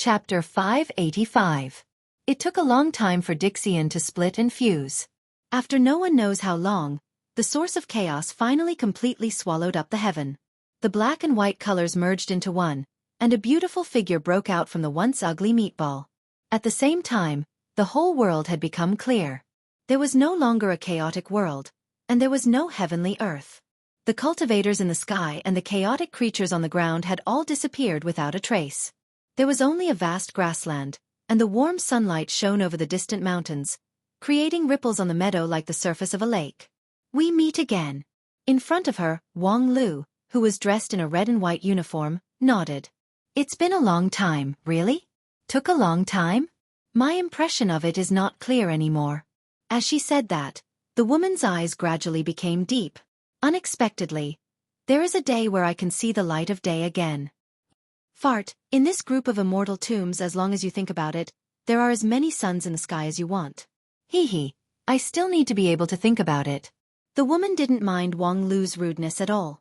Chapter 585. It took a long time for Dixian to split and fuse. After no one knows how long, the source of chaos finally completely swallowed up the heaven. The black and white colors merged into one, and a beautiful figure broke out from the once ugly meatball. At the same time, the whole world had become clear. There was no longer a chaotic world, and there was no heavenly earth. The cultivators in the sky and the chaotic creatures on the ground had all disappeared without a trace. There was only a vast grassland, and the warm sunlight shone over the distant mountains, creating ripples on the meadow like the surface of a lake. We meet again. In front of her, Wang Lu, who was dressed in a red and white uniform, nodded. It's been a long time, really? Took a long time? My impression of it is not clear anymore. As she said that, the woman's eyes gradually became deep. Unexpectedly, there is a day where I can see the light of day again. Fart, in this group of immortal tombs, as long as you think about it, there are as many suns in the sky as you want. Hee, I still need to be able to think about it. The woman didn't mind Wang Lu's rudeness at all.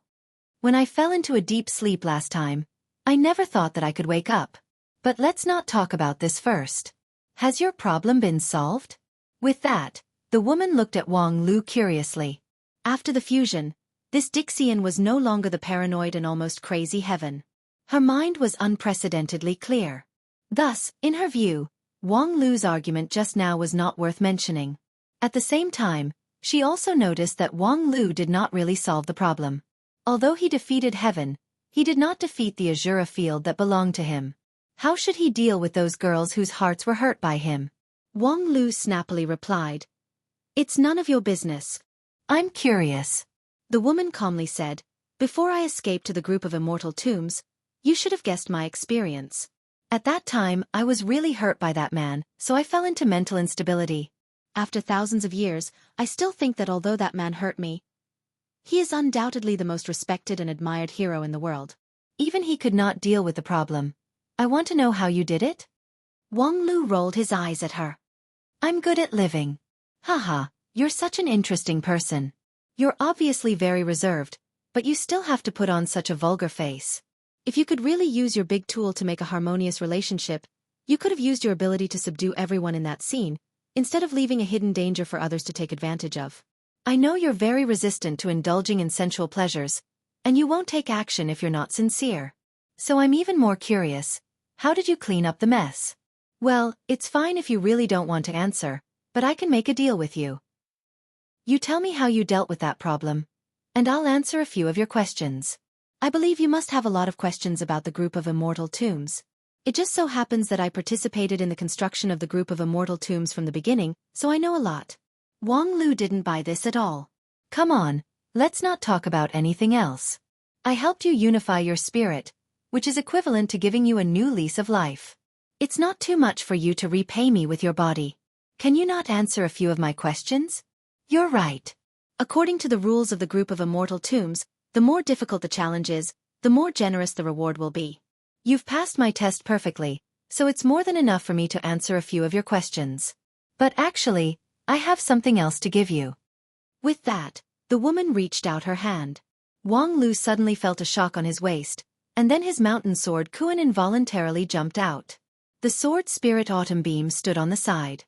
When I fell into a deep sleep last time, I never thought that I could wake up. But let's not talk about this first. Has your problem been solved? With that, the woman looked at Wang Lu curiously. After the fusion, this Dixian was no longer the paranoid and almost crazy heaven. Her mind was unprecedentedly clear. Thus, in her view, Wang Lu's argument just now was not worth mentioning. At the same time, she also noticed that Wang Lu did not really solve the problem. Although he defeated heaven, he did not defeat the Azura field that belonged to him. How should he deal with those girls whose hearts were hurt by him? Wang Lu snappily replied, "It's none of your business." "I'm curious," the woman calmly said. "Before I escaped to the group of immortal tombs, you should have guessed my experience. At that time, I was really hurt by that man, so I fell into mental instability. After thousands of years, I still think that although that man hurt me, he is undoubtedly the most respected and admired hero in the world. Even he could not deal with the problem. I want to know how you did it?" Wang Lu rolled his eyes at her. "I'm good at living. Haha, you're such an interesting person. You're obviously very reserved, but you still have to put on such a vulgar face. If you could really use your big tool to make a harmonious relationship, you could have used your ability to subdue everyone in that scene, instead of leaving a hidden danger for others to take advantage of. I know you're very resistant to indulging in sensual pleasures, and you won't take action if you're not sincere. So I'm even more curious, how did you clean up the mess?" "Well, it's fine if you really don't want to answer, but I can make a deal with you. You tell me how you dealt with that problem, and I'll answer a few of your questions. I believe you must have a lot of questions about the group of immortal tombs. It just so happens that I participated in the construction of the group of immortal tombs from the beginning, so I know a lot." Wang Lu didn't buy this at all. "Come on, let's not talk about anything else. I helped you unify your spirit, which is equivalent to giving you a new lease of life. It's not too much for you to repay me with your body. Can you not answer a few of my questions?" "You're right. According to the rules of the group of immortal tombs, the more difficult the challenge is, the more generous the reward will be. You've passed my test perfectly, so it's more than enough for me to answer a few of your questions. But actually, I have something else to give you." With that, the woman reached out her hand. Wang Lu suddenly felt a shock on his waist, and then his mountain sword Kuan involuntarily jumped out. The sword spirit Autumn Beam stood on the side.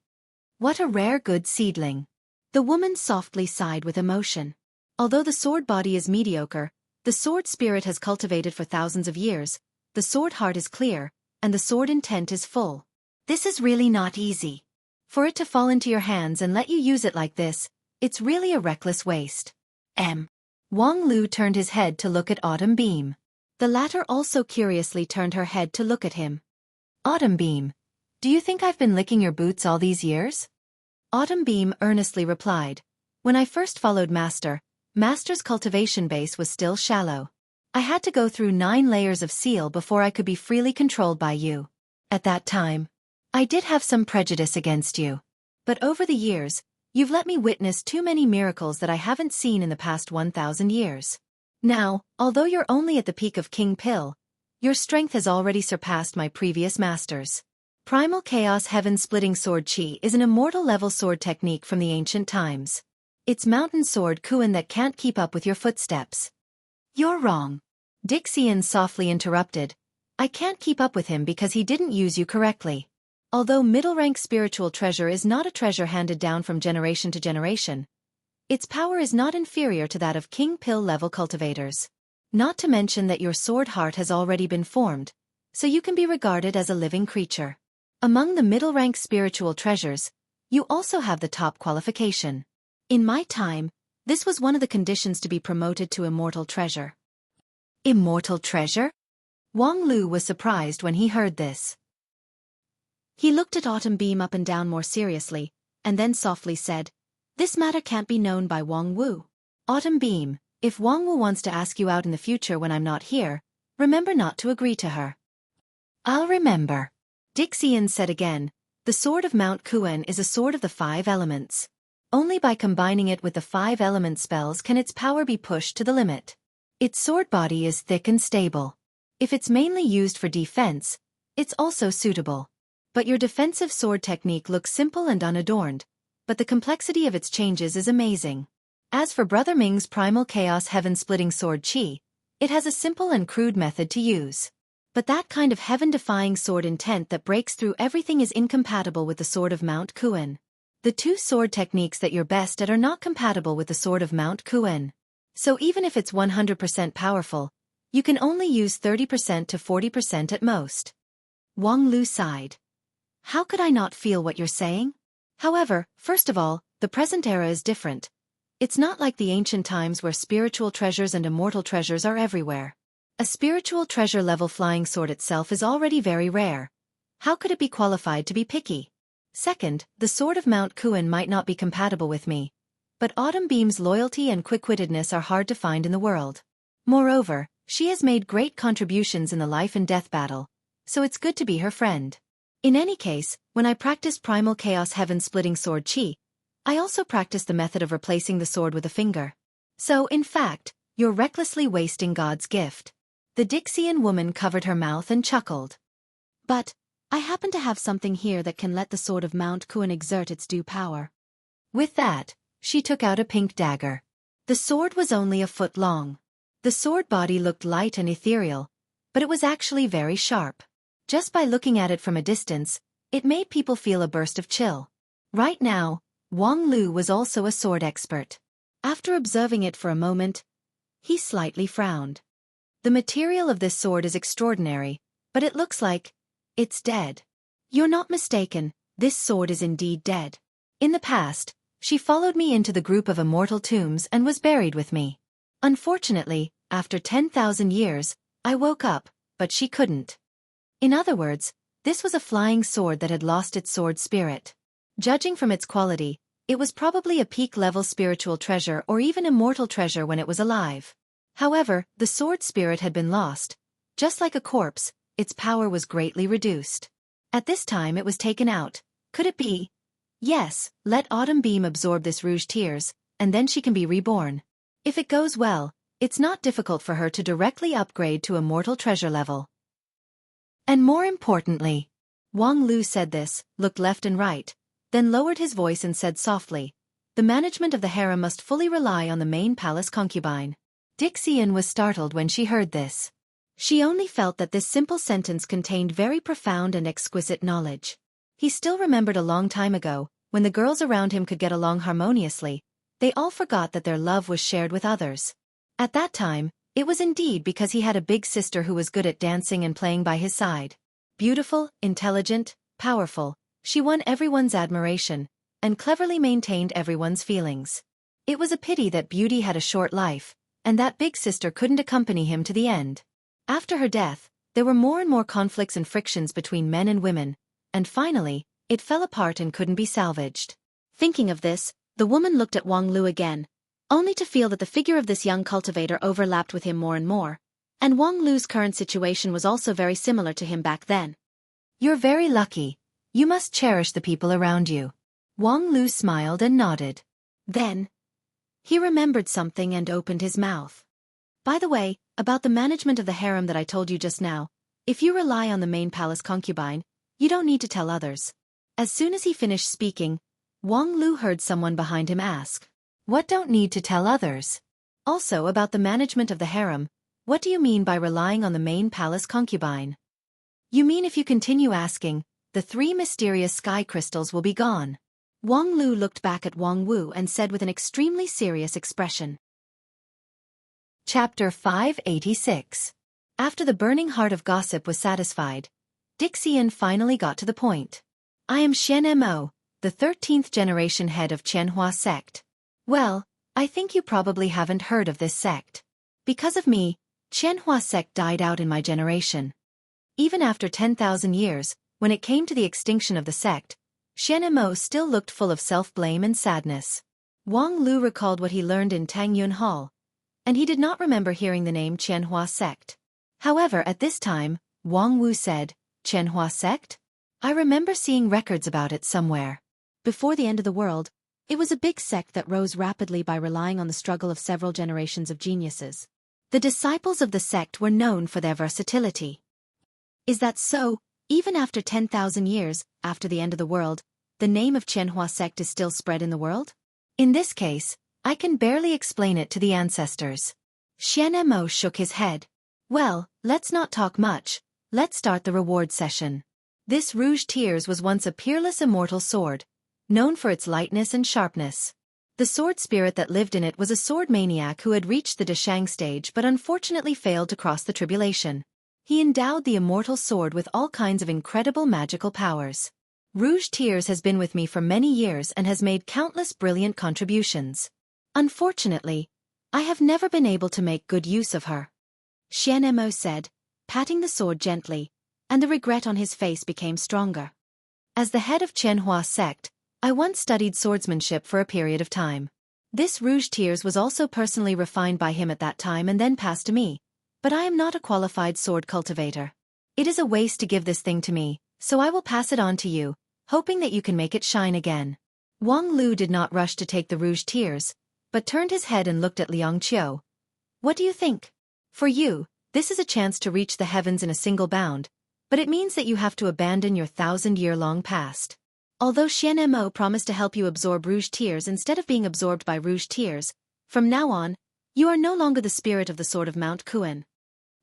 "What a rare good seedling." The woman softly sighed with emotion. Although the sword body is mediocre, the sword spirit has cultivated for thousands of years, the sword heart is clear, and the sword intent is full. This is really not easy. For it to fall into your hands and let you use it like this, it's really a reckless waste. Wang Lu turned his head to look at Autumn Beam. The latter also curiously turned her head to look at him. "Autumn Beam, do you think I've been licking your boots all these years?" Autumn Beam earnestly replied, "When I first followed Master's cultivation base was still shallow. I had to go through 9 layers of seal before I could be freely controlled by you. At that time, I did have some prejudice against you. But over the years, you've let me witness too many miracles that I haven't seen in the past 1,000 years. Now, although you're only at the peak of King Pill, your strength has already surpassed my previous masters. Primal Chaos Heaven-Splitting Sword Chi is an immortal-level sword technique from the ancient times. It's mountain sword Kuan that can't keep up with your footsteps." "You're wrong," Dixian softly interrupted. I can't keep up with him because he didn't use you correctly. Although middle-rank spiritual treasure is not a treasure handed down from generation to generation, its power is not inferior to that of King Pill-level cultivators. Not to mention that your sword heart has already been formed, so you can be regarded as a living creature. Among the middle-rank spiritual treasures, you also have the top qualification. In my time, this was one of the conditions to be promoted to immortal treasure. Immortal treasure? Wang Lu was surprised when he heard this. He looked at Autumn Beam up and down more seriously, and then softly said, "This matter can't be known by Wang Wu. Autumn Beam, if Wang Wu wants to ask you out in the future when I'm not here, remember not to agree to her." "I'll remember." Dixian said again, "The sword of Mount Kuen is a sword of the 5 elements. Only by combining it with the 5 element spells can its power be pushed to the limit. Its sword body is thick and stable. If it's mainly used for defense, it's also suitable. But your defensive sword technique looks simple and unadorned, but the complexity of its changes is amazing. As for Brother Ming's primal chaos heaven-splitting sword Qi, it has a simple and crude method to use. But that kind of heaven-defying sword intent that breaks through everything is incompatible with the sword of Mount Kuen. The 2 sword techniques that you're best at are not compatible with the sword of Mount Kuen. So even if it's 100% powerful, you can only use 30% to 40% at most." Wang Lu sighed. "How could I not feel what you're saying? However, first of all, the present era is different. It's not like the ancient times where spiritual treasures and immortal treasures are everywhere. A spiritual treasure-level flying sword itself is already very rare. How could it be qualified to be picky? Second, the sword of Mount Kuen might not be compatible with me, but Autumn Beam's loyalty and quick-wittedness are hard to find in the world. Moreover, she has made great contributions in the life and death battle, so it's good to be her friend. In any case, when I practiced primal chaos heaven-splitting sword Qi, I also practiced the method of replacing the sword with a finger. So, in fact, you're recklessly wasting God's gift." The Dixian woman covered her mouth and chuckled. "But, I happen to have something here that can let the sword of Mount Kuen exert its due power." With that, she took out a pink dagger. The sword was only a foot long. The sword body looked light and ethereal, but it was actually very sharp. Just by looking at it from a distance, it made people feel a burst of chill. Right now, Wang Lu was also a sword expert. After observing it for a moment, he slightly frowned. The material of this sword is extraordinary, but it looks like it's dead. "You're not mistaken, this sword is indeed dead. In the past, she followed me into the group of immortal tombs and was buried with me. Unfortunately, after 10,000 years, I woke up, but she couldn't." In other words, this was a flying sword that had lost its sword spirit. Judging from its quality, it was probably a peak-level spiritual treasure or even immortal treasure when it was alive. However, the sword spirit had been lost. Just like a corpse, its power was greatly reduced. At this time it was taken out. Could it be? Yes, let Autumn Beam absorb this rouge tears, and then she can be reborn. If it goes well, it's not difficult for her to directly upgrade to immortal treasure level. And more importantly, Wang Lu said this, looked left and right, then lowered his voice and said softly, "The management of the harem must fully rely on the main palace concubine." Dixian was startled when she heard this. She only felt that this simple sentence contained very profound and exquisite knowledge. He still remembered a long time ago, when the girls around him could get along harmoniously, they all forgot that their love was shared with others. At that time, it was indeed because he had a big sister who was good at dancing and playing by his side. Beautiful, intelligent, powerful, she won everyone's admiration, and cleverly maintained everyone's feelings. It was a pity that beauty had a short life, and that big sister couldn't accompany him to the end. After her death, there were more and more conflicts and frictions between men and women, and finally, it fell apart and couldn't be salvaged. Thinking of this, the woman looked at Wang Lu again, only to feel that the figure of this young cultivator overlapped with him more and more, and Wang Lu's current situation was also very similar to him back then. "You're very lucky. You must cherish the people around you." Wang Lu smiled and nodded. Then, he remembered something and opened his mouth. "By the way, about the management of the harem that I told you just now, if you rely on the main palace concubine, you don't need to tell others." As soon as he finished speaking, Wang Lu heard someone behind him ask, "What don't need to tell others?" Also about the management of the harem, what do you mean by relying on the main palace concubine? You mean if you continue asking, the 3 mysterious sky crystals will be gone? Wang Lu looked back at Wang Wu and said with an extremely serious expression. Chapter 586. After the burning heart of gossip was satisfied, Dixian finally got to the point. I am Xian Mo, the 13th generation head of Qianhua sect. Well, I think you probably haven't heard of this sect. Because of me, Qianhua sect died out in my generation. Even after 10,000 years, when it came to the extinction of the sect, Xian Mo still looked full of self-blame and sadness. Wang Lu recalled what he learned in Tangyun Hall, and he did not remember hearing the name Qianhua sect. However, at this time, Wang Wu said, Qianhua sect? I remember seeing records about it somewhere. Before the end of the world, it was a big sect that rose rapidly by relying on the struggle of several generations of geniuses. The disciples of the sect were known for their versatility. Is that so? Even after 10,000 years, after the end of the world, the name of Qianhua sect is still spread in the world? In this case, I can barely explain it to the ancestors. Xian Mo shook his head. Well, let's not talk much, let's start the reward session. This Rouge Tears was once a peerless immortal sword, known for its lightness and sharpness. The sword spirit that lived in it was a sword maniac who had reached the Deshang stage but unfortunately failed to cross the tribulation. He endowed the immortal sword with all kinds of incredible magical powers. Rouge Tears has been with me for many years and has made countless brilliant contributions. Unfortunately, I have never been able to make good use of her. Xian Mo said, patting the sword gently, and the regret on his face became stronger. As the head of Qianhua sect, I once studied swordsmanship for a period of time. This Rouge Tears was also personally refined by him at that time and then passed to me. But I am not a qualified sword cultivator. It is a waste to give this thing to me, so I will pass it on to you, hoping that you can make it shine again. Wang Lu did not rush to take the Rouge Tears, but turned his head and looked at Liang Qiu. What do you think? For you, this is a chance to reach the heavens in a single bound, but it means that you have to abandon your 1,000-year-long past. Although Xian Mo promised to help you absorb Rouge Tears instead of being absorbed by Rouge Tears, from now on, you are no longer the spirit of the sword of Mount Kuan.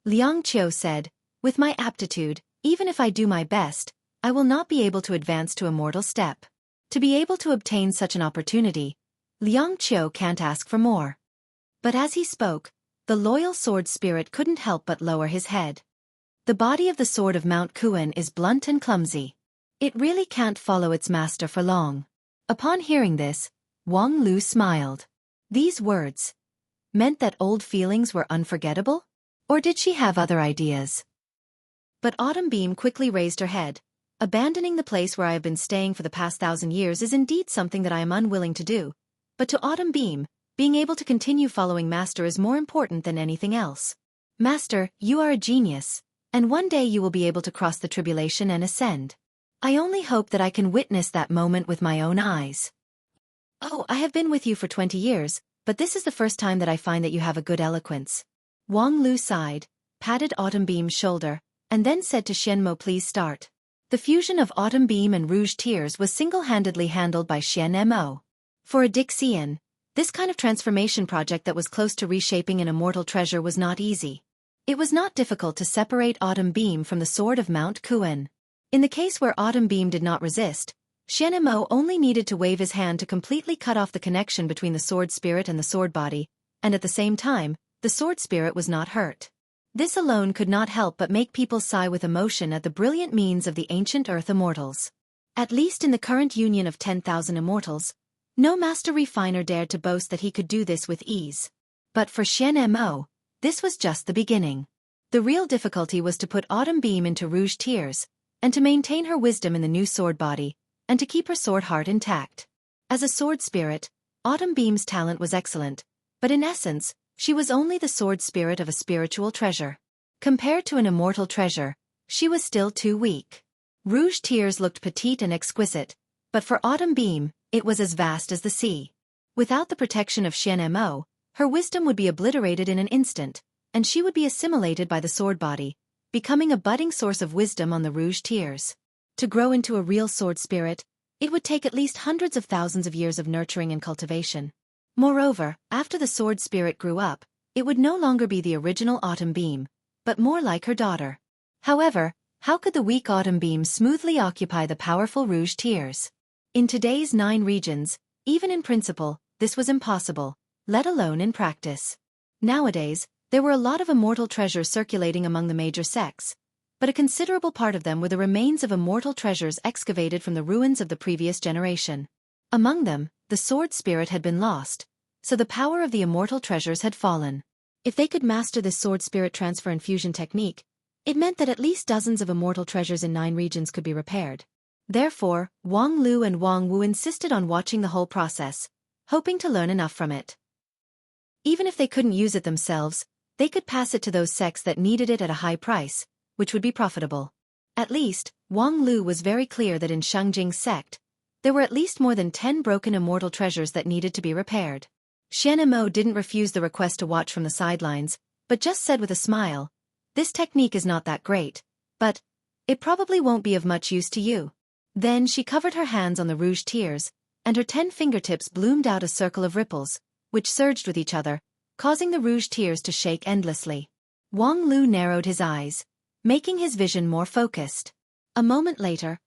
Liang Qiu said, with my aptitude, even if I do my best, I will not be able to advance to immortal step. To be able to obtain such an opportunity, Liang Qiu can't ask for more. But as he spoke, the loyal sword spirit couldn't help but lower his head. The body of the sword of Mount Kuan is blunt and clumsy. It really can't follow its master for long. Upon hearing this, Wang Lu smiled. These words meant that old feelings were unforgettable? Or did she have other ideas? But Autumn Beam quickly raised her head. Abandoning the place where I have been staying for the past 1,000 years is indeed something that I am unwilling to do. But to Autumn Beam, being able to continue following Master is more important than anything else. Master, you are a genius, and one day you will be able to cross the tribulation and ascend. I only hope that I can witness that moment with my own eyes. Oh, I have been with you for 20 years, but this is the first time that I find that you have a good eloquence. Wang Lu sighed, patted Autumn Beam's shoulder, and then said to Xian Mo, please start. The fusion of Autumn Beam and Rouge Tears was single-handedly handled by Xian Mo. For a Dixian, this kind of transformation project that was close to reshaping an immortal treasure was not easy. It was not difficult to separate Autumn Beam from the sword of Mount Kuan. In the case where Autumn Beam did not resist, Xian Mo only needed to wave his hand to completely cut off the connection between the sword spirit and the sword body, and at the same time, the sword spirit was not hurt. This alone could not help but make people sigh with emotion at the brilliant means of the ancient Earth immortals. At least in the current union of 10,000 immortals, no master refiner dared to boast that he could do this with ease. But for Xian Mo, this was just the beginning. The real difficulty was to put Autumn Beam into Rouge Tears, and to maintain her wisdom in the new sword body, and to keep her sword heart intact. As a sword spirit, Autumn Beam's talent was excellent, but in essence, she was only the sword spirit of a spiritual treasure. Compared to an immortal treasure, she was still too weak. Rouge Tears looked petite and exquisite, but for Autumn Beam, it was as vast as the sea. Without the protection of Xian Mo, her wisdom would be obliterated in an instant, and she would be assimilated by the sword body, becoming a budding source of wisdom on the Rouge Tears. To grow into a real sword spirit, it would take at least hundreds of thousands of years of nurturing and cultivation. Moreover, after the sword spirit grew up, it would no longer be the original Autumn Beam, but more like her daughter. However, How could the weak autumn beam smoothly occupy the powerful rouge tears? In today's 9 regions, even in principle, this was impossible, let alone in practice. Nowadays, there were a lot of immortal treasures circulating among the major sects, but a considerable part of them were the remains of immortal treasures excavated from the ruins of the previous generation. Among them, the sword spirit had been lost, so the power of the immortal treasures had fallen. If they could master this sword spirit transfer and fusion technique, it meant that at least dozens of immortal treasures in 9 regions could be repaired. Therefore, Wang Lu and Wang Wu insisted on watching the whole process, hoping to learn enough from it. Even if they couldn't use it themselves, they could pass it to those sects that needed it at a high price, which would be profitable. At least, Wang Lu was very clear that in Shangjing's sect, there were at least more than 10 broken immortal treasures that needed to be repaired. Xianemo didn't refuse the request to watch from the sidelines, but just said with a smile, "This technique is not that great, but it probably won't be of much use to you." Then she covered her hands on the rouge tears, and her 10 fingertips bloomed out a circle of ripples, which surged with each other, causing the rouge tears to shake endlessly. Wang Lu narrowed his eyes, making his vision more focused. A moment later,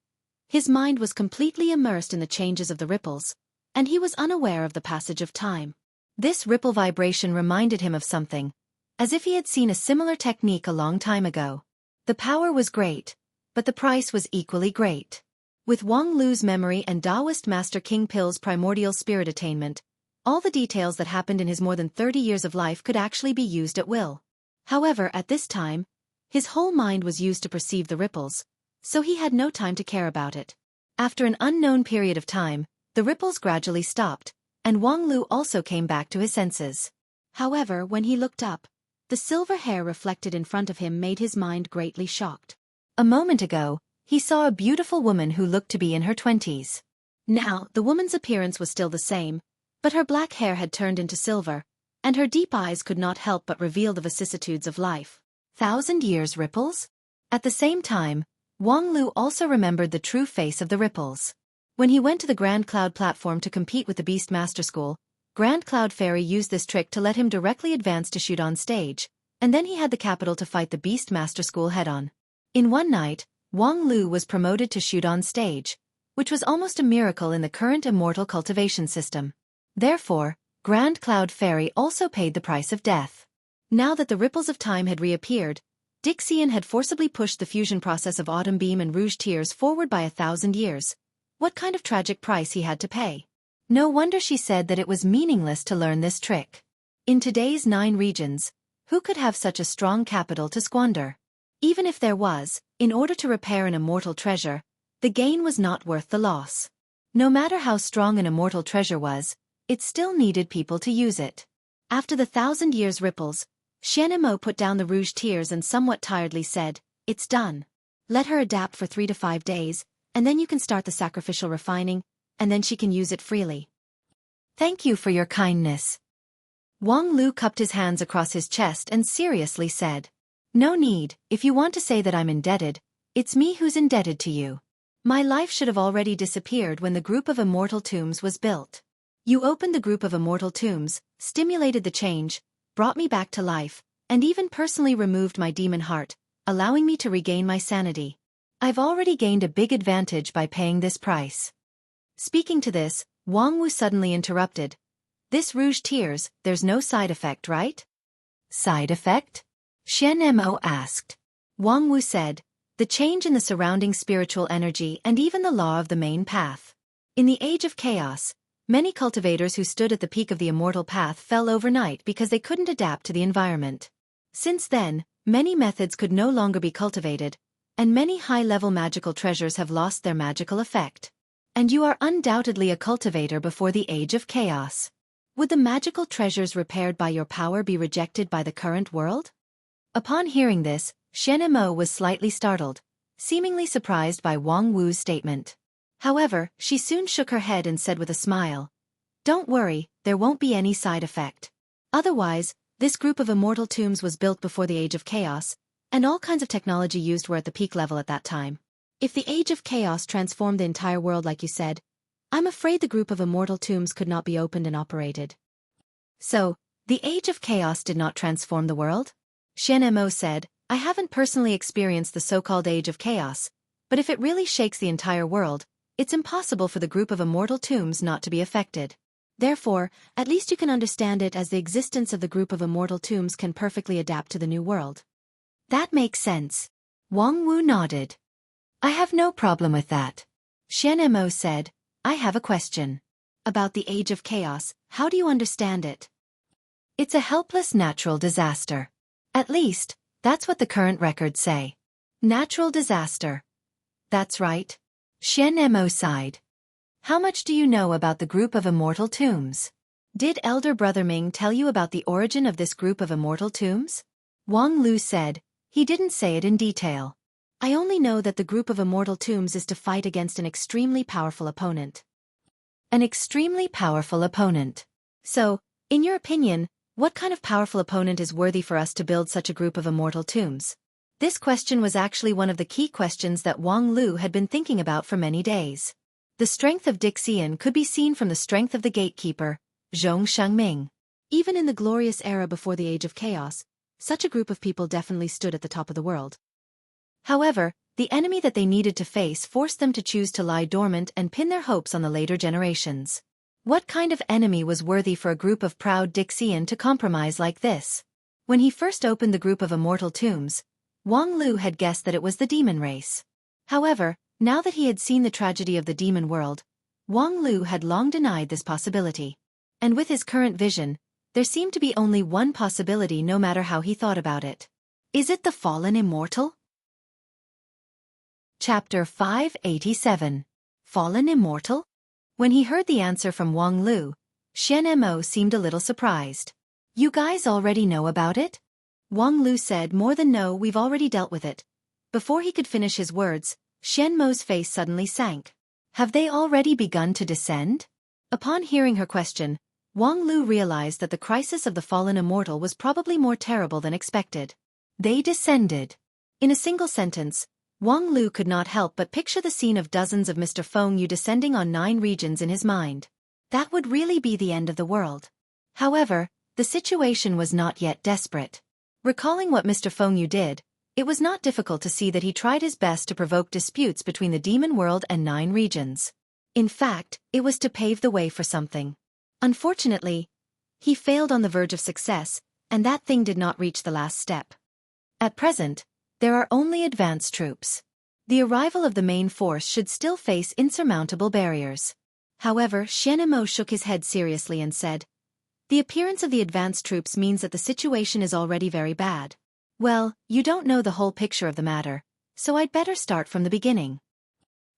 his mind was completely immersed in the changes of the ripples, and he was unaware of the passage of time. This ripple vibration reminded him of something, as if he had seen a similar technique a long time ago. The power was great, but the price was equally great. With Wang Lu's memory and Taoist Master King Pil's primordial spirit attainment, all the details that happened in his more than 30 years of life could actually be used at will. However, at this time, his whole mind was used to perceive the ripples, so he had no time to care about it. After an unknown period of time, the ripples gradually stopped, and Wang Lu also came back to his senses. However, when he looked up, the silver hair reflected in front of him made his mind greatly shocked. A moment ago, he saw a beautiful woman who looked to be in her 20s. Now, the woman's appearance was still the same, but her black hair had turned into silver, and her deep eyes could not help but reveal the vicissitudes of life. 1,000 years ripples? At the same time, Wang Lu also remembered the true face of the ripples. When he went to the Grand Cloud platform to compete with the Beast Master School, Grand Cloud Fairy used this trick to let him directly advance to shoot on stage, and then he had the capital to fight the Beast Master School head-on. In one night, Wang Lu was promoted to shoot on stage, which was almost a miracle in the current immortal cultivation system. Therefore, Grand Cloud Fairy also paid the price of death. Now that the ripples of time had reappeared, Dixian had forcibly pushed the fusion process of Autumn Beam and Rouge Tears forward by 1,000 years. What kind of tragic price he had to pay. No wonder she said that it was meaningless to learn this trick. In today's 9 regions, who could have such a strong capital to squander? Even if there was, in order to repair an immortal treasure, the gain was not worth the loss. No matter how strong an immortal treasure was, it still needed people to use it. After the 1,000 years ripples, Xianemo put down the rouge tears and somewhat tiredly said, "It's done. Let her adapt for 3 to 5 days, and then you can start the sacrificial refining, and then she can use it freely." "Thank you for your kindness." Wang Lu cupped his hands across his chest and seriously said, "No need, if you want to say that I'm indebted, it's me who's indebted to you. My life should have already disappeared when the group of immortal tombs was built. You opened the group of immortal tombs, stimulated the change, brought me back to life, and even personally removed my demon heart, allowing me to regain my sanity. I've already gained a big advantage by paying this price." Speaking to this, Wang Wu suddenly interrupted. "This rouge tears, there's no side effect, right?" "Side effect?" Xianemo asked. Wang Wu said, "The change in the surrounding spiritual energy and even the law of the main path. In the age of chaos, many cultivators who stood at the peak of the immortal path fell overnight because they couldn't adapt to the environment. Since then, many methods could no longer be cultivated, and many high-level magical treasures have lost their magical effect. And you are undoubtedly a cultivator before the age of chaos. Would the magical treasures repaired by your power be rejected by the current world?" Upon hearing this, Xianemo was slightly startled, seemingly surprised by Wang Wu's statement. However, she soon shook her head and said with a smile, "Don't worry, there won't be any side effect. Otherwise, this group of immortal tombs was built before the age of chaos, and all kinds of technology used were at the peak level at that time. If the age of chaos transformed the entire world like you said, I'm afraid the group of immortal tombs could not be opened and operated." "So, the age of chaos did not transform the world?" Xianemo said, I haven't personally experienced the so-called Age of Chaos, but if it really shakes the entire world, it's impossible for the group of immortal tombs not to be affected. Therefore, at least you can understand it as the existence of the group of immortal tombs can perfectly adapt to the new world. That makes sense. Wang Wu nodded. I have no problem with that. Xian Mo said, I have a question. About the Age of Chaos, how do you understand it? It's a helpless natural disaster. At least, that's what the current records say. Natural disaster. That's right. Xian Mo sighed. How much do you know about the group of immortal tombs? Did Elder Brother Ming tell you about the origin of this group of immortal tombs? Wang Lu said, he didn't say it in detail. I only know that the group of immortal tombs is to fight against an extremely powerful opponent. An extremely powerful opponent. So, in your opinion, what kind of powerful opponent is worthy for us to build such a group of immortal tombs? This question was actually one of the key questions that Wang Lu had been thinking about for many days. The strength of Dixian could be seen from the strength of the gatekeeper, Zhong Shengming. Even in the glorious era before the Age of Chaos, such a group of people definitely stood at the top of the world. However, the enemy that they needed to face forced them to choose to lie dormant and pin their hopes on the later generations. What kind of enemy was worthy for a group of proud Dixian to compromise like this? When he first opened the group of immortal tombs, Wang Lu had guessed that it was the demon race. However, now that he had seen the tragedy of the demon world, Wang Lu had long denied this possibility. And with his current vision, there seemed to be only one possibility no matter how he thought about it. Is it the fallen immortal? Chapter 587. Fallen Immortal? When he heard the answer from Wang Lu, Xian Mo seemed a little surprised. You guys already know about it? Wang Lu said, more than no, we've already dealt with it. Before he could finish his words, Xian Mo's face suddenly sank. Have they already begun to descend? Upon hearing her question, Wang Lu realized that the crisis of the fallen immortal was probably more terrible than expected. They descended. In a single sentence, Wang Lu could not help but picture the scene of dozens of Mr. Feng Yu descending on 9 regions in his mind. That would really be the end of the world. However, the situation was not yet desperate. Recalling what Mr. Feng Yu did, it was not difficult to see that he tried his best to provoke disputes between the demon world and 9 regions. In fact, it was to pave the way for something. Unfortunately, he failed on the verge of success, and that thing did not reach the last step. At present, there are only advanced troops. The arrival of the main force should still face insurmountable barriers. However, Xian Mo shook his head seriously and said, the appearance of the advanced troops means that the situation is already very bad. Well, you don't know the whole picture of the matter, so I'd better start from the beginning.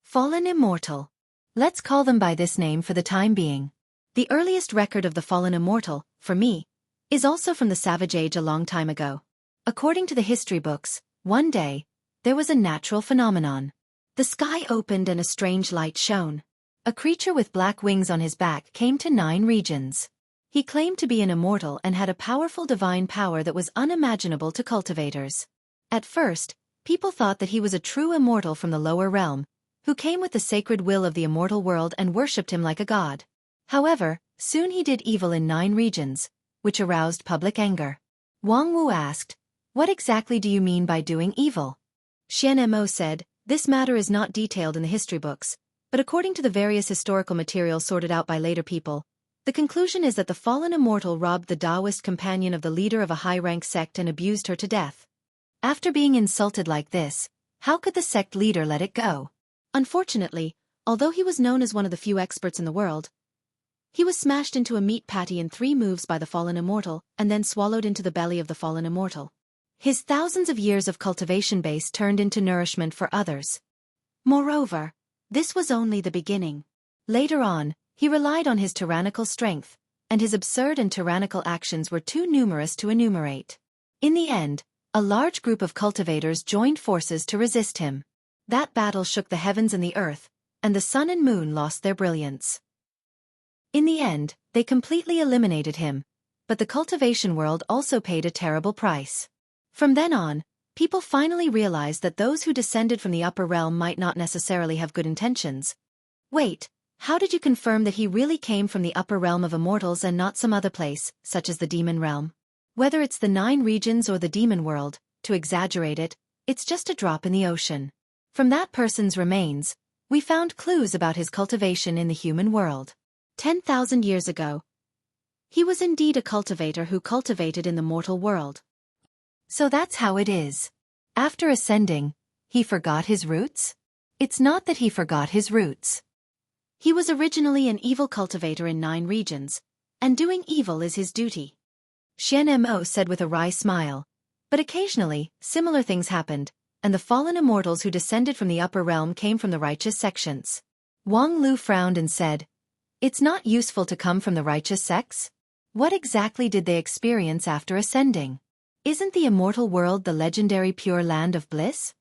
Fallen Immortal. Let's call them by this name for the time being. The earliest record of the fallen immortal, for me, is also from the Savage Age a long time ago. According to the history books, one day, there was a natural phenomenon. The sky opened and a strange light shone. A creature with black wings on his back came to 9 regions. He claimed to be an immortal and had a powerful divine power that was unimaginable to cultivators. At first, people thought that he was a true immortal from the lower realm, who came with the sacred will of the immortal world and worshipped him like a god. However, soon he did evil in 9 regions, which aroused public anger. Wang Wu asked, what exactly do you mean by doing evil? Xian Mo said, this matter is not detailed in the history books, but according to the various historical materials sorted out by later people, the conclusion is that the fallen immortal robbed the Taoist companion of the leader of a high-rank sect and abused her to death. After being insulted like this, how could the sect leader let it go? Unfortunately, although he was known as one of the few experts in the world, he was smashed into a meat patty in 3 moves by the fallen immortal and then swallowed into the belly of the fallen immortal. His thousands of years of cultivation base turned into nourishment for others. Moreover, this was only the beginning. Later on, he relied on his tyrannical strength, and his absurd and tyrannical actions were too numerous to enumerate. In the end, a large group of cultivators joined forces to resist him. That battle shook the heavens and the earth, and the sun and moon lost their brilliance. In the end, they completely eliminated him, but the cultivation world also paid a terrible price. From then on, people finally realized that those who descended from the upper realm might not necessarily have good intentions. Wait, how did you confirm that he really came from the upper realm of immortals and not some other place, such as the demon realm? Whether it's the 9 regions or the demon world, to exaggerate it, it's just a drop in the ocean. From that person's remains, we found clues about his cultivation in the human world. 10,000 years ago, he was indeed a cultivator who cultivated in the mortal world. So that's how it is. After ascending, he forgot his roots? It's not that he forgot his roots. He was originally an evil cultivator in 9 regions, and doing evil is his duty. Xueqi said with a wry smile. But occasionally, similar things happened, and the fallen immortals who descended from the upper realm came from the righteous sections. Wang Lu frowned and said, "It's not useful to come from the righteous sects? What exactly did they experience after ascending? Isn't the immortal world the legendary pure land of bliss?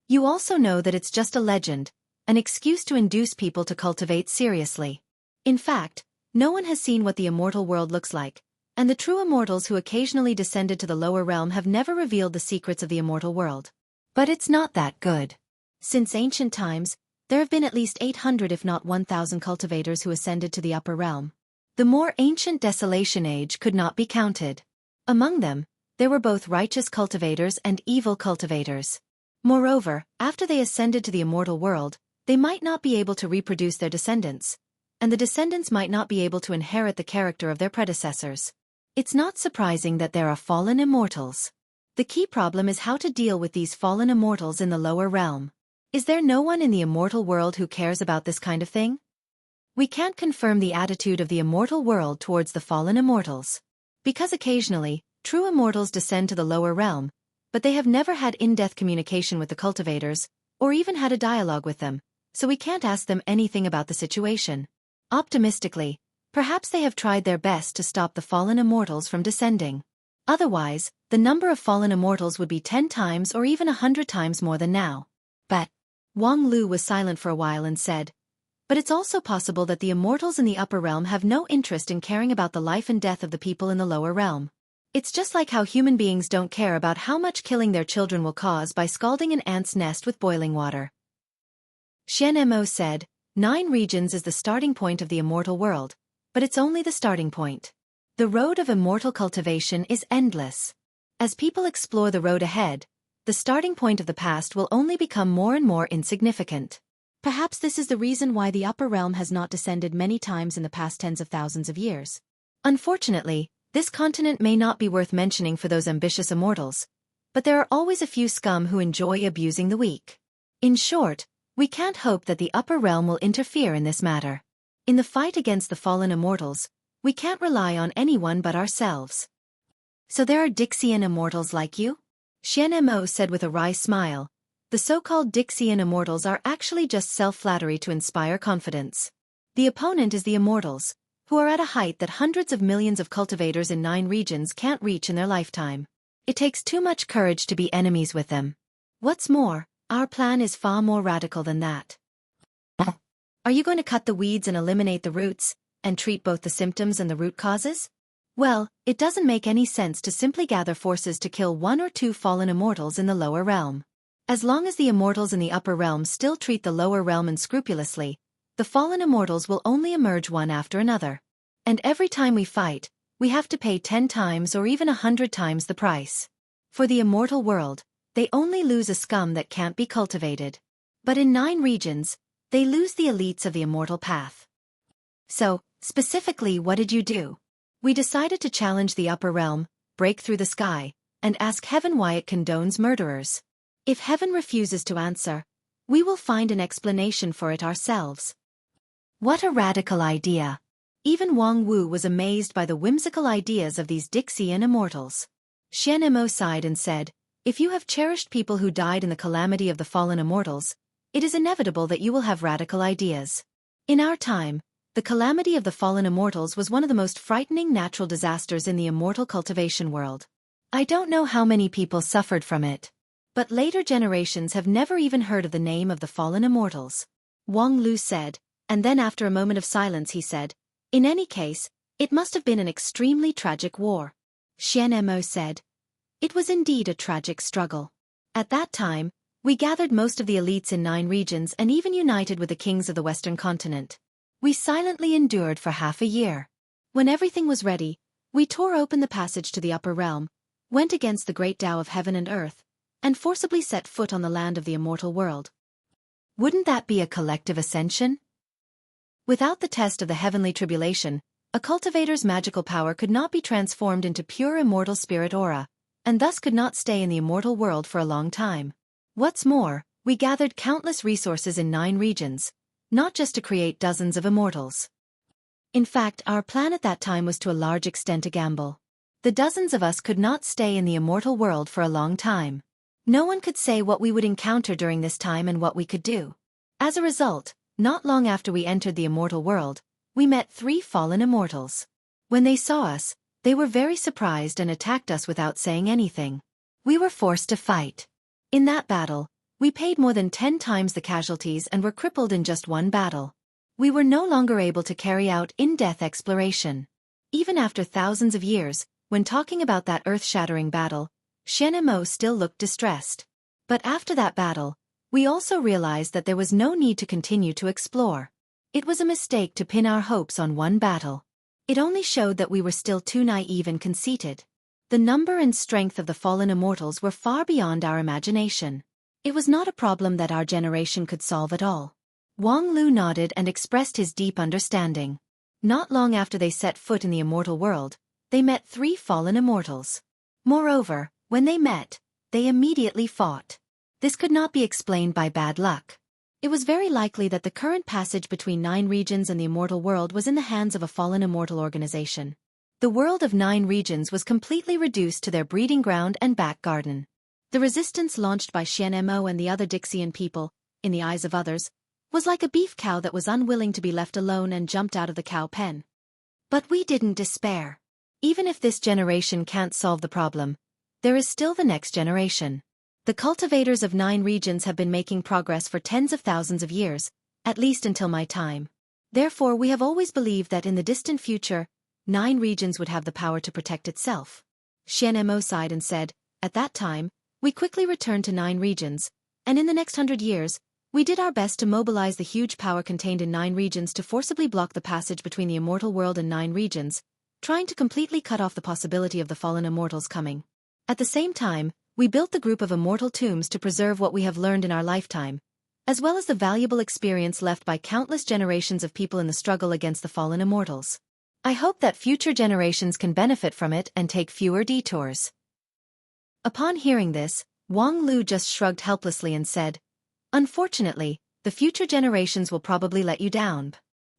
You also know that it's just a legend, an excuse to induce people to cultivate seriously. In fact, no one has seen what the immortal world looks like, and the true immortals who occasionally descended to the lower realm have never revealed the secrets of the immortal world. But it's not that good. Since ancient times, there have been at least 800 if not 1,000 cultivators who ascended to the upper realm. The more ancient Desolation Age could not be counted. Among them, there were both righteous cultivators and evil cultivators. Moreover, after they ascended to the immortal world, they might not be able to reproduce their descendants, and the descendants might not be able to inherit the character of their predecessors. It's not surprising that there are fallen immortals. The key problem is how to deal with these fallen immortals in the lower realm. Is there no one in the immortal world who cares about this kind of thing? We can't confirm the attitude of the immortal world towards the fallen immortals. Because occasionally, true immortals descend to the lower realm, but they have never had in-depth communication with the cultivators, or even had a dialogue with them, so we can't ask them anything about the situation. Optimistically, perhaps they have tried their best to stop the fallen immortals from descending. Otherwise, the number of fallen immortals would be 10 times or even 100 times more than now. But Wang Lu was silent for a while and said, "But it's also possible that the immortals in the upper realm have no interest in caring about the life and death of the people in the lower realm. It's just like how human beings don't care about how much killing their children will cause by scalding an ant's nest with boiling water." Xueqi said, 9 regions is the starting point of the immortal world, but it's only the starting point. The road of immortal cultivation is endless. As people explore the road ahead, the starting point of the past will only become more and more insignificant. Perhaps this is the reason why the upper realm has not descended many times in the past tens of thousands of years. Unfortunately, this continent may not be worth mentioning for those ambitious immortals, but there are always a few scum who enjoy abusing the weak. In short, we can't hope that the upper realm will interfere in this matter. In the fight against the fallen immortals, we can't rely on anyone but ourselves. So there are Dixian immortals like you? Xueqi said with a wry smile. The so-called Dixian immortals are actually just self-flattery to inspire confidence. The opponent is the immortals, who are at a height that hundreds of millions of cultivators in 9 regions can't reach in their lifetime. It takes too much courage to be enemies with them. What's more, our plan is far more radical than that. Are you going to cut the weeds and eliminate the roots, and treat both the symptoms and the root causes? Well, it doesn't make any sense to simply gather forces to kill 1 or 2 fallen immortals in the lower realm. As long as the immortals in the upper realm still treat the lower realm unscrupulously, the fallen immortals will only emerge one after another. And every time we fight, we have to pay 10 times or even 100 times the price. For the immortal world, they only lose a scum that can't be cultivated. But in 9 regions, they lose the elites of the immortal path. So, specifically, what did you do? We decided to challenge the upper realm, break through the sky, and ask heaven why it condones murderers. If heaven refuses to answer, we will find an explanation for it ourselves. What a radical idea! Even Wang Wu was amazed by the whimsical ideas of these Dixian immortals. Xueqi sighed and said, "If you have cherished people who died in the calamity of the fallen immortals, it is inevitable that you will have radical ideas. In our time, the calamity of the fallen immortals was one of the most frightening natural disasters in the immortal cultivation world. I don't know how many people suffered from it. But later generations have never even heard of the name of the fallen immortals." Wang Lu said, and then after a moment of silence he said, "In any case, it must have been an extremely tragic war." Xueqi said, "It was indeed a tragic struggle. At that time, we gathered most of the elites in 9 regions and even united with the kings of the Western continent. We silently endured for half a year. When everything was ready, we tore open the passage to the upper realm, went against the great Tao of heaven and earth, and forcibly set foot on the land of the immortal world. Wouldn't that be a collective ascension? Without the test of the heavenly tribulation, a cultivator's magical power could not be transformed into pure immortal spirit aura, and thus could not stay in the immortal world for a long time. What's more, we gathered countless resources in 9 regions, not just to create dozens of immortals. In fact, our plan at that time was to a large extent a gamble. The dozens of us could not stay in the immortal world for a long time. No one could say what we would encounter during this time and what we could do. As a result, not long after we entered the immortal world, we met 3 fallen immortals. When they saw us, they were very surprised and attacked us without saying anything. We were forced to fight. In that battle, we paid more than 10 times the casualties and were crippled in just one battle. We were no longer able to carry out in-depth exploration. Even after thousands of years, when talking about that earth-shattering battle, Xueqi still looked distressed. But after that battle, we also realized that there was no need to continue to explore. It was a mistake to pin our hopes on one battle. It only showed that we were still too naive and conceited. The number and strength of the fallen immortals were far beyond our imagination. It was not a problem that our generation could solve at all. Wang Lu nodded and expressed his deep understanding. Not long after they set foot in the immortal world, they met 3 fallen immortals. Moreover, when they met, they immediately fought. This could not be explained by bad luck. It was very likely that the current passage between 9 regions and the immortal world was in the hands of a fallen immortal organization. The world of 9 regions was completely reduced to their breeding ground and back garden. The resistance launched by Xueqi and the other Dixian people, in the eyes of others, was like a beef cow that was unwilling to be left alone and jumped out of the cow pen. But we didn't despair. Even if this generation can't solve the problem, there is still the next generation. The cultivators of 9 regions have been making progress for tens of thousands of years, at least until my time. Therefore, we have always believed that in the distant future, 9 regions would have the power to protect itself. Xueqi sighed and said, at that time, we quickly returned to 9 regions, and in the next 100 years, we did our best to mobilize the huge power contained in 9 regions to forcibly block the passage between the immortal world and 9 regions, trying to completely cut off the possibility of the fallen immortals coming. At the same time, we built the group of immortal tombs to preserve what we have learned in our lifetime, as well as the valuable experience left by countless generations of people in the struggle against the fallen immortals. I hope that future generations can benefit from it and take fewer detours. Upon hearing this, Wang Lu just shrugged helplessly and said, unfortunately, the future generations will probably let you down.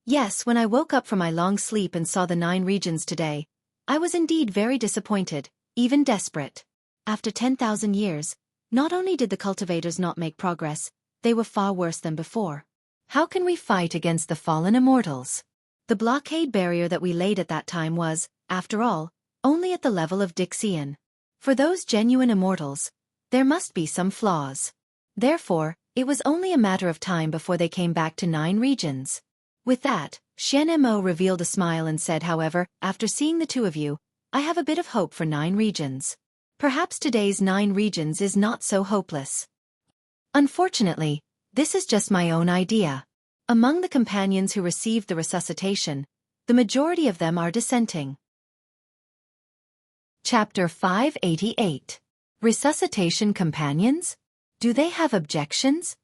Yes, when I woke up from my long sleep and saw the 9 regions today, I was indeed very disappointed, even desperate. After 10,000 years, not only did the cultivators not make progress, they were far worse than before. How can we fight against the fallen immortals? The blockade barrier that we laid at that time was, after all, only at the level of Dixian. For those genuine immortals, there must be some flaws. Therefore, it was only a matter of time before they came back to 9 regions. With that, Xueqi revealed a smile and said, however, after seeing the 2 of you, I have a bit of hope for 9 regions. Perhaps today's 9 regions is not so hopeless. Unfortunately, this is just my own idea. Among the companions who received the resuscitation, the majority of them are dissenting. Chapter 588. Resuscitation companions? Do they have objections?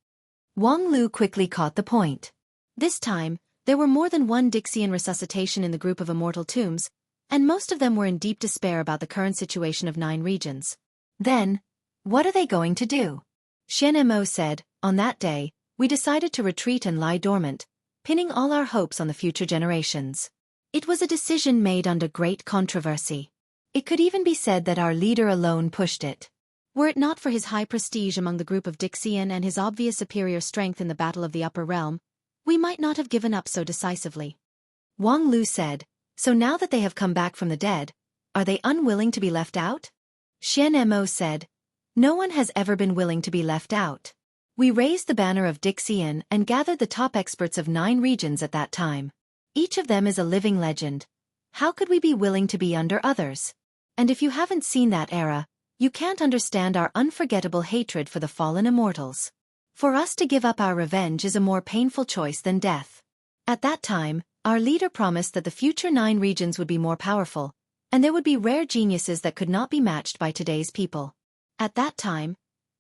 Wang Lu quickly caught the point. This time, there were more than 1 Dixian resuscitation in the group of immortal tombs, and most of them were in deep despair about the current situation of 9 regions. Then, what are they going to do? Xueqi said, on that day, we decided to retreat and lie dormant, pinning all our hopes on the future generations. It was a decision made under great controversy. It could even be said that our leader alone pushed it. Were it not for his high prestige among the group of Dixian and his obvious superior strength in the battle of the upper realm, we might not have given up so decisively. Wang Lu said, so now that they have come back from the dead, are they unwilling to be left out? Xueqi said, no one has ever been willing to be left out. We raised the banner of Dixian and gathered the top experts of 9 regions at that time. Each of them is a living legend. How could we be willing to be under others? And if you haven't seen that era, you can't understand our unforgettable hatred for the fallen immortals. For us to give up our revenge is a more painful choice than death. At that time, our leader promised that the future 9 regions would be more powerful, and there would be rare geniuses that could not be matched by today's people. At that time,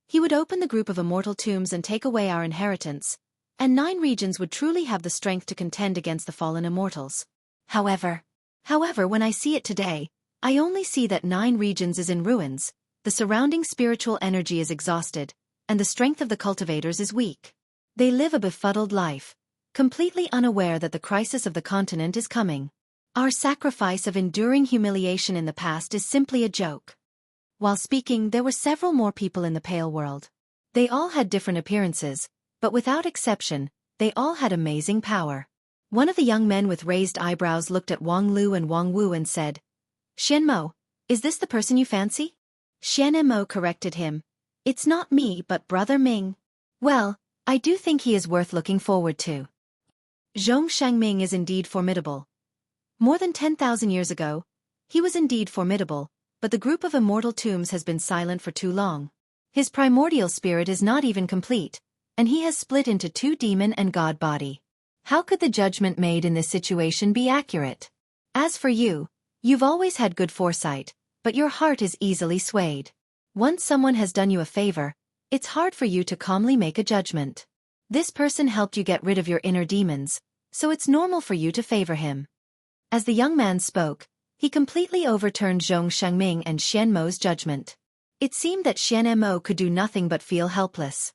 he would open the group of immortal tombs and take away our inheritance, and 9 regions would truly have the strength to contend against the fallen immortals. However, when I see it today, I only see that 9 regions is in ruins, the surrounding spiritual energy is exhausted, and the strength of the cultivators is weak. They live a befuddled life, completely unaware that the crisis of the continent is coming. Our sacrifice of enduring humiliation in the past is simply a joke. While speaking, there were several more people in the Pale World. They all had different appearances, but without exception, they all had amazing power. One of the young men with raised eyebrows looked at Wang Lu and Wang Wu and said, "Xianmo, is this the person you fancy?" Xianmo corrected him. "It's not me but Brother Ming." "Well, I do think he is worth looking forward to." Zhong Shangming is indeed formidable. More than 10,000 years ago, he was indeed formidable, but the group of immortal tombs has been silent for too long. His primordial spirit is not even complete, and he has split into 2 demon and god body. How could the judgment made in this situation be accurate? As for you, you've always had good foresight, but your heart is easily swayed. Once someone has done you a favor, it's hard for you to calmly make a judgment. This person helped you get rid of your inner demons, so it's normal for you to favor him. As the young man spoke, he completely overturned Zhong Shangming and Xianmo's judgment. It seemed that Xianmo could do nothing but feel helpless.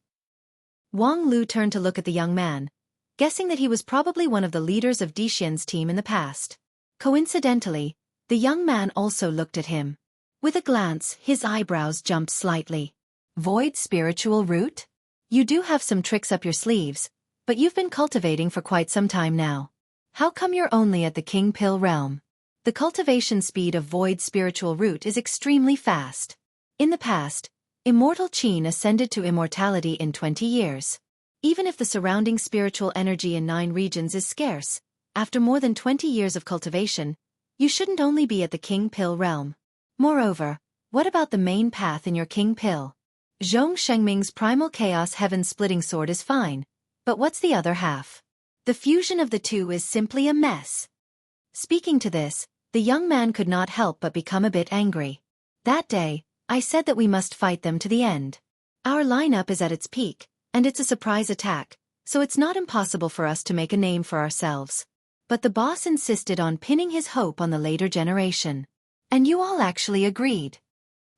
Wang Lu turned to look at the young man, guessing that he was probably one of the leaders of Dixian's team in the past. Coincidentally, the young man also looked at him. With a glance, his eyebrows jumped slightly. "Void spiritual root? You do have some tricks up your sleeves, but you've been cultivating for quite some time now. How come you're only at the King Pill realm?" The cultivation speed of void spiritual root is extremely fast. In the past, immortal Qin ascended to immortality in 20 years. Even if the surrounding spiritual energy in 9 regions is scarce, after more than 20 years of cultivation, you shouldn't only be at the King Pill realm. Moreover, what about the main path in your King Pill? Zhong Shengming's primal chaos heaven-splitting sword is fine, but what's the other half? The fusion of the two is simply a mess. Speaking to this, the young man could not help but become a bit angry. That day, I said that we must fight them to the end. Our lineup is at its peak, and it's a surprise attack, so it's not impossible for us to make a name for ourselves. But the boss insisted on pinning his hope on the later generation. And you all actually agreed.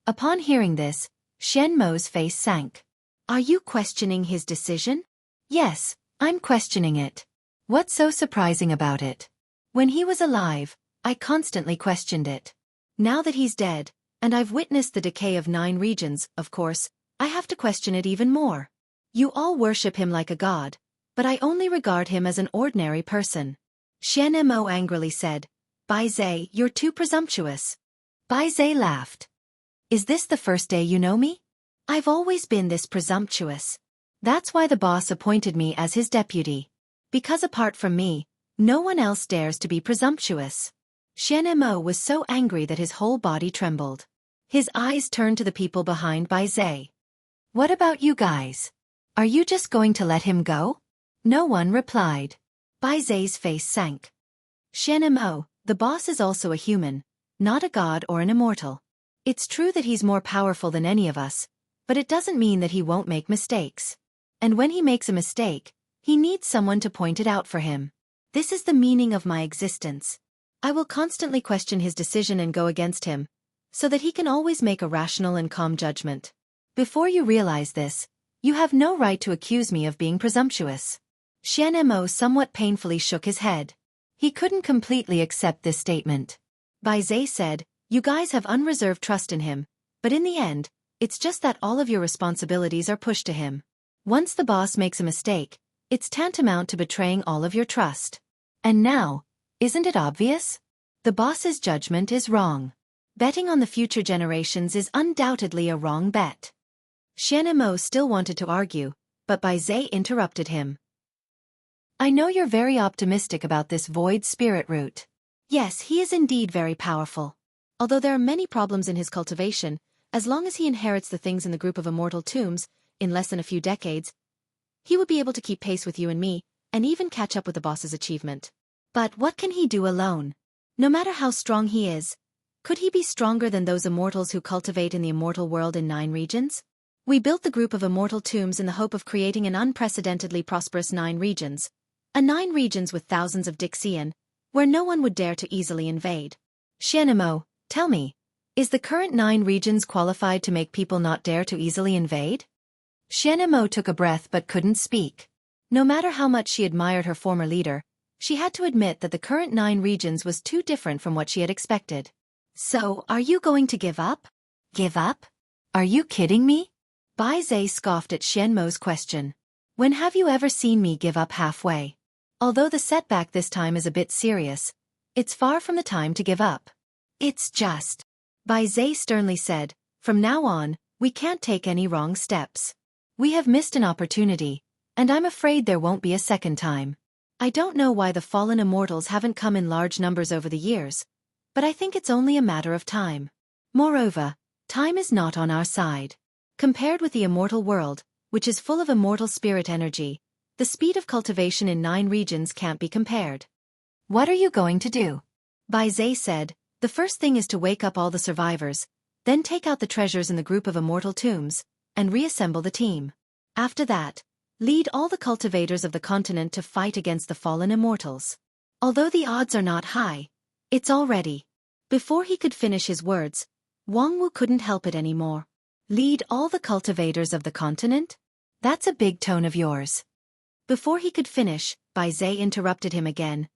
Upon hearing this, Xianmo's face sank. "Are you questioning his decision?" "Yes, I'm questioning it. What's so surprising about it? When he was alive, I constantly questioned it. Now that he's dead, and I've witnessed the decay of 9 regions, of course, I have to question it even more. You all worship him like a god, but I only regard him as an ordinary person." Xianmo angrily said, "Bai Zai, you're too presumptuous." Bai Zai laughed. "Is this the first day you know me? I've always been this presumptuous. That's why the boss appointed me as his deputy. Because apart from me, no one else dares to be presumptuous." Xianmo was so angry that his whole body trembled. His eyes turned to the people behind Bai Zai. "What about you guys? Are you just going to let him go?" No one replied. Bai Zai's face sank. "Xianmo, the boss is also a human, not a god or an immortal. It's true that he's more powerful than any of us, but it doesn't mean that he won't make mistakes. And when he makes a mistake, he needs someone to point it out for him. This is the meaning of my existence. I will constantly question his decision and go against him, so that he can always make a rational and calm judgment. Before you realize this, you have no right to accuse me of being presumptuous." Xianmo somewhat painfully shook his head. He couldn't completely accept this statement. Bai Zai said, "You guys have unreserved trust in him, but in the end, it's just that all of your responsibilities are pushed to him. Once the boss makes a mistake, it's tantamount to betraying all of your trust. And now, isn't it obvious? The boss's judgment is wrong. Betting on the future generations is undoubtedly a wrong bet." Xianmo still wanted to argue, but Bai Zai interrupted him. "I know you're very optimistic about this void spirit root. Yes, he is indeed very powerful. Although there are many problems in his cultivation, as long as he inherits the things in the group of immortal tombs, in less than a few decades, he would be able to keep pace with you and me, and even catch up with the boss's achievement. But what can he do alone? No matter how strong he is, Could he be stronger than those immortals who cultivate in the immortal world in 9 regions? We built the group of immortal tombs in the hope of creating an unprecedentedly prosperous 9 regions. 9 regions with thousands of Dixian, where no one would dare to easily invade. Xianemo, tell me, is the current 9 regions qualified to make people not dare to easily invade? Xianemo took a breath but couldn't speak. No matter how much she admired her former leader, she had to admit that the current 9 regions was too different from what she had expected. So, are you going to give up? Give up? Are you kidding me? Bai Zhe scoffed at Xianmo's question. When have you ever seen me give up halfway? Although the setback this time is a bit serious, it's far from the time to give up. It's just, Bai Zhe sternly said, from now on, we can't take any wrong steps. We have missed an opportunity, and I'm afraid there won't be a second time. I don't know why the fallen immortals haven't come in large numbers over the years, but I think it's only a matter of time. Moreover, time is not on our side. Compared with the immortal world, which is full of immortal spirit energy, the speed of cultivation in 9 regions can't be compared. What are you going to do? Bai Zhe said, the first thing is to wake up all the survivors, then take out the treasures in the group of immortal tombs, and reassemble the team. After that, lead all the cultivators of the continent to fight against the fallen immortals. Although the odds are not high, it's all ready. Before he could finish his words, Wang Wu couldn't help it anymore. Lead all the cultivators of the continent? That's a big tone of yours. Before he could finish, Bai Zhe interrupted him again.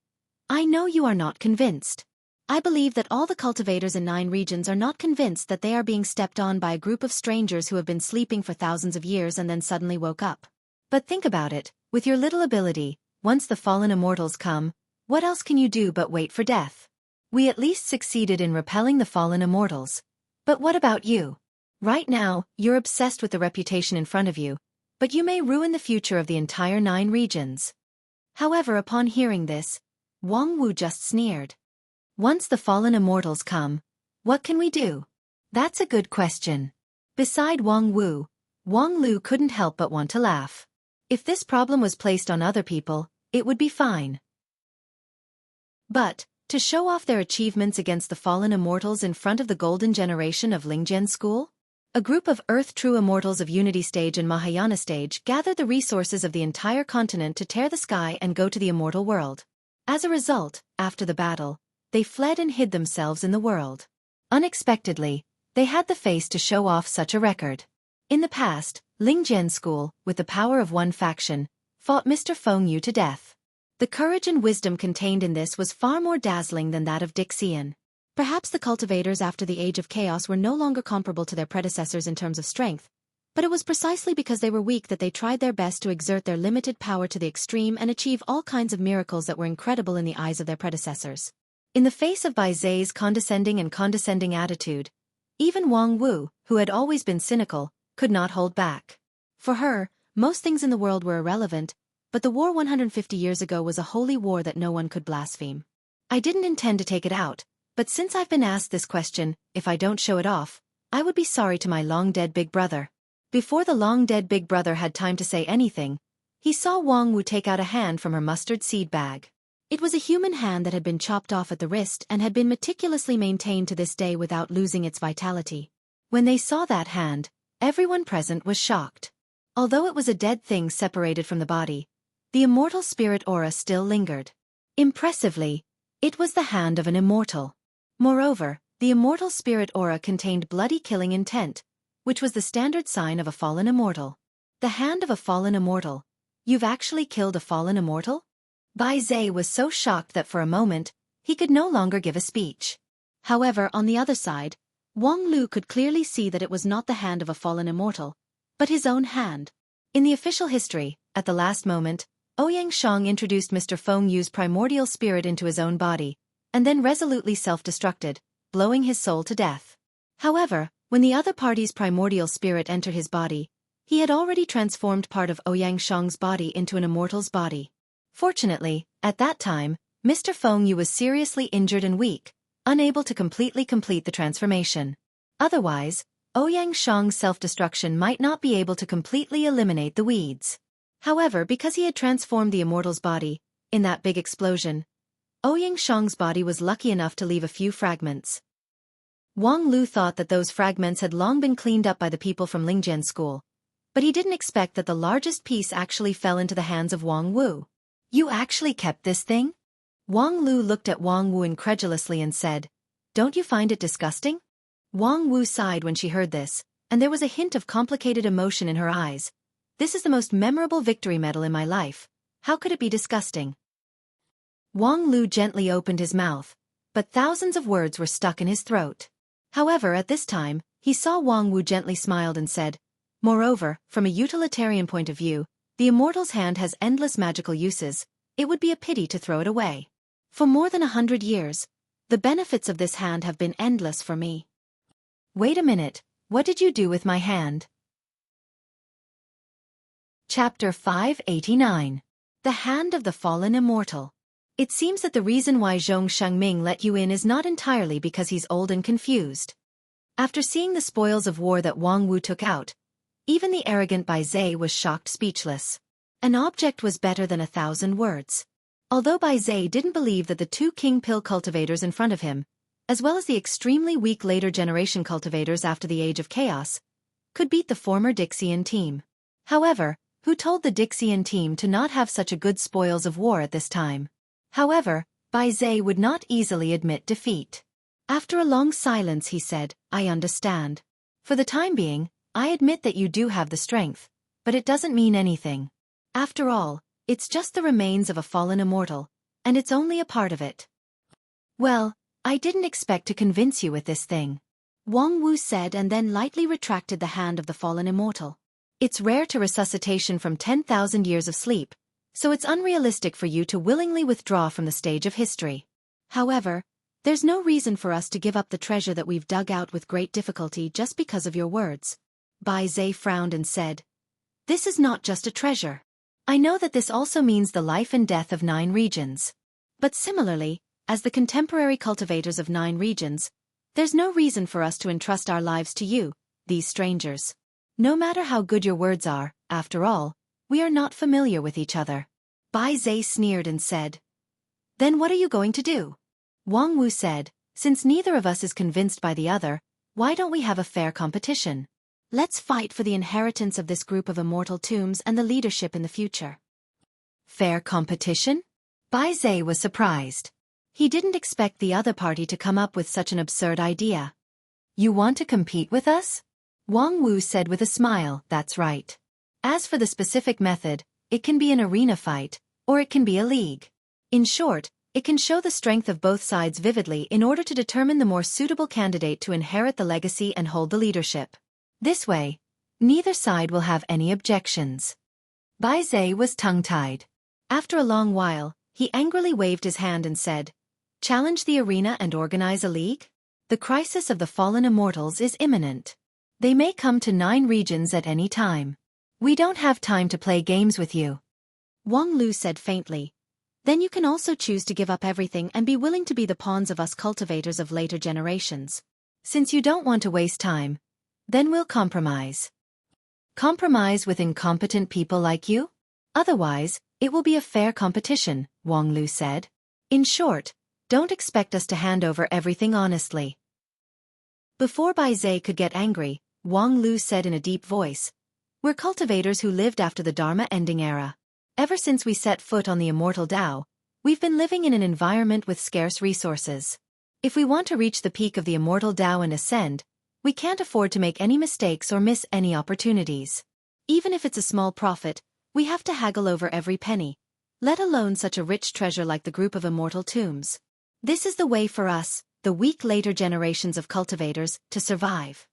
I know you are not convinced. I believe that all the cultivators in 9 regions are not convinced that they are being stepped on by a group of strangers who have been sleeping for thousands of years and then suddenly woke up. But think about it, with your little ability, once the fallen immortals come, what else can you do but wait for death? We at least succeeded in repelling the fallen immortals. But what about you? Right now, you're obsessed with the reputation in front of you, but you may ruin the future of the entire 9 regions. However, upon hearing this, Wang Wu just sneered. Once the fallen immortals come, what can we do? That's a good question. Beside Wang Wu, Wang Lu couldn't help but want to laugh. If this problem was placed on other people, it would be fine. But, to show off their achievements against the fallen immortals in front of the golden generation of Lingjian School? A group of Earth-True Immortals of Unity Stage and Mahayana Stage gathered the resources of the entire continent to tear the sky and go to the immortal world. As a result, after the battle, they fled and hid themselves in the world. Unexpectedly, they had the face to show off such a record. In the past, Lingjian School, with the power of one faction, fought Mr. Feng Yu to death. The courage and wisdom contained in this was far more dazzling than that of Dixian. Perhaps the cultivators after the Age of Chaos were no longer comparable to their predecessors in terms of strength, but it was precisely because they were weak that they tried their best to exert their limited power to the extreme and achieve all kinds of miracles that were incredible in the eyes of their predecessors. In the face of Bai Zhe's condescending attitude, even Wang Wu, who had always been cynical, could not hold back. For her, most things in the world were irrelevant, but the war 150 years ago was a holy war that no one could blaspheme. I didn't intend to take it out, but since I've been asked this question, if I don't show it off, I would be sorry to my long-dead big brother. Before the long-dead big brother had time to say anything, he saw Wang Wu take out a hand from her mustard seed bag. It was a human hand that had been chopped off at the wrist and had been meticulously maintained to this day without losing its vitality. When they saw that hand, everyone present was shocked. Although it was a dead thing separated from the body, the immortal spirit aura still lingered. Impressively, it was the hand of an immortal. Moreover, the immortal spirit aura contained bloody killing intent, which was the standard sign of a fallen immortal. The hand of a fallen immortal. You've actually killed a fallen immortal? Bai Zhe was so shocked that for a moment, he could no longer give a speech. However, on the other side, Wang Lu could clearly see that it was not the hand of a fallen immortal, but his own hand. In the official history, at the last moment, Ouyang Shang introduced Mr. Feng Yu's primordial spirit into his own body, and then resolutely self-destructed, blowing his soul to death. However, when the other party's primordial spirit entered his body, he had already transformed part of Ouyang Shang's body into an immortal's body. Fortunately, at that time, Mr. Feng Yu was seriously injured and weak, unable to completely complete the transformation. Otherwise, Ouyang Shang's self-destruction might not be able to completely eliminate the weeds. However, because he had transformed the immortal's body, in that big explosion, Ouyang Shang's body was lucky enough to leave a few fragments. Wang Lu thought that those fragments had long been cleaned up by the people from Lingjian school, but he didn't expect that the largest piece actually fell into the hands of Wang Wu. You actually kept this thing? Wang Lu looked at Wang Wu incredulously and said, Don't you find it disgusting? Wang Wu sighed when she heard this, and there was a hint of complicated emotion in her eyes. This is the most memorable victory medal in my life. How could it be disgusting? Wang Lu gently opened his mouth, but thousands of words were stuck in his throat. However, at this time, he saw Wang Wu gently smiled and said, Moreover, from a utilitarian point of view, the immortal's hand has endless magical uses. It would be a pity to throw it away. For more than 100 years, the benefits of this hand have been endless for me. Wait a minute, what did you do with my hand? Chapter 589. The Hand of the Fallen Immortal. It seems that the reason why Zhong Shangming let you in is not entirely because he's old and confused. After seeing the spoils of war that Wang Wu took out, even the arrogant Bai Zai was shocked speechless. An object was better than 1,000 words. Although Bai Zai didn't believe that the two king pill cultivators in front of him, as well as the extremely weak later generation cultivators after the Age of Chaos, could beat the former Dixian team. However, who told the Dixian team to not have such a good spoils of war at this time? However, Bai Zai would not easily admit defeat. After a long silence he said, I understand. For the time being, I admit that you do have the strength, but it doesn't mean anything. After all, it's just the remains of a fallen immortal, and it's only a part of it. Well, I didn't expect to convince you with this thing. Wang Wu said and then lightly retracted the hand of the fallen immortal. It's rare to resuscitation from 10,000 years of sleep, so it's unrealistic for you to willingly withdraw from the stage of history. However, there's no reason for us to give up the treasure that we've dug out with great difficulty just because of your words. Bai Zai frowned and said, This is not just a treasure. I know that this also means the life and death of 9 regions. But similarly, as the contemporary cultivators of 9 regions, there's no reason for us to entrust our lives to you, these strangers. No matter how good your words are, after all, we are not familiar with each other. Bai Zai sneered and said, Then what are you going to do? Wang Wu said, Since neither of us is convinced by the other, why don't we have a fair competition? Let's fight for the inheritance of this group of immortal tombs and the leadership in the future. Fair competition? Bai Zai was surprised. He didn't expect the other party to come up with such an absurd idea. You want to compete with us? Wang Wu said with a smile, That's right. As for the specific method, it can be an arena fight, or it can be a league. In short, it can show the strength of both sides vividly in order to determine the more suitable candidate to inherit the legacy and hold the leadership. This way, neither side will have any objections. Bai Zai was tongue-tied. After a long while, he angrily waved his hand and said, Challenge the arena and organize a league? The crisis of the fallen immortals is imminent. They may come to 9 regions at any time. We don't have time to play games with you. Wang Lu said faintly, Then you can also choose to give up everything and be willing to be the pawns of us cultivators of later generations. Since you don't want to waste time, then we'll compromise. Compromise with incompetent people like you? Otherwise, it will be a fair competition, Wang Lu said. In short, don't expect us to hand over everything honestly. Before Bai Zai could get angry, Wang Lu said in a deep voice, We're cultivators who lived after the Dharma ending era. Ever since we set foot on the immortal Tao, we've been living in an environment with scarce resources. If we want to reach the peak of the immortal Tao and ascend, we can't afford to make any mistakes or miss any opportunities. Even if it's a small profit, we have to haggle over every penny, let alone such a rich treasure like the group of immortal tombs. This is the way for us, the weak later generations of cultivators, to survive.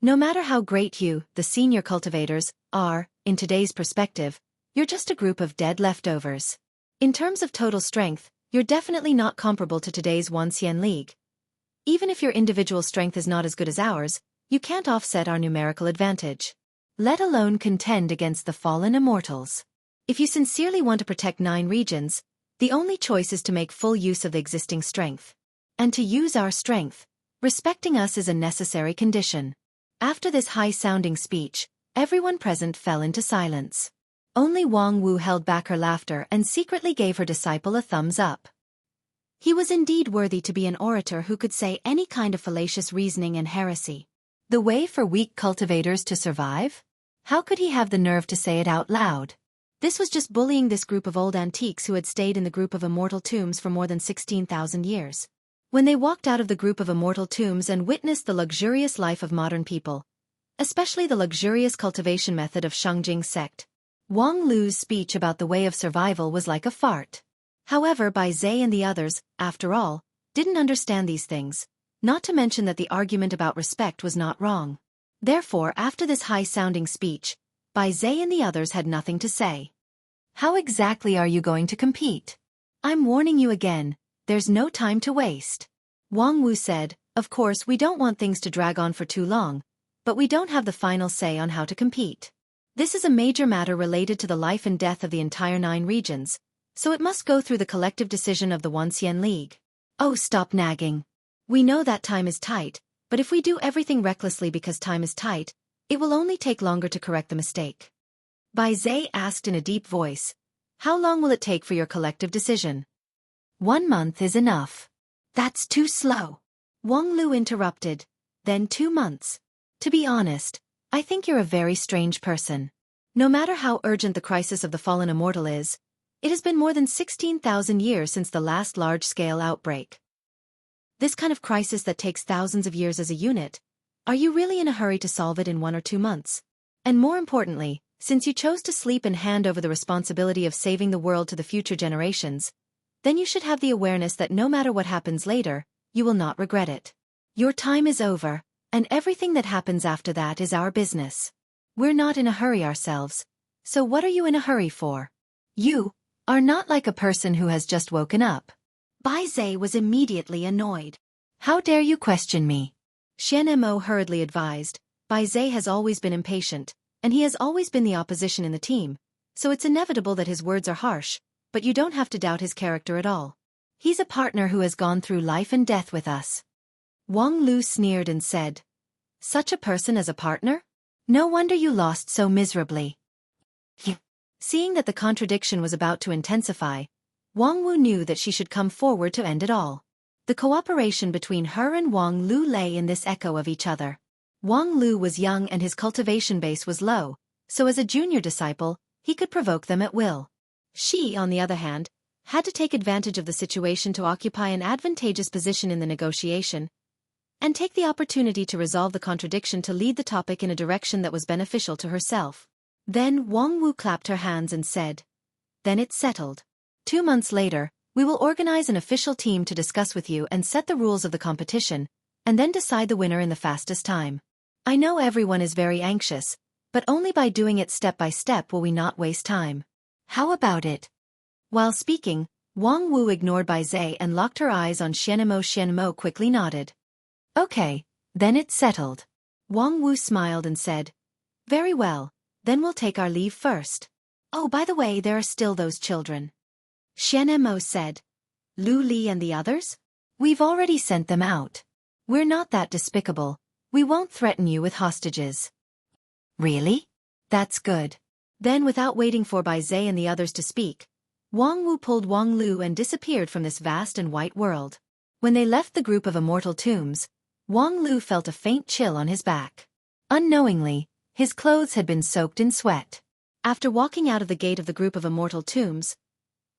No matter how great you, the senior cultivators, are, in today's perspective, you're just a group of dead leftovers. In terms of total strength, you're definitely not comparable to today's One Xian League. Even if your individual strength is not as good as ours, you can't offset our numerical advantage. Let alone contend against the fallen immortals. If you sincerely want to protect 9 regions, the only choice is to make full use of the existing strength. And to use our strength, respecting us is a necessary condition. After this high-sounding speech, everyone present fell into silence. Only Wang Wu held back her laughter and secretly gave her disciple a thumbs up. He was indeed worthy to be an orator who could say any kind of fallacious reasoning and heresy. The way for weak cultivators to survive? How could he have the nerve to say it out loud? This was just bullying this group of old antiques who had stayed in the group of immortal tombs for more than 16,000 years. When they walked out of the group of immortal tombs and witnessed the luxurious life of modern people, especially the luxurious cultivation method of Shangjing's sect, Wang Lu's speech about the way of survival was like a fart. However, Bai Zhe and the others, after all, didn't understand these things, not to mention that the argument about respect was not wrong. Therefore, after this high-sounding speech, Bai Zhe and the others had nothing to say. How exactly are you going to compete? I'm warning you again, there's no time to waste. Wang Wu said, of course we don't want things to drag on for too long, but we don't have the final say on how to compete. This is a major matter related to the life and death of the entire 9 regions, so it must go through the collective decision of the Wanxian League. Oh, stop nagging. We know that time is tight, but if we do everything recklessly because time is tight, it will only take longer to correct the mistake. Bai Zhe asked in a deep voice, how long will it take for your collective decision? 1 month is enough. That's too slow. Wang Lu interrupted, then 2 months. To be honest, I think you're a very strange person. No matter how urgent the crisis of the fallen immortal is, it has been more than 16,000 years since the last large-scale outbreak. This kind of crisis that takes thousands of years as a unit, are you really in a hurry to solve it in 1 or 2 months? And more importantly, since you chose to sleep and hand over the responsibility of saving the world to the future generations, then you should have the awareness that no matter what happens later, you will not regret it. Your time is over, and everything that happens after that is our business. We're not in a hurry ourselves, so what are you in a hurry for? You are not like a person who has just woken up. Bai Zhe was immediately annoyed. How dare you question me? Xian Mo hurriedly advised, Bai Zhe has always been impatient, and he has always been the opposition in the team, so it's inevitable that his words are harsh, but you don't have to doubt his character at all. He's a partner who has gone through life and death with us. Wang Lu sneered and said, such a person as a partner? No wonder you lost so miserably. Seeing that the contradiction was about to intensify, Wang Wu knew that she should come forward to end it all. The cooperation between her and Wang Lu lay in this echo of each other. Wang Lu was young and his cultivation base was low, so as a junior disciple, he could provoke them at will. She, on the other hand, had to take advantage of the situation to occupy an advantageous position in the negotiation, and take the opportunity to resolve the contradiction to lead the topic in a direction that was beneficial to herself. Then Wang Wu clapped her hands and said, then it's settled. 2 months later, we will organize an official team to discuss with you and set the rules of the competition, and then decide the winner in the fastest time. I know everyone is very anxious, but only by doing it step by step will we not waste time. How about it? While speaking, Wang Wu ignored Bai Zhe and locked her eyes on Xian Mo. Xian Mo quickly nodded. Okay, then it's settled. Wang Wu smiled and said, very well, then we'll take our leave first. Oh, by the way, there are still those children. Xian Mo said, Lu Li and the others? We've already sent them out. We're not that despicable. We won't threaten you with hostages. Really? That's good. Then, without waiting for Bai Zhe and the others to speak, Wang Wu pulled Wang Lu and disappeared from this vast and white world. When they left the group of immortal tombs, Wang Lu felt a faint chill on his back. Unknowingly, his clothes had been soaked in sweat. After walking out of the gate of the group of immortal tombs,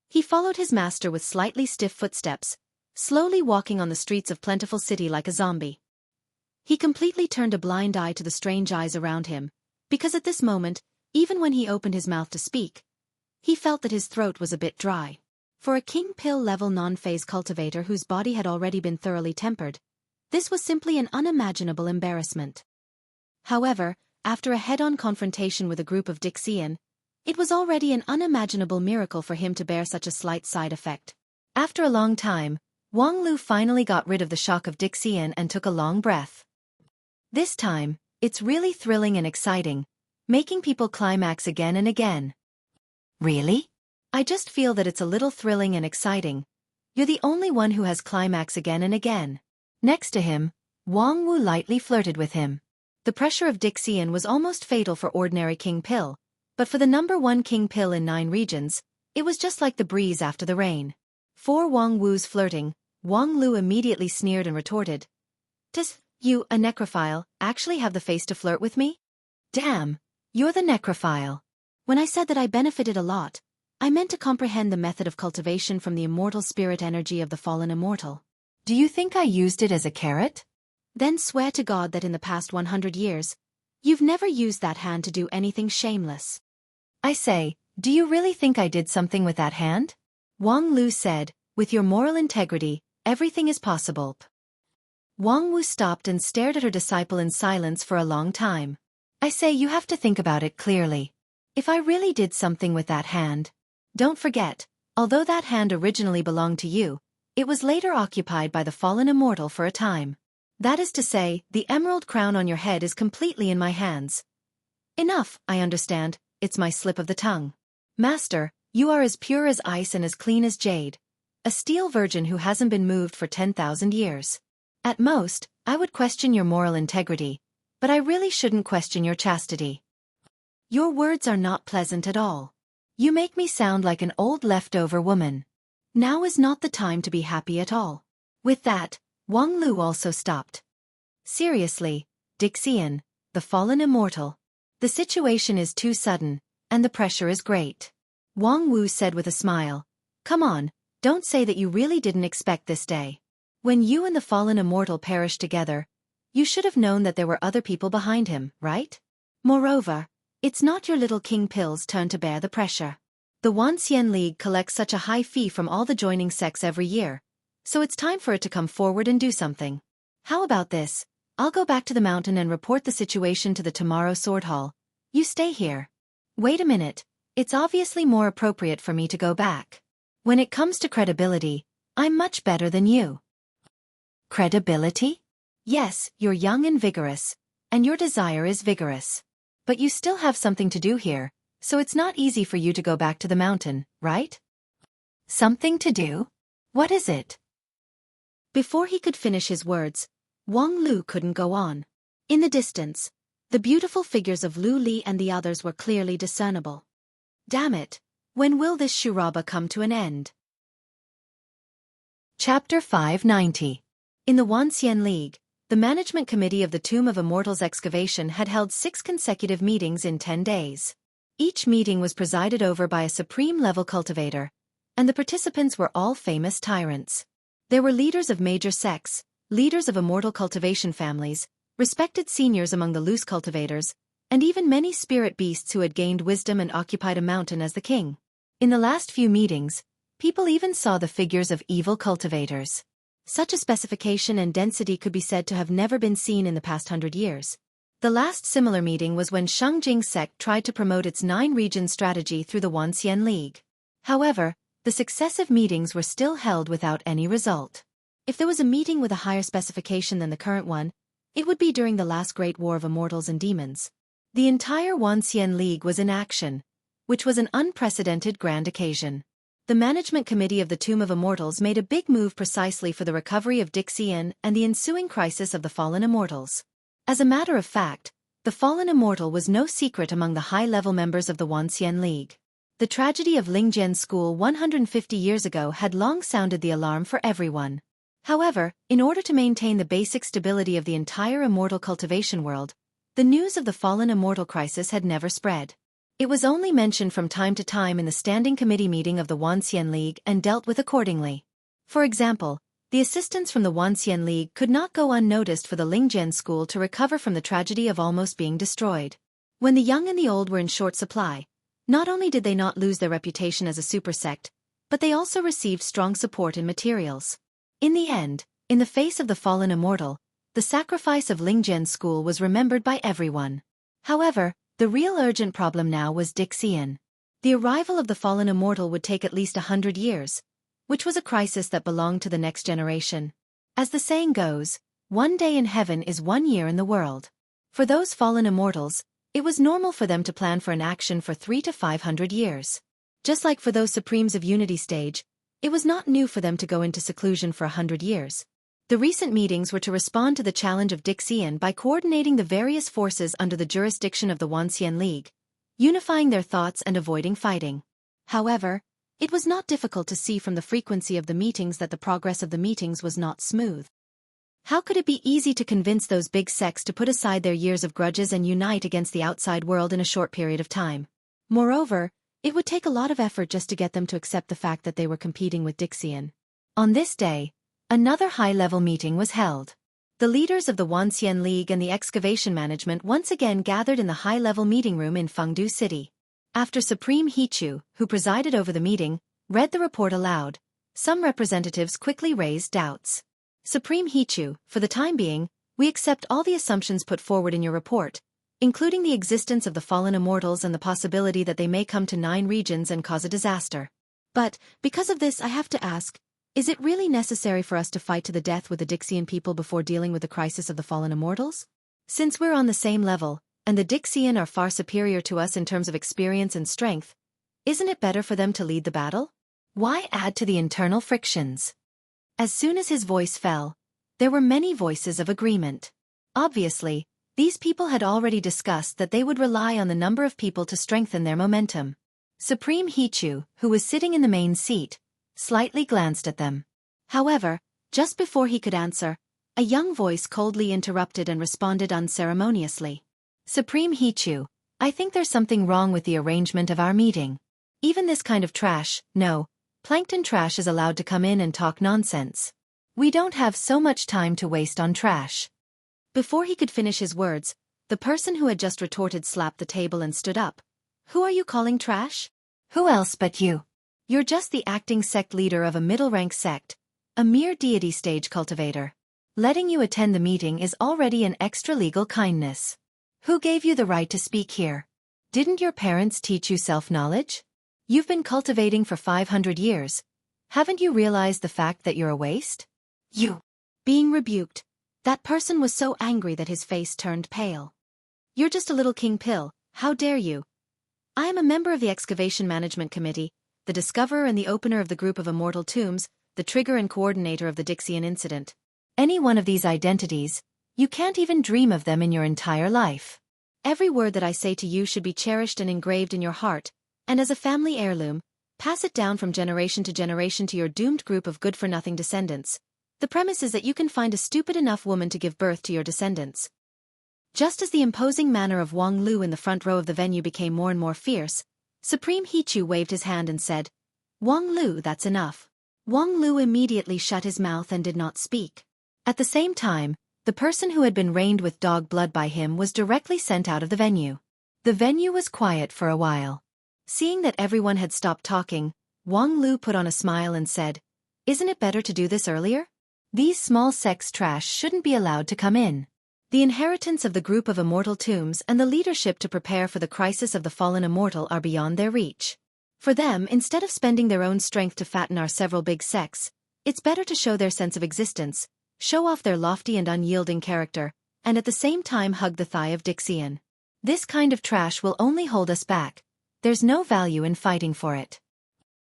he followed his master with slightly stiff footsteps, slowly walking on the streets of Plentiful City like a zombie. He completely turned a blind eye to the strange eyes around him, because at this moment, even when he opened his mouth to speak, he felt that his throat was a bit dry. For a king pill level non-phase cultivator whose body had already been thoroughly tempered, this was simply an unimaginable embarrassment. However, after a head-on confrontation with a group of Dixian, it was already an unimaginable miracle for him to bear such a slight side effect. After a long time, Wang Lu finally got rid of the shock of Dixian and took a long breath. This time, it's really thrilling and exciting, making people climax again and again. Really? I just feel that it's a little thrilling and exciting. You're the only one who has climax again and again. Next to him, Wang Wu lightly flirted with him. The pressure of Dixian was almost fatal for ordinary King Pill, but for the number 1 King Pill in 9 regions, it was just like the breeze after the rain. For Wang Wu's flirting, Wang Lu immediately sneered and retorted, "Does you, a necrophile, actually have the face to flirt with me? Damn, you're the necrophile." When I said that I benefited a lot, I meant to comprehend the method of cultivation from the immortal spirit energy of the fallen immortal. Do you think I used it as a carrot? Then swear to God that in the past 100 years, you've never used that hand to do anything shameless. I say, do you really think I did something with that hand? Wang Lu said, with your moral integrity, everything is possible. Wang Wu stopped and stared at her disciple in silence for a long time. I say you have to think about it clearly. If I really did something with that hand. Don't forget, although that hand originally belonged to you, it was later occupied by the fallen immortal for a time. That is to say, the emerald crown on your head is completely in my hands. Enough, I understand, it's my slip of the tongue. Master, you are as pure as ice and as clean as jade. A steel virgin who hasn't been moved for 10,000 years. At most, I would question your moral integrity, but I really shouldn't question your chastity. Your words are not pleasant at all. You make me sound like an old leftover woman. Now is not the time to be happy at all. With that, Wang Lu also stopped. Seriously, Dixian, the fallen immortal. The situation is too sudden, and the pressure is great. Wang Wu said with a smile, come on, don't say that you really didn't expect this day. When you and the fallen immortal perished together, you should have known that there were other people behind him, right? Moreover, it's not your little king Pill's turn to bear the pressure. The Wanxian League collects such a high fee from all the joining sects every year, so it's time for it to come forward and do something. How about this? I'll go back to the mountain and report the situation to the tomorrow sword hall. You stay here. Wait a minute, it's obviously more appropriate for me to go back. When it comes to credibility, I'm much better than you. Credibility? Yes, you're young and vigorous, and your desire is vigorous. But you still have something to do here, so it's not easy for you to go back to the mountain, right? Something to do? What is it? Before he could finish his words, Wang Lu couldn't go on. In the distance, the beautiful figures of Lu Li and the others were clearly discernible. Damn it, when will this charade come to an end? Chapter 590. In the Wanxian League, the management committee of the Tomb of Immortals excavation had held 6 consecutive meetings in 10 days. Each meeting was presided over by a supreme-level cultivator, and the participants were all famous tyrants. There were leaders of major sects, leaders of immortal cultivation families, respected seniors among the loose cultivators, and even many spirit beasts who had gained wisdom and occupied a mountain as the king. In the last few meetings, people even saw the figures of evil cultivators. Such a specification and density could be said to have never been seen in the past 100 years. The last similar meeting was when Shengjing's sect tried to promote its 9-region strategy through the Wanxian League. However, the successive meetings were still held without any result. If there was a meeting with a higher specification than the current one, it would be during the last great war of immortals and demons. The entire Wanxian League was in action, which was an unprecedented grand occasion. The management committee of the Tomb of Immortals made a big move precisely for the recovery of Dixian and the ensuing crisis of the fallen immortals. As a matter of fact, the fallen immortal was no secret among the high-level members of the Wanxian League. The tragedy of Lingjian's school 150 years ago had long sounded the alarm for everyone. However, in order to maintain the basic stability of the entire immortal cultivation world, the news of the fallen immortal crisis had never spread. It was only mentioned from time to time in the standing committee meeting of the Wanxian League and dealt with accordingly. For example, the assistants from the Wanxian League could not go unnoticed for the Lingjian school to recover from the tragedy of almost being destroyed. When the young and the old were in short supply, not only did they not lose their reputation as a super sect, but they also received strong support in materials. In the end, in the face of the fallen immortal, the sacrifice of Lingjian's school was remembered by everyone. However, the real urgent problem now was Dixian. The arrival of the fallen immortal would take at least 100 years, which was a crisis that belonged to the next generation. As the saying goes, one day in heaven is 1 year in the world. For those fallen immortals, it was normal for them to plan for an action for 300 to 500 years. Just like for those Supremes of Unity stage, it was not new for them to go into seclusion for 100 years. The recent meetings were to respond to the challenge of Dixian by coordinating the various forces under the jurisdiction of the Wanxian League, unifying their thoughts and avoiding fighting. However, It was not difficult to see from the frequency of the meetings that the progress of the meetings was not smooth. How could it be easy to convince those big sects to put aside their years of grudges and unite against the outside world in a short period of time? Moreover, it would take a lot of effort just to get them to accept the fact that they were competing with Dixian. On this day, another high-level meeting was held. The leaders of the Wanxian League and the excavation management once again gathered in the high-level meeting room in Fengdu City. After Supreme Hichu, who presided over the meeting, read the report aloud, some representatives quickly raised doubts. Supreme Hichu, for the time being, we accept all the assumptions put forward in your report, including the existence of the fallen immortals and the possibility that they may come to 9 regions and cause a disaster. But, because of this I have to ask, is it really necessary for us to fight to the death with the Dixian people before dealing with the crisis of the fallen immortals? Since we're on the same level, and the Dixian are far superior to us in terms of experience and strength, isn't it better for them to lead the battle? Why add to the internal frictions? As soon as his voice fell, there were many voices of agreement. Obviously, these people had already discussed that they would rely on the number of people to strengthen their momentum. Supreme Hichu, who was sitting in the main seat, slightly glanced at them. However, just before he could answer, a young voice coldly interrupted and responded unceremoniously. Supreme Hichu, I think there's something wrong with the arrangement of our meeting. Even this kind of trash, no, plankton trash is allowed to come in and talk nonsense. We don't have so much time to waste on trash. Before he could finish his words, the person who had just retorted slapped the table and stood up. Who are you calling trash? Who else but you? You're just the acting sect leader of a middle-rank sect, a mere deity stage cultivator. Letting you attend the meeting is already an extra-legal kindness. Who gave you the right to speak here? Didn't your parents teach you self-knowledge? You've been cultivating for 500 years. Haven't you realized the fact that you're a waste? You. Being rebuked, that person was so angry that his face turned pale. You're just a little king pill, how dare you? I am a member of the Excavation Management Committee, the discoverer and the opener of the group of immortal tombs, the trigger and coordinator of the Dixian incident. Any one of these identities, you can't even dream of them in your entire life. Every word that I say to you should be cherished and engraved in your heart, and as a family heirloom, pass it down from generation to your doomed group of good-for-nothing descendants. The premise is that you can find a stupid enough woman to give birth to your descendants. Just as the imposing manner of Wang Lu in the front row of the venue became more and more fierce, Supreme Hichu waved his hand and said, Wang Lu, that's enough. Wang Lu immediately shut his mouth and did not speak. At the same time, the person who had been rained with dog blood by him was directly sent out of the venue. The venue was quiet for a while. Seeing that everyone had stopped talking, Wang Lu put on a smile and said, Isn't it better to do this earlier? These small sects trash shouldn't be allowed to come in. The inheritance of the group of immortal tombs and the leadership to prepare for the crisis of the fallen immortal are beyond their reach. For them, instead of spending their own strength to fatten our several big sects, it's better to show their sense of existence, show off their lofty and unyielding character, and at the same time hug the thigh of Dixian. This kind of trash will only hold us back. There's no value in fighting for it.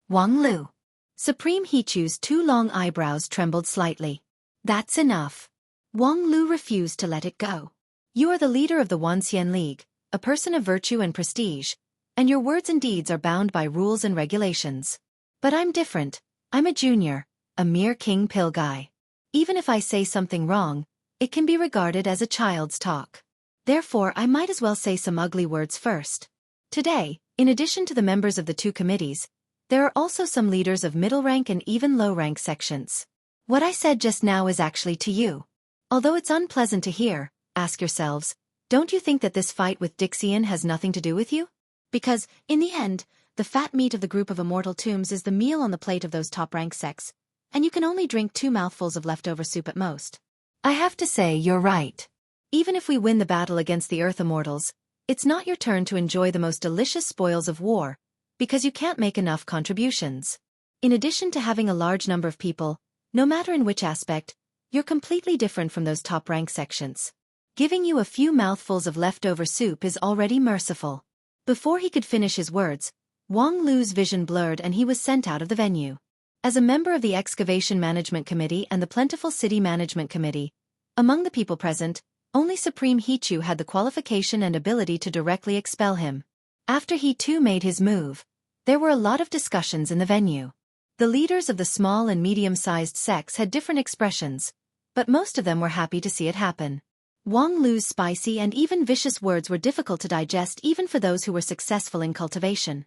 Wang Lu. Supreme Hichu's 2 long eyebrows trembled slightly. That's enough. Wang Lu refused to let it go. You are the leader of the Wanxian League, a person of virtue and prestige, and your words and deeds are bound by rules and regulations. But I'm different. I'm a junior, a mere king pill guy. Even if I say something wrong, it can be regarded as a child's talk. Therefore, I might as well say some ugly words first. Today, in addition to the members of the 2 committees, there are also some leaders of middle-rank and even low-rank sections. What I said just now is actually to you. Although it's unpleasant to hear, ask yourselves, don't you think that this fight with Dixian has nothing to do with you? Because, in the end, the fat meat of the group of immortal tombs is the meal on the plate of those top-rank sects, and you can only drink 2 mouthfuls of leftover soup at most. I have to say you're right. Even if we win the battle against the Earth Immortals, it's not your turn to enjoy the most delicious spoils of war, because you can't make enough contributions. In addition to having a large number of people, no matter in which aspect, you're completely different from those top-rank sections. Giving you a few mouthfuls of leftover soup is already merciful. Before he could finish his words, Wang Lu's vision blurred and he was sent out of the venue. As a member of the Excavation Management Committee and the Plentiful City Management Committee, among the people present, only Supreme Hichu had the qualification and ability to directly expel him. After he too made his move, There were a lot of discussions in the venue. The leaders of the small and medium-sized sects had different expressions, but most of them were happy to see it happen. Wang Lu's spicy and even vicious words were difficult to digest even for those who were successful in cultivation.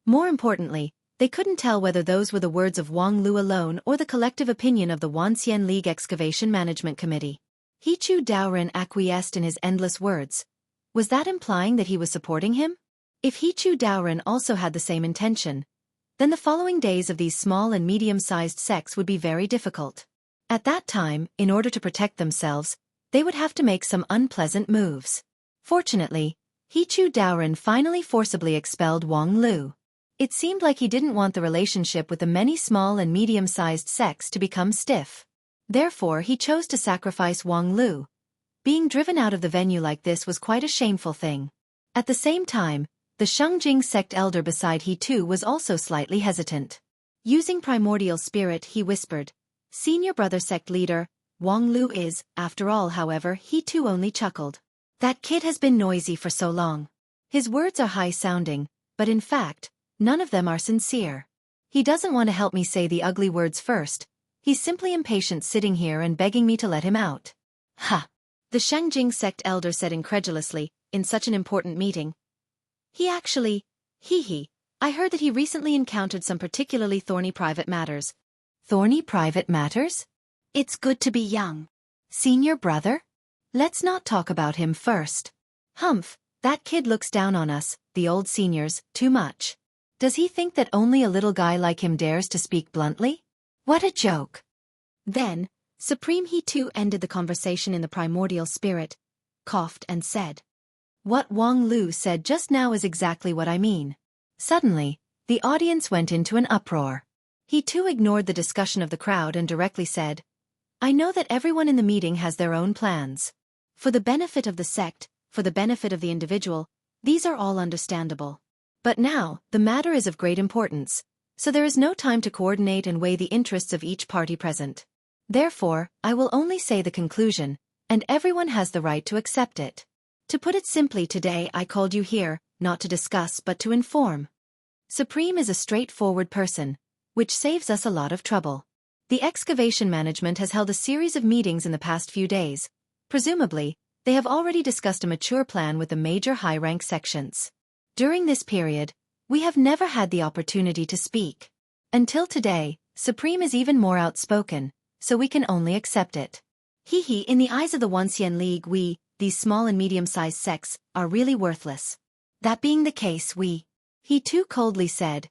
More importantly, they couldn't tell whether those were the words of Wang Lu alone or the collective opinion of the Wanxian League Excavation Management Committee. Hichu Daoren acquiesced in his endless words. Was that implying that he was supporting him? If Hichu Daoren also had the same intention, then the following days of these small and medium-sized sects would be very difficult. At that time, in order to protect themselves, they would have to make some unpleasant moves. Fortunately, Hichu Daoren finally forcibly expelled Wang Lu. It seemed like he didn't want the relationship with the many small and medium-sized sects to become stiff. Therefore, he chose to sacrifice Wang Lu. Being driven out of the venue like this was quite a shameful thing. At the same time, the Shengjing sect elder beside he too was also slightly hesitant. Using primordial spirit, he whispered, "Senior brother sect leader, Wang Lu is, after all." However, he too only chuckled. That kid has been noisy for so long. His words are high-sounding, but in fact, none of them are sincere. He doesn't want to help me say the ugly words first. He's simply impatient sitting here and begging me to let him out. Ha! The Shengjing sect elder said incredulously, in such an important meeting. He actually, I heard that he recently encountered some particularly thorny private matters. Thorny private matters? It's good to be young. Senior brother? Let's not talk about him first. Humph, that kid looks down on us, the old seniors, too much. Does he think that only a little guy like him dares to speak bluntly? What a joke. Then, Supreme He too ended the conversation in the primordial spirit, coughed and said, "What Wang Lu said just now is exactly what I mean." Suddenly, the audience went into an uproar. He too ignored the discussion of the crowd and directly said, "I know that everyone in the meeting has their own plans. For the benefit of the sect, for the benefit of the individual, these are all understandable. But now, the matter is of great importance, so there is no time to coordinate and weigh the interests of each party present. Therefore, I will only say the conclusion, and everyone has the right to accept it. To put it simply, today I called you here, not to discuss but to inform. Supreme is a straightforward person, which saves us a lot of trouble. The excavation management has held a series of meetings in the past few days. Presumably, they have already discussed a mature plan with the major high-rank sections. During this period, we have never had the opportunity to speak. Until today, Supreme is even more outspoken, so we can only accept it. In the eyes of the Wanxian League, we, these small and medium-sized sects, are really worthless. That being the case, he too coldly said,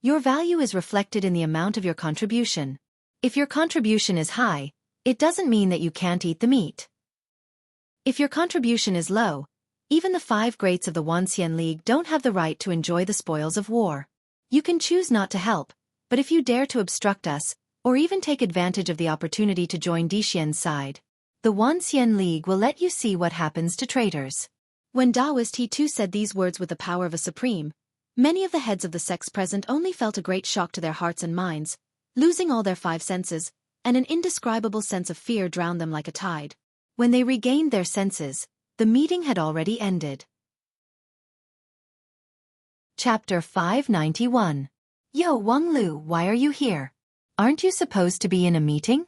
your value is reflected in the amount of your contribution. If your contribution is high, it doesn't mean that you can't eat the meat. If your contribution is low, even the 5 greats of the Wanxian League don't have the right to enjoy the spoils of war. You can choose not to help, but if you dare to obstruct us, or even take advantage of the opportunity to join Dixian's side, the Wanxian League will let you see what happens to traitors." When Taoist he too said these words with the power of a supreme, many of the heads of the sects present only felt a great shock to their hearts and minds, losing all their 5 senses, and an indescribable sense of fear drowned them like a tide. When they regained their senses, the meeting had already ended. Chapter 591. Yo, Wang Lu, why are you here? Aren't you supposed to be in a meeting?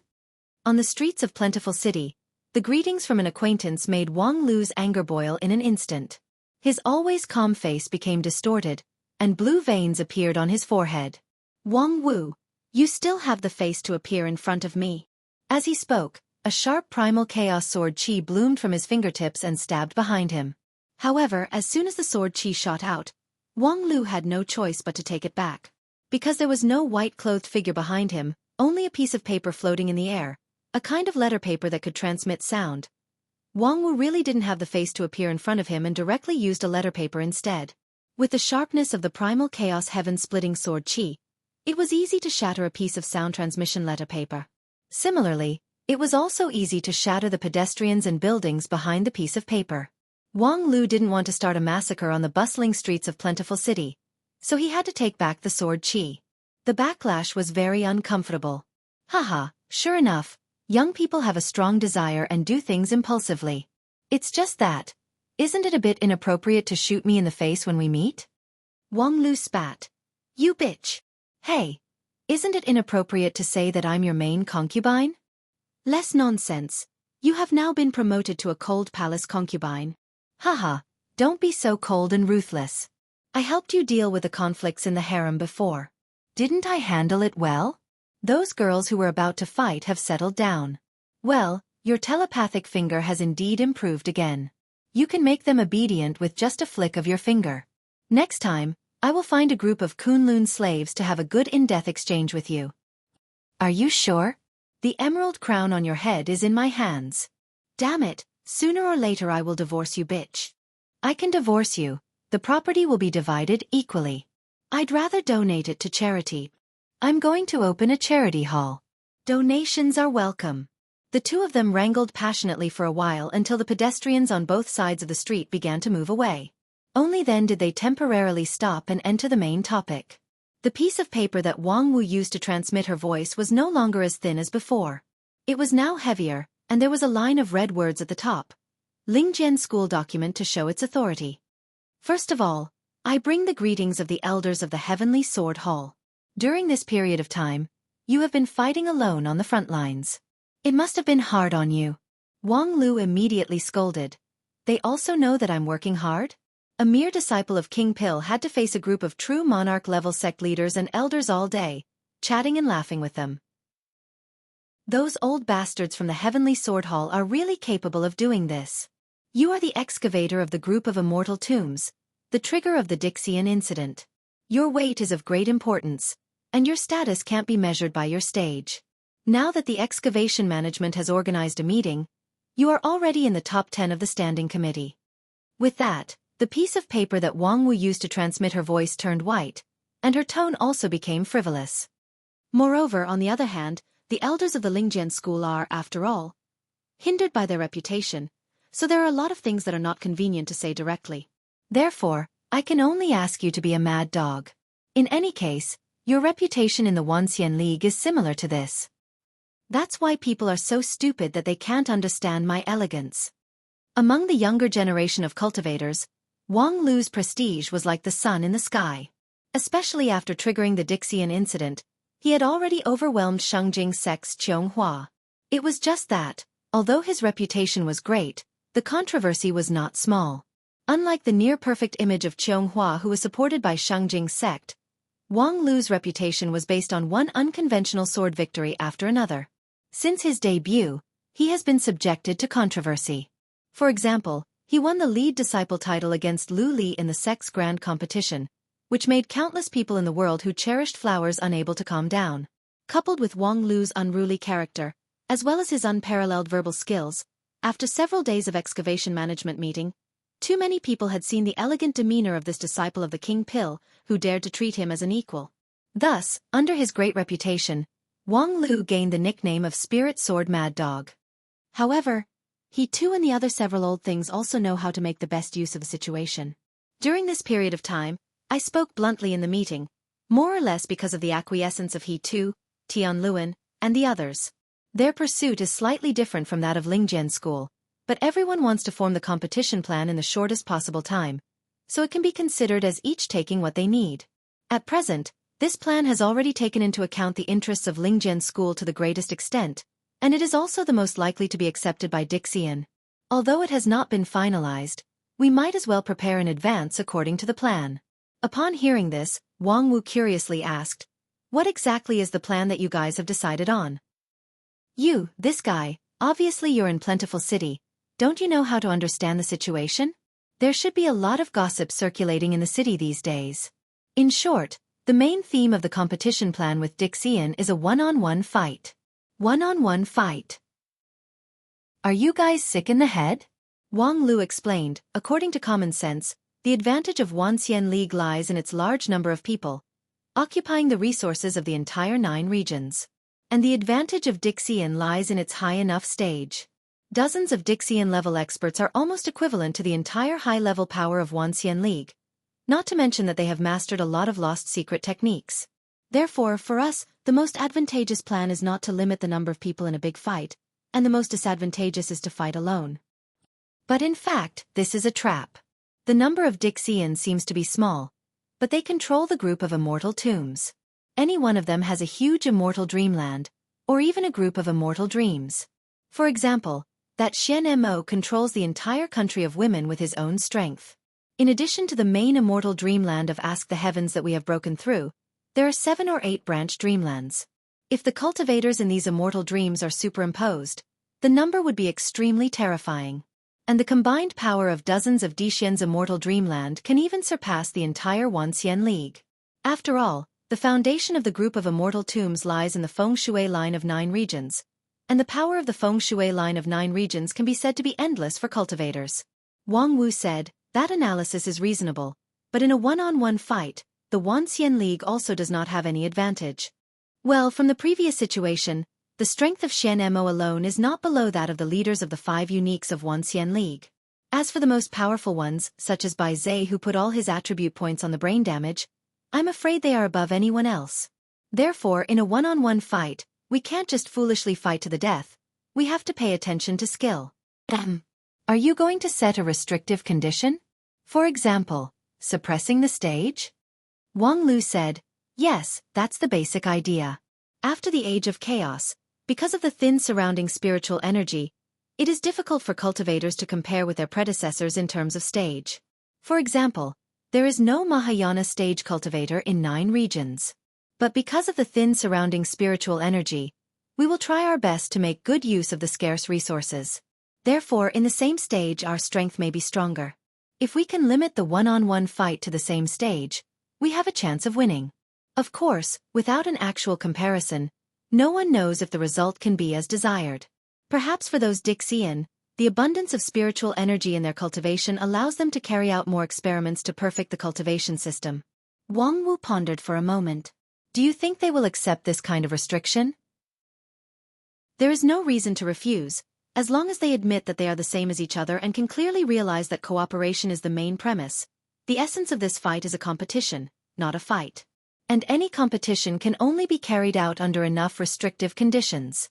On the streets of Plentiful City, the greetings from an acquaintance made Wang Lu's anger boil in an instant. His always calm face became distorted, and blue veins appeared on his forehead. Wang Wu, you still have the face to appear in front of me. As he spoke, a sharp primal chaos sword chi bloomed from his fingertips and stabbed behind him. However, as soon as the sword chi shot out, Wang Lu had no choice but to take it back. Because there was no white-clothed figure behind him, only a piece of paper floating in the air, a kind of letter paper that could transmit sound. Wang Wu really didn't have the face to appear in front of him and directly used a letter paper instead. With the sharpness of the primal chaos heaven-splitting sword chi, it was easy to shatter a piece of sound transmission letter paper. Similarly, it was also easy to shatter the pedestrians and buildings behind the piece of paper. Wang Lu didn't want to start a massacre on the bustling streets of Plentiful City, so he had to take back the sword chi. The backlash was very uncomfortable. Haha, sure enough, young people have a strong desire and do things impulsively. It's just that, isn't it a bit inappropriate to shoot me in the face when we meet? Wang Lu spat, You bitch. Hey, isn't it inappropriate to say that I'm your main concubine? Less nonsense. You have now been promoted to a cold palace concubine. Haha, don't be so cold and ruthless. I helped you deal with the conflicts in the harem before. Didn't I handle it well? Those girls who were about to fight have settled down. Well, your telepathic finger has indeed improved again. You can make them obedient with just a flick of your finger. Next time, I will find a group of Kunlun slaves to have a good in-death exchange with you. Are you sure? The emerald crown on your head is in my hands. Damn it, sooner or later I will divorce you, bitch. I can divorce you. The property will be divided equally. I'd rather donate it to charity. I'm going to open a charity hall. Donations are welcome. The two of them wrangled passionately for a while until the pedestrians on both sides of the street began to move away. Only then did they temporarily stop and enter the main topic. The piece of paper that Wang Wu used to transmit her voice was no longer as thin as before. It was now heavier, and there was a line of red words at the top. Lingjian school document to show its authority. First of all, I bring the greetings of the elders of the Heavenly Sword Hall. During this period of time, you have been fighting alone on the front lines. It must have been hard on you. Wang Lu immediately scolded. They also know that I'm working hard? A mere disciple of King Pil had to face a group of true monarch-level sect leaders and elders all day, chatting and laughing with them. Those old bastards from the Heavenly Sword Hall are really capable of doing this. You are the excavator of the group of immortal tombs, the trigger of the Dixian incident. Your weight is of great importance, and your status can't be measured by your stage. Now that the excavation management has organized a meeting, you are already in the top 10 of the standing committee. With that, the piece of paper that Wang Wu used to transmit her voice turned white, and her tone also became frivolous. Moreover, on the other hand, the elders of the Lingjian school are, after all, hindered by their reputation, so there are a lot of things that are not convenient to say directly. Therefore, I can only ask you to be a mad dog. In any case, your reputation in the Wanxian League is similar to this. That's why people are so stupid that they can't understand my elegance. Among the younger generation of cultivators, Wang Lu's prestige was like the sun in the sky. Especially after triggering the Dixian incident, he had already overwhelmed Shengjing sect's Qianghua. It was just that, although his reputation was great, the controversy was not small. Unlike the near-perfect image of Qianghua who was supported by Shengjing sect, Wang Lu's reputation was based on one unconventional sword victory after another. Since his debut, he has been subjected to controversy. For example, he won the lead disciple title against Lu Li in the sect's grand competition, which made countless people in the world who cherished flowers unable to calm down. Coupled with Wang Lu's unruly character, as well as his unparalleled verbal skills, after several days of excavation management meeting, too many people had seen the elegant demeanor of this disciple of the King Pil, who dared to treat him as an equal. Thus, under his great reputation, Wang Lu gained the nickname of Spirit Sword Mad Dog. However, he too and the other several old things also know how to make the best use of a situation. During this period of time, I spoke bluntly in the meeting, more or less because of the acquiescence of he too, Tian Luan, and the others. Their pursuit is slightly different from that of Lingjian school, but everyone wants to form the competition plan in the shortest possible time, so it can be considered as each taking what they need. At present, this plan has already taken into account the interests of Lingjian school to the greatest extent, and it is also the most likely to be accepted by Dixian. Although it has not been finalized, we might as well prepare in advance according to the plan. Upon hearing this, Wang Wu curiously asked, "What exactly is the plan that you guys have decided on?" "You, this guy, obviously you're in Plentiful City. Don't you know how to understand the situation? There should be a lot of gossip circulating in the city these days. In short, the main theme of the competition plan with Dixian is a one-on-one fight. One-on-one fight. Are you guys sick in the head?" Wang Lu explained. According to common sense, the advantage of Wanxian League lies in its large number of people, occupying the resources of the entire 9 regions. And the advantage of Dixian lies in its high enough stage. Dozens of Dixian-level experts are almost equivalent to the entire high-level power of Wanxian League, not to mention that they have mastered a lot of lost secret techniques. Therefore, for us, the most advantageous plan is not to limit the number of people in a big fight, and the most disadvantageous is to fight alone. But in fact, this is a trap. The number of Dixians seems to be small, but they control the group of immortal tombs. Any one of them has a huge immortal dreamland, or even a group of immortal dreams. For example, that Xueqi controls the entire country of women with his own strength. In addition to the main immortal dreamland of Ask the Heavens that we have broken through, there are 7 or 8 branch dreamlands. If the cultivators in these immortal dreams are superimposed, the number would be extremely terrifying. And the combined power of dozens of Dixian's immortal dreamland can even surpass the entire Wanxian League. After all, the foundation of the group of immortal tombs lies in the Feng Shui line of 9 regions, and the power of the Feng Shui line of 9 regions can be said to be endless for cultivators. Wang Wu said, that analysis is reasonable, but in a one-on-one fight, the Wanxian League also does not have any advantage. Well, from the previous situation, the strength of Xueqi alone is not below that of the leaders of the 5 uniques of Wanxian League. As for the most powerful ones, such as Bai Zhe who put all his attribute points on the brain damage, I'm afraid they are above anyone else. Therefore, in a one-on-one fight, we can't just foolishly fight to the death, we have to pay attention to skill. Are you going to set a restrictive condition? For example, suppressing the stage? Wang Lu said, yes, that's the basic idea. After the Age of Chaos, because of the thin surrounding spiritual energy, it is difficult for cultivators to compare with their predecessors in terms of stage. For example, there is no Mahayana stage cultivator in 9 regions. But because of the thin surrounding spiritual energy, we will try our best to make good use of the scarce resources. Therefore, in the same stage our strength may be stronger. If we can limit the one-on-one fight to the same stage, we have a chance of winning. Of course, without an actual comparison, no one knows if the result can be as desired. Perhaps for those Dixian, the abundance of spiritual energy in their cultivation allows them to carry out more experiments to perfect the cultivation system. Wang Wu pondered for a moment. Do you think they will accept this kind of restriction? There is no reason to refuse, as long as they admit that they are the same as each other and can clearly realize that cooperation is the main premise. The essence of this fight is a competition, not a fight. And any competition can only be carried out under enough restrictive conditions.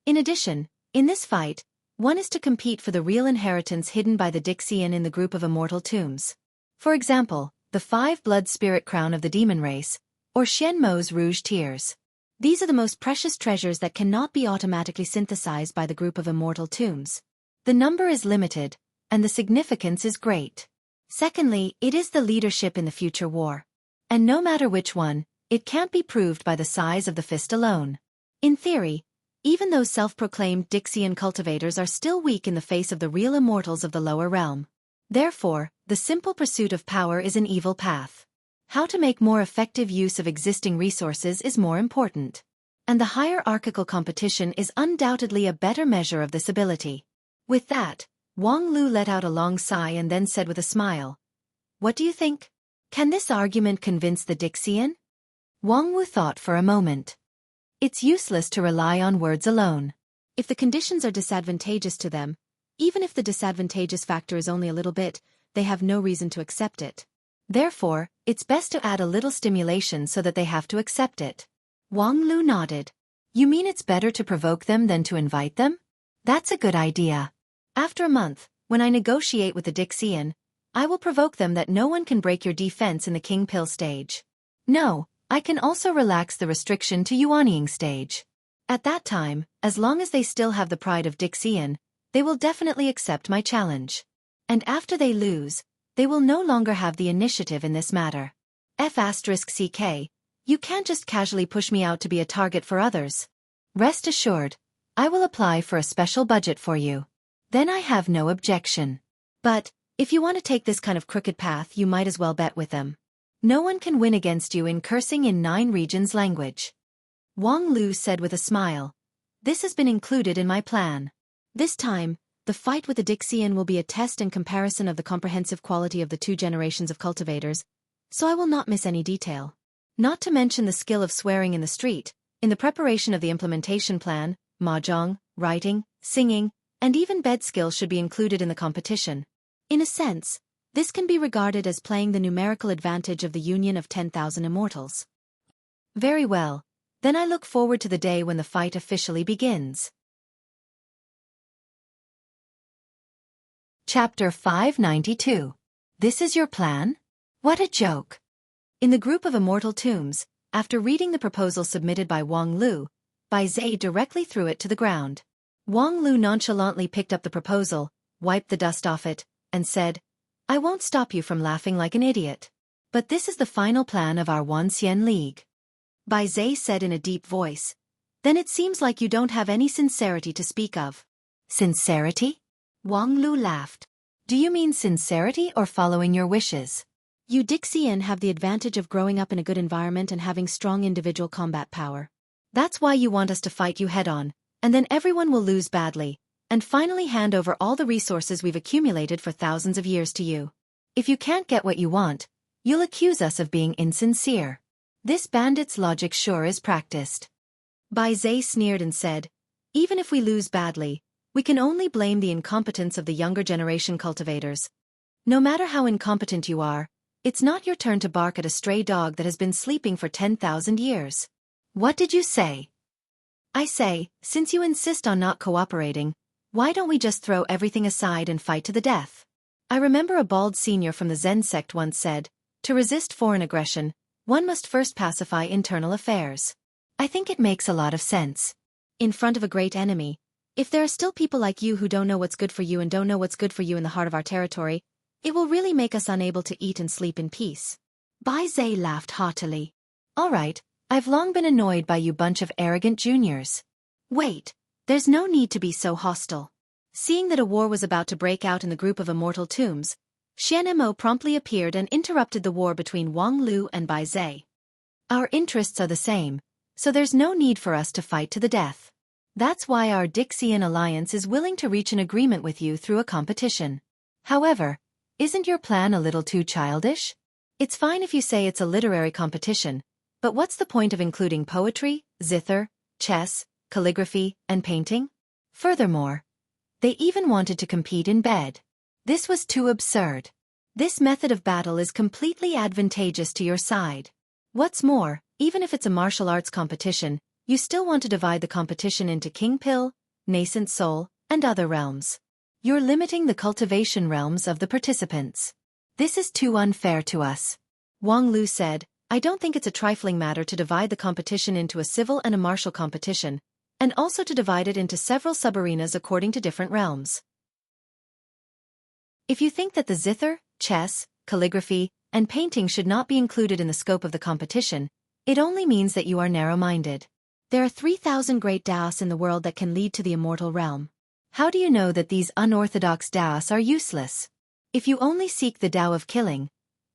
In addition, in this fight, one is to compete for the real inheritance hidden by the Dixian in the group of immortal tombs. For example, the 5 blood spirit crown of the demon race, or Xianmo's rouge tears. These are the most precious treasures that cannot be automatically synthesized by the group of immortal tombs. The number is limited, and the significance is great. Secondly, it is the leadership in the future war. And no matter which one, it can't be proved by the size of the fist alone. In theory, even those self-proclaimed Dixian cultivators are still weak in the face of the real immortals of the lower realm. Therefore, the simple pursuit of power is an evil path. How to make more effective use of existing resources is more important. And the hierarchical competition is undoubtedly a better measure of this ability. With that, Wang Lu let out a long sigh and then said with a smile, "What do you think? Can this argument convince the Dixian?" Wang Wu thought for a moment. It's useless to rely on words alone. If the conditions are disadvantageous to them, even if the disadvantageous factor is only a little bit, they have no reason to accept it. Therefore, it's best to add a little stimulation so that they have to accept it. Wang Lu nodded. You mean it's better to provoke them than to invite them? That's a good idea. After a month, when I negotiate with the Dixian, I will provoke them that no one can break your defense in the King Pill stage. No, I can also relax the restriction to Yuanying stage. At that time, as long as they still have the pride of Dixian, they will definitely accept my challenge. And after they lose, they will no longer have the initiative in this matter. F***CK, you can't just casually push me out to be a target for others. Rest assured, I will apply for a special budget for you. Then I have no objection. But, if you want to take this kind of crooked path, you might as well bet with them. No one can win against you in cursing in 9 regions language. Wang Lu said with a smile. This has been included in my plan. This time, the fight with the Dixian will be a test and comparison of the comprehensive quality of the 2 generations of cultivators, so I will not miss any detail. Not to mention the skill of swearing in the street, in the preparation of the implementation plan, mahjong, writing, singing, and even bed skills should be included in the competition. In a sense, this can be regarded as playing the numerical advantage of the union of 10,000 immortals. Very well, then I look forward to the day when the fight officially begins. Chapter 592. This is your plan? What a joke. In the group of immortal tombs, after reading the proposal submitted by Wang Lu, Bai Zhe directly threw it to the ground. Wang Lu nonchalantly picked up the proposal, wiped the dust off it, and said, "I won't stop you from laughing like an idiot. But this is the final plan of our Wanxian League." Bai Zhe said in a deep voice, "Then it seems like you don't have any sincerity to speak of." "Sincerity?" Wang Lu laughed. "Do you mean sincerity or following your wishes? You Dixian have the advantage of growing up in a good environment and having strong individual combat power. That's why you want us to fight you head-on, and then everyone will lose badly, and finally hand over all the resources we've accumulated for thousands of years to you. If you can't get what you want, you'll accuse us of being insincere. This bandit's logic sure is practiced." Bai Zhe sneered and said, "Even if we lose badly, we can only blame the incompetence of the younger generation cultivators. No matter how incompetent you are, it's not your turn to bark at a stray dog that has been sleeping for 10,000 years. What did you say?" "I say, since you insist on not cooperating, why don't we just throw everything aside and fight to the death?" I remember a bald senior from the Zen sect once said, "To resist foreign aggression, one must first pacify internal affairs." I think it makes a lot of sense. In front of a great enemy, if there are still people like you who don't know what's good for you and don't know what's good for you in the heart of our territory, it will really make us unable to eat and sleep in peace." Bai Zhe laughed haughtily. "All right, I've long been annoyed by you bunch of arrogant juniors. Wait, there's no need to be so hostile." Seeing that a war was about to break out in the group of immortal tombs, Xianmo promptly appeared and interrupted the war between Wang Lu and Bai Zhe. "Our interests are the same, so there's no need for us to fight to the death. That's why our Dixian alliance is willing to reach an agreement with you through a competition. However, isn't your plan a little too childish? It's fine if you say it's a literary competition, but what's the point of including poetry, zither, chess, calligraphy, and painting? Furthermore, they even wanted to compete in bed. This was too absurd. This method of battle is completely advantageous to your side. What's more, even if it's a martial arts competition, you still want to divide the competition into King Pill, Nascent Soul, and other realms. You're limiting the cultivation realms of the participants. This is too unfair to us." Wang Lu said, "I don't think it's a trifling matter to divide the competition into a civil and a martial competition, and also to divide it into several subarenas according to different realms. If you think that the zither, chess, calligraphy, and painting should not be included in the scope of the competition, it only means that you are narrow-minded. There are 3,000 great Daos in the world that can lead to the immortal realm. How do you know that these unorthodox Daos are useless? If you only seek the Tao of killing,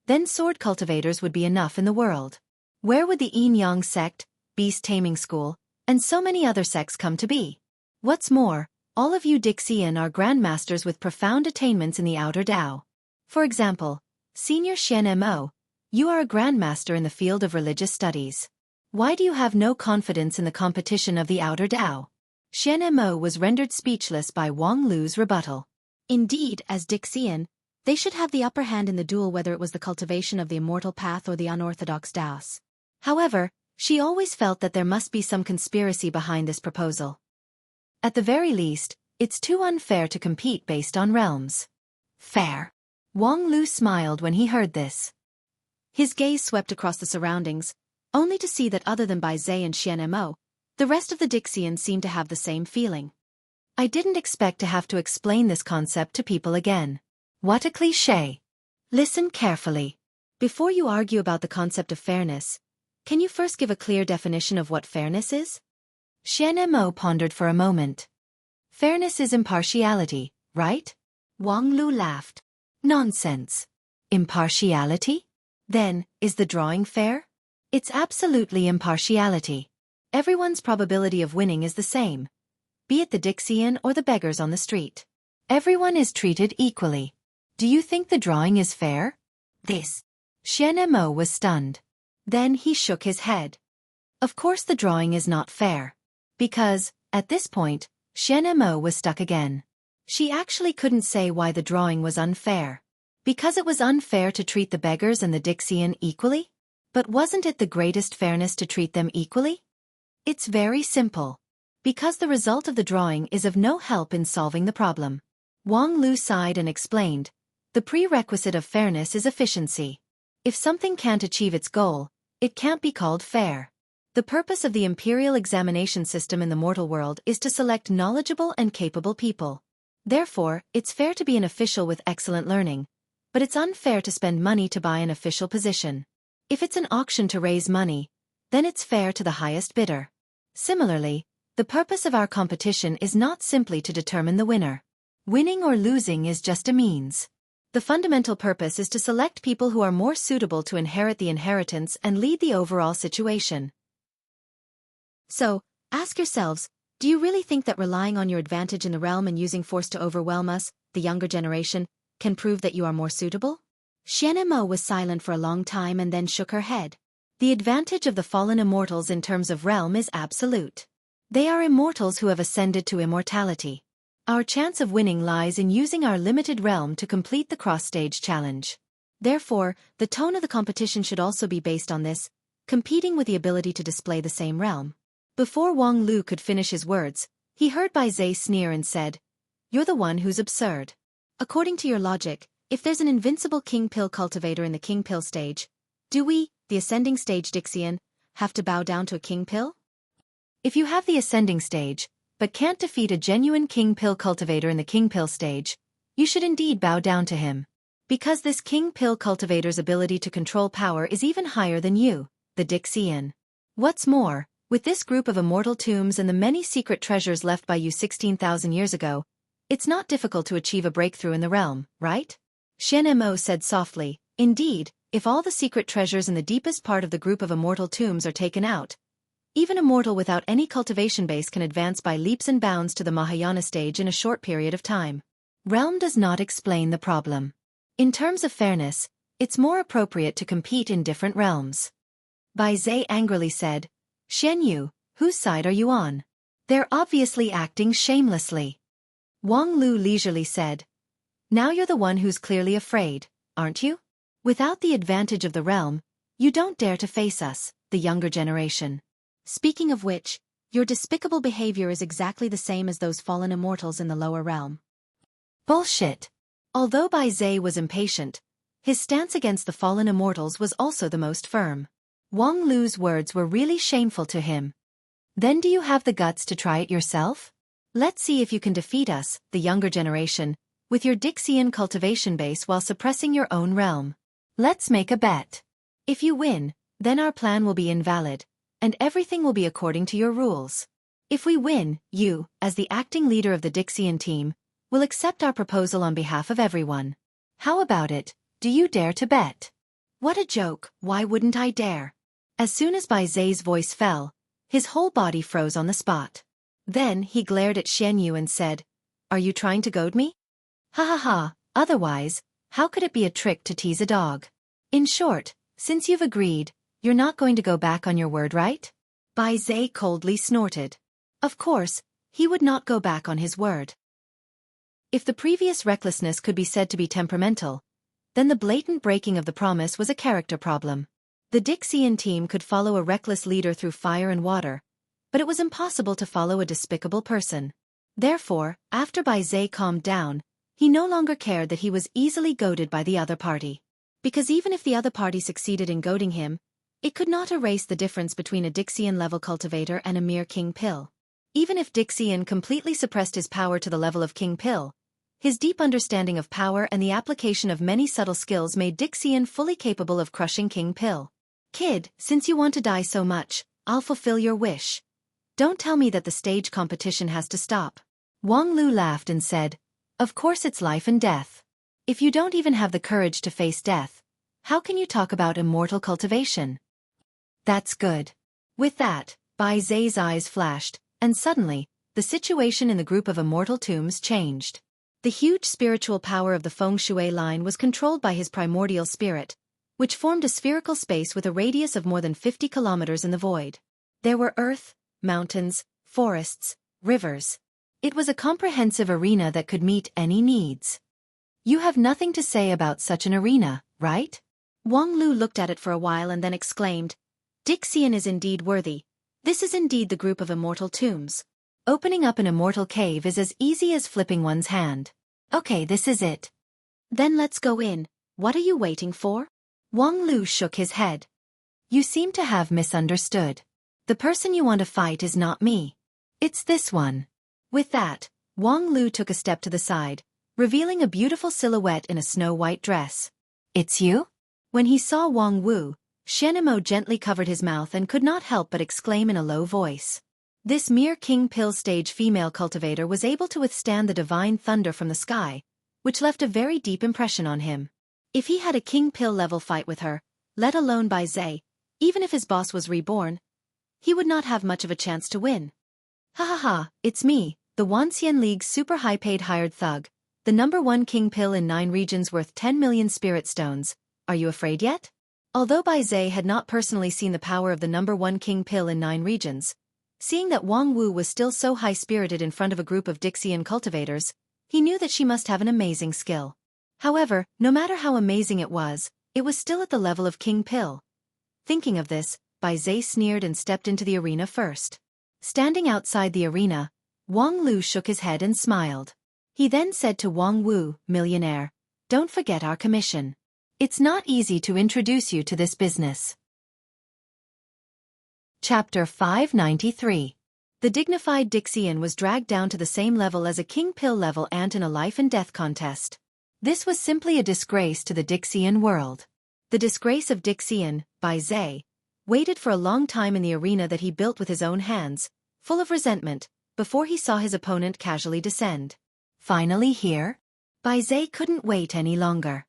then sword cultivators would be enough in the world. Where would the Yin-Yang sect, beast taming school, and so many other sects come to be? What's more, all of you Dixian are grandmasters with profound attainments in the outer Tao. For example, Senior Xianmo, you are a grandmaster in the field of religious studies. Why do you have no confidence in the competition of the outer Tao?" Xianmo was rendered speechless by Wang Lu's rebuttal. Indeed, as Dixian, they should have the upper hand in the duel whether it was the cultivation of the immortal path or the unorthodox Daos. However, she always felt that there must be some conspiracy behind this proposal. At the very least, it's too unfair to compete based on realms. Fair. Wang Lu smiled when he heard this. His gaze swept across the surroundings, only to see that other than Bai Zhe and Xianmo, the rest of the Dixians seemed to have the same feeling. I didn't expect to have to explain this concept to people again. What a cliché. Listen carefully. Before you argue about the concept of fairness, can you first give a clear definition of what fairness is? Xianmo pondered for a moment. Fairness is impartiality, right? Wang Lu laughed. Nonsense. Impartiality? Then, is the drawing fair? It's absolutely impartiality. Everyone's probability of winning is the same, be it the Dixian or the beggars on the street. Everyone is treated equally. Do you think the drawing is fair? This. Xianmo was stunned. Then he shook his head. Of course the drawing is not fair. Because, at this point, Xianmo was stuck again. She actually couldn't say why the drawing was unfair. Because it was unfair to treat the beggars and the Dixian equally? But wasn't it the greatest fairness to treat them equally? It's very simple. Because the result of the drawing is of no help in solving the problem. Wang Lu sighed and explained, the prerequisite of fairness is efficiency. If something can't achieve its goal, it can't be called fair. The purpose of the imperial examination system in the mortal world is to select knowledgeable and capable people. Therefore, it's fair to be an official with excellent learning, but it's unfair to spend money to buy an official position. If it's an auction to raise money, then it's fair to the highest bidder. Similarly, the purpose of our competition is not simply to determine the winner. Winning or losing is just a means. The fundamental purpose is to select people who are more suitable to inherit the inheritance and lead the overall situation. So, ask yourselves, do you really think that relying on your advantage in the realm and using force to overwhelm us, the younger generation, can prove that you are more suitable? Xueqi was silent for a long time and then shook her head. The advantage of the fallen immortals in terms of realm is absolute. They are immortals who have ascended to immortality. Our chance of winning lies in using our limited realm to complete the cross-stage challenge. Therefore, the tone of the competition should also be based on this, competing with the ability to display the same realm. Before Wang Lu could finish his words, he heard Bai Zhe sneer and said, "You're the one who's absurd. According to your logic, if there's an invincible king pill cultivator in the king pill stage, do we, the ascending stage Dixian, have to bow down to a king pill? If you have the ascending stage, but can't defeat a genuine king pill cultivator in the king pill stage, you should indeed bow down to him. Because this king pill cultivator's ability to control power is even higher than you, the Dixian. What's more, with this group of immortal tombs and the many secret treasures left by you 16,000 years ago, it's not difficult to achieve a breakthrough in the realm, right?" Xueqi said softly, "Indeed, if all the secret treasures in the deepest part of the group of immortal tombs are taken out, even a mortal without any cultivation base can advance by leaps and bounds to the Mahayana stage in a short period of time. Realm does not explain the problem. In terms of fairness, it's more appropriate to compete in different realms." Bai Zhe angrily said, "Xueqi, whose side are you on? They're obviously acting shamelessly." Wang Lu leisurely said, "Now you're the one who's clearly afraid, aren't you? Without the advantage of the realm, you don't dare to face us, the younger generation. Speaking of which, your despicable behavior is exactly the same as those fallen immortals in the lower realm." Bullshit. Although Bai Zhe was impatient, his stance against the fallen immortals was also the most firm. Wang Lu's words were really shameful to him. "Then do you have the guts to try it yourself? Let's see if you can defeat us, the younger generation, with your Dixian cultivation base while suppressing your own realm. Let's make a bet. If you win, then our plan will be invalid, and everything will be according to your rules. If we win, you, as the acting leader of the Dixian team, will accept our proposal on behalf of everyone. How about it? Do you dare to bet?" What a joke, why wouldn't I dare? As soon as Bai Zhe's voice fell, his whole body froze on the spot. Then he glared at Xueqi and said, "Are you trying to goad me? Ha ha ha, otherwise, how could it be a trick to tease a dog? In short, since you've agreed, you're not going to go back on your word, right?" Bai Zhe coldly snorted. Of course, he would not go back on his word. If the previous recklessness could be said to be temperamental, then the blatant breaking of the promise was a character problem. The Dixian team could follow a reckless leader through fire and water, but it was impossible to follow a despicable person. Therefore, after Bai Zhe calmed down, he no longer cared that he was easily goaded by the other party. Because even if the other party succeeded in goading him, it could not erase the difference between a Dixian-level cultivator and a mere King Pill. Even if Dixian completely suppressed his power to the level of King Pill, his deep understanding of power and the application of many subtle skills made Dixian fully capable of crushing King Pill. "Kid, since you want to die so much, I'll fulfill your wish. Don't tell me that the stage competition has to stop." Wang Lu laughed and said, "Of course it's life and death. If you don't even have the courage to face death, how can you talk about immortal cultivation?" "That's good." With that, Bai Zhe's eyes flashed, and suddenly, the situation in the group of immortal tombs changed. The huge spiritual power of the feng shui line was controlled by his primordial spirit, which formed a spherical space with a radius of more than 50 kilometers in the void. There were earth, mountains, forests, rivers. It was a comprehensive arena that could meet any needs. "You have nothing to say about such an arena, right?" Wang Lu looked at it for a while and then exclaimed, "Dixian is indeed worthy. This is indeed the group of immortal tombs. Opening up an immortal cave is as easy as flipping one's hand. Okay, this is it. Then let's go in. What are you waiting for?" Wang Lu shook his head. You seem to have misunderstood. The person you want to fight is not me. It's this one. With that, Wang Lu took a step to the side, revealing a beautiful silhouette in a snow-white dress. It's you? When he saw Wang Wu, Shenimo gently covered his mouth and could not help but exclaim in a low voice. This mere King Pill stage female cultivator was able to withstand the divine thunder from the sky, which left a very deep impression on him. If he had a King Pill level fight with her, let alone by Zay, even if his boss was reborn, he would not have much of a chance to win. Ha ha ha, it's me, the Wanxian League's super high-paid hired thug, the #1 King Pill in 9 regions worth 10 million spirit stones. Are you afraid yet? Although Bai Zai had not personally seen the power of the #1 King Pill in 9 regions, seeing that Wang Wu was still so high-spirited in front of a group of Dixian cultivators, he knew that she must have an amazing skill. However, no matter how amazing it was still at the level of King Pill. Thinking of this, Bai Zai sneered and stepped into the arena first. Standing outside the arena, Wang Lu shook his head and smiled. He then said to Wang Wu, millionaire, don't forget our commission. It's not easy to introduce you to this business. Chapter 593. The dignified Dixian was dragged down to the same level as a King Pill level ant in a life and death contest. This was simply a disgrace to the Dixian world. The disgrace of Dixian, Bai Zai, waited for a long time in the arena that he built with his own hands, full of resentment, before he saw his opponent casually descend. Finally here? Bai Zai couldn't wait any longer.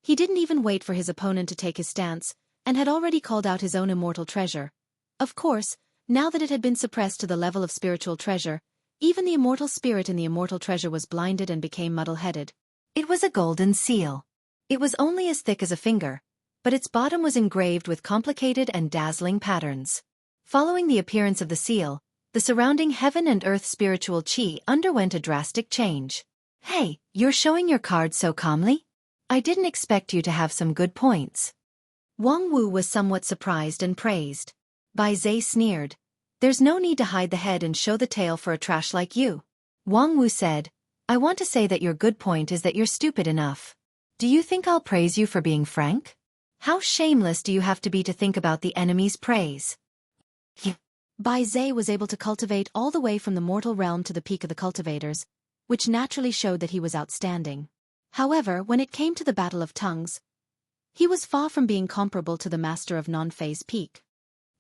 He didn't even wait for his opponent to take his stance, and had already called out his own immortal treasure. Of course, now that it had been suppressed to the level of spiritual treasure, even the immortal spirit in the immortal treasure was blinded and became muddle-headed. It was a golden seal. It was only as thick as a finger, but its bottom was engraved with complicated and dazzling patterns. Following the appearance of the seal, the surrounding heaven and earth spiritual chi underwent a drastic change. Hey, you're showing your cards so calmly? I didn't expect you to have some good points. Wang Wu was somewhat surprised and praised. Bai Zai sneered. There's no need to hide the head and show the tail for a trash like you. Wang Wu said, I want to say that your good point is that you're stupid enough. Do you think I'll praise you for being frank? How shameless do you have to be to think about the enemy's praise? Bai Zai was able to cultivate all the way from the mortal realm to the peak of the cultivators, which naturally showed that he was outstanding. However, when it came to the battle of tongues, he was far from being comparable to the master of non-phase peak.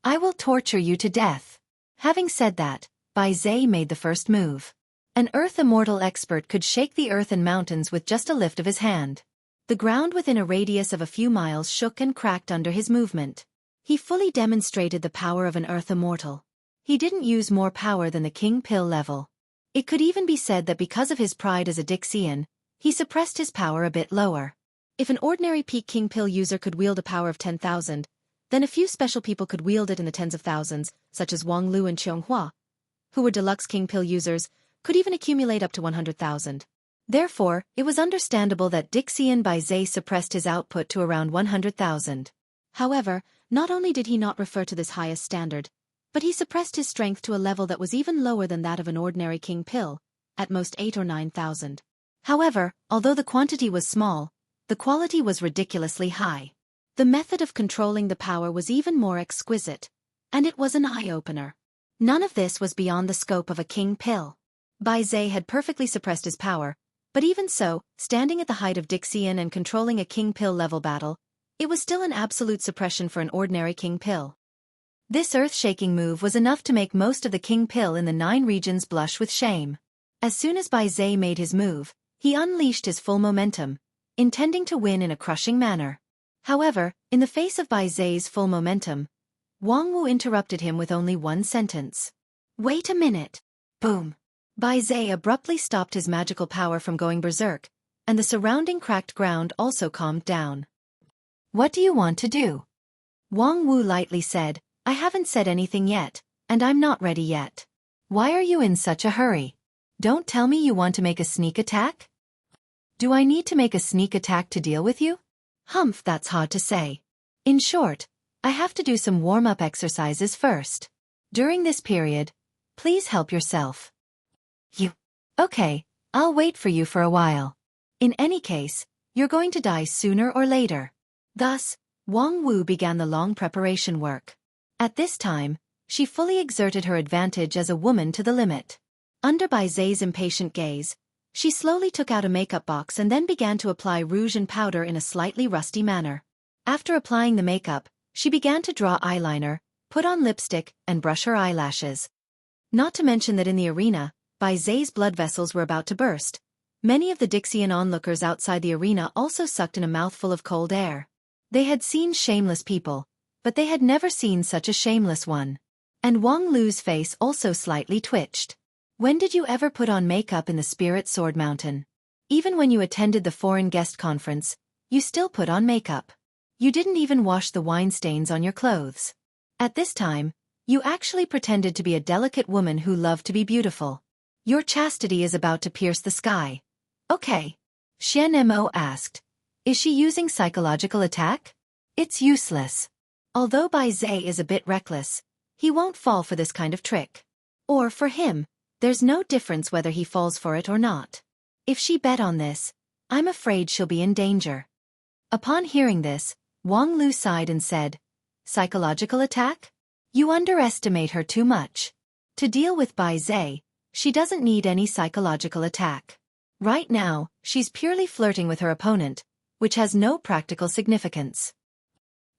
I will torture you to death. Having said that, Bai Zai made the first move. An earth immortal expert could shake the earth and mountains with just a lift of his hand. The ground within a radius of a few miles shook and cracked under his movement. He fully demonstrated the power of an earth immortal. He didn't use more power than the King Pill level. It could even be said that because of his pride as a Dixian, he suppressed his power a bit lower. If an ordinary peak King Pill user could wield a power of 10,000, then a few special people could wield it in the tens of thousands, such as Wang Lu and Qianghua, who were deluxe King Pill users, could even accumulate up to 100,000. Therefore, it was understandable that Dixian Bai Zai suppressed his output to around 100,000. However, not only did he not refer to this highest standard, but he suppressed his strength to a level that was even lower than that of an ordinary King Pill, at most 8 or 9,000. However, although the quantity was small, the quality was ridiculously high. The method of controlling the power was even more exquisite, and it was an eye-opener. None of this was beyond the scope of a King Pill. Bai Zai had perfectly suppressed his power, but even so, standing at the height of Dixian and controlling a King Pill level battle, it was still an absolute suppression for an ordinary King Pill. This earth-shaking move was enough to make most of the King Pill in the 9 regions blush with shame. As soon as Bai Zai made his move, he unleashed his full momentum, intending to win in a crushing manner. However, in the face of Bai Zai's full momentum, Wang Wu interrupted him with only one sentence. Wait a minute. Boom. Bai Zai abruptly stopped his magical power from going berserk, and the surrounding cracked ground also calmed down. What do you want to do? Wang Wu lightly said, I haven't said anything yet, and I'm not ready yet. Why are you in such a hurry? Don't tell me you want to make a sneak attack? Do I need to make a sneak attack to deal with you? Humph, that's hard to say. In short, I have to do some warm-up exercises first. During this period, please help yourself. Okay, I'll wait for you for a while. In any case, you're going to die sooner or later. Thus, Wang Wu began the long preparation work. At this time, she fully exerted her advantage as a woman to the limit. Under Bai Zai's impatient gaze, she slowly took out a makeup box and then began to apply rouge and powder in a slightly rusty manner. After applying the makeup, she began to draw eyeliner, put on lipstick, and brush her eyelashes. Not to mention that in the arena, Bai Zai's blood vessels were about to burst. Many of the Dixian onlookers outside the arena also sucked in a mouthful of cold air. They had seen shameless people, but they had never seen such a shameless one. And Wang Lu's face also slightly twitched. When did you ever put on makeup in the Spirit Sword Mountain? Even when you attended the foreign guest conference, you still put on makeup. You didn't even wash the wine stains on your clothes. At this time, you actually pretended to be a delicate woman who loved to be beautiful. Your chastity is about to pierce the sky. Okay. Xian Mo asked. Is she using psychological attack? It's useless. Although Bai Zai is a bit reckless, he won't fall for this kind of trick. Or for him, there's no difference whether he falls for it or not. If she bet on this, I'm afraid she'll be in danger. Upon hearing this, Wang Lu sighed and said, Psychological attack? You underestimate her too much. To deal with Bai Zai, she doesn't need any psychological attack. Right now, she's purely flirting with her opponent, which has no practical significance.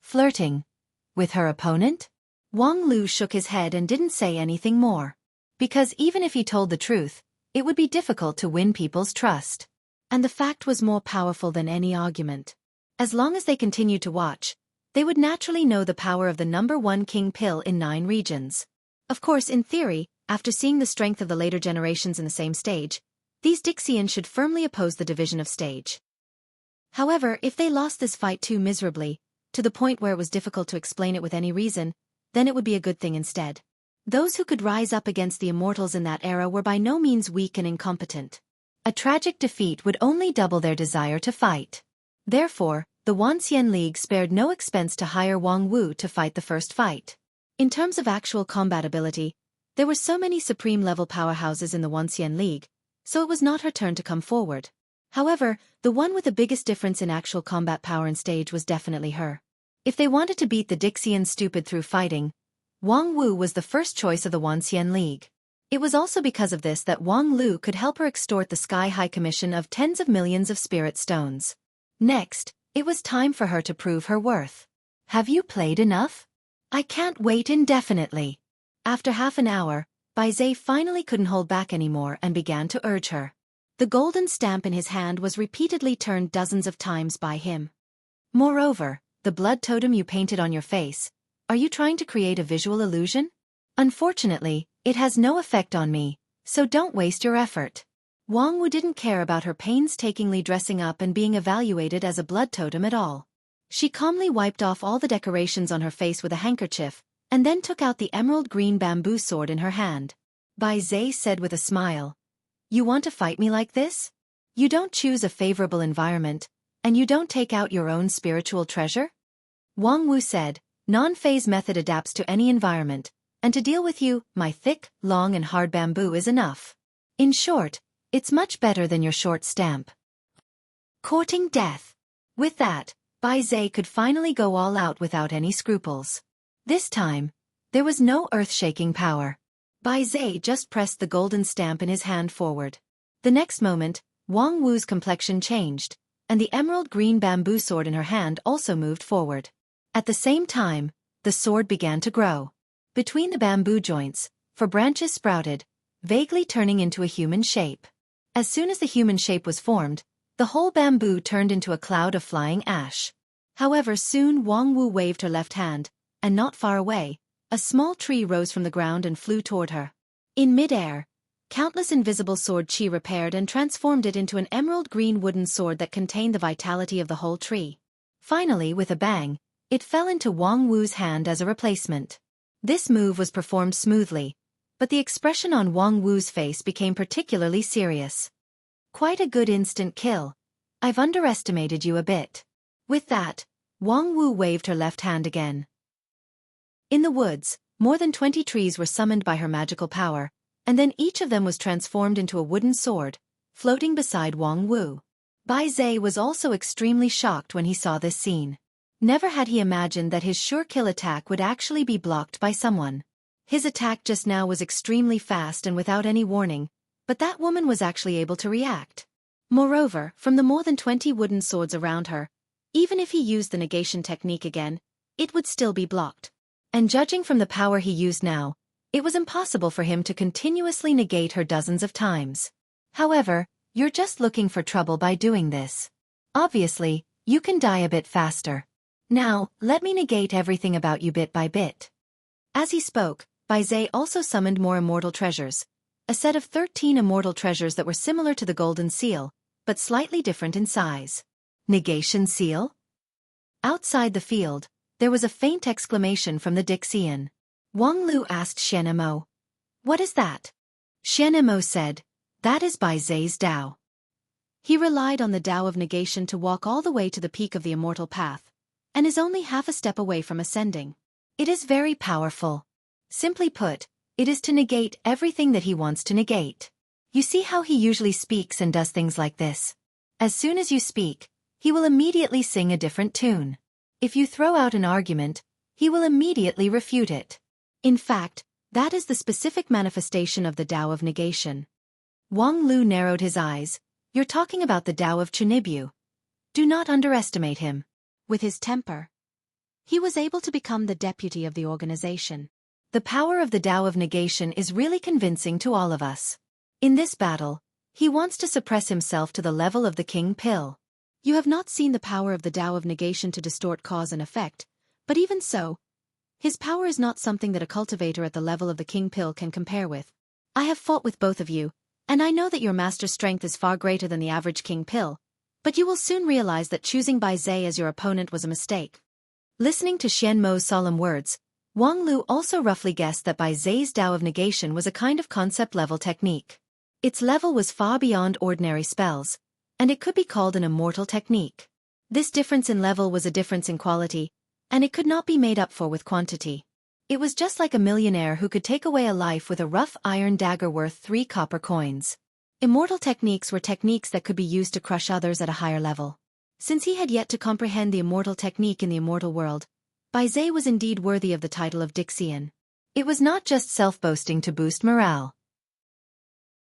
Flirting? With her opponent? Wang Lu shook his head and didn't say anything more. Because even if he told the truth, it would be difficult to win people's trust. And the fact was more powerful than any argument. As long as they continued to watch, they would naturally know the power of the #1 king pill in 9 regions. Of course, in theory, after seeing the strength of the later generations in the same stage, these Dixians should firmly oppose the division of stage. However, if they lost this fight too miserably, to the point where it was difficult to explain it with any reason, then it would be a good thing instead. Those who could rise up against the immortals in that era were by no means weak and incompetent. A tragic defeat would only double their desire to fight. Therefore, the Wanxian League spared no expense to hire Wang Wu to fight the first fight. In terms of actual combat ability, there were so many supreme-level powerhouses in the Wanxian League, so it was not her turn to come forward. However, the one with the biggest difference in actual combat power and stage was definitely her. If they wanted to beat the Dixian stupid through fighting, Wang Wu was the first choice of the Wanxian League. It was also because of this that Wang Lu could help her extort the sky-high commission of tens of millions of spirit stones. Next, it was time for her to prove her worth. Have you played enough? I can't wait indefinitely. After half an hour, Bai Zai finally couldn't hold back anymore and began to urge her. The golden stamp in his hand was repeatedly turned dozens of times by him. Moreover, the blood totem you painted on your face, are you trying to create a visual illusion? Unfortunately, it has no effect on me, so don't waste your effort. Wang Wu didn't care about her painstakingly dressing up and being evaluated as a blood totem at all. She calmly wiped off all the decorations on her face with a handkerchief, and then took out the emerald green bamboo sword in her hand. Bai Zai said with a smile, You want to fight me like this? You don't choose a favorable environment, and you don't take out your own spiritual treasure? Wang Wu said, Non-phase method adapts to any environment, and to deal with you, my thick, long and hard bamboo is enough. In short, it's much better than your short stamp. Courting death. With that, Bai Zai could finally go all out without any scruples. This time, there was no earth-shaking power. Bai Zai just pressed the golden stamp in his hand forward. The next moment, Wang Wu's complexion changed, and the emerald green bamboo sword in her hand also moved forward. At the same time, the sword began to grow. Between the bamboo joints, 4 branches sprouted, vaguely turning into a human shape. As soon as the human shape was formed, the whole bamboo turned into a cloud of flying ash. However, soon Wang Wu waved her left hand, and not far away, a small tree rose from the ground and flew toward her. In mid-air, countless invisible sword chi repaired and transformed it into an emerald green wooden sword that contained the vitality of the whole tree. Finally, with a bang, it fell into Wang Wu's hand as a replacement. This move was performed smoothly, but the expression on Wang Wu's face became particularly serious. Quite a good instant kill. I've underestimated you a bit. With that, Wang Wu waved her left hand again. In the woods, more than 20 trees were summoned by her magical power, and then each of them was transformed into a wooden sword, floating beside Wang Wu. Bai Zai was also extremely shocked when he saw this scene. Never had he imagined that his sure kill attack would actually be blocked by someone. His attack just now was extremely fast and without any warning, but that woman was actually able to react. Moreover, from the more than 20 wooden swords around her, even if he used the negation technique again, it would still be blocked. And judging from the power he used now, it was impossible for him to continuously negate her dozens of times. However, you're just looking for trouble by doing this. Obviously, you can die a bit faster. Now, let me negate everything about you bit by bit. As he spoke, Bai Zhe also summoned more immortal treasures, a set of 13 immortal treasures that were similar to the golden seal, but slightly different in size. Negation seal? Outside the field, there was a faint exclamation from the Dixian. Wang Lu asked Xian Mo, "What is that?" Xian Mo said, "That is Bai Zhe's Tao." He relied on the Tao of negation to walk all the way to the peak of the immortal path, and is only half a step away from ascending. It is very powerful. Simply put, it is to negate everything that he wants to negate. You see how he usually speaks and does things like this? As soon as you speak, he will immediately sing a different tune. If you throw out an argument, he will immediately refute it. In fact, that is the specific manifestation of the Tao of negation. Wang Lu narrowed his eyes. You're talking about the Tao of Chunibu. Do not underestimate him. With his temper, he was able to become the deputy of the organization. The power of the Tao of negation is really convincing to all of us. In this battle, he wants to suppress himself to the level of the King Pill. You have not seen the power of the Tao of negation to distort cause and effect, but even so, his power is not something that a cultivator at the level of the King Pill can compare with. I have fought with both of you, and I know that your master's strength is far greater than the average King Pill, but you will soon realize that choosing Bai Zhe as your opponent was a mistake. Listening to Xian Mo's solemn words, Wang Lu also roughly guessed that Bai Zhe's Tao of negation was a kind of concept-level technique. Its level was far beyond ordinary spells, and it could be called an immortal technique. This difference in level was a difference in quality, and it could not be made up for with quantity. It was just like a millionaire who could take away a life with a rough iron dagger worth 3 copper coins. Immortal techniques were techniques that could be used to crush others at a higher level. Since he had yet to comprehend the immortal technique in the immortal world, Bai Zhe was indeed worthy of the title of Dixian. It was not just self-boasting to boost morale.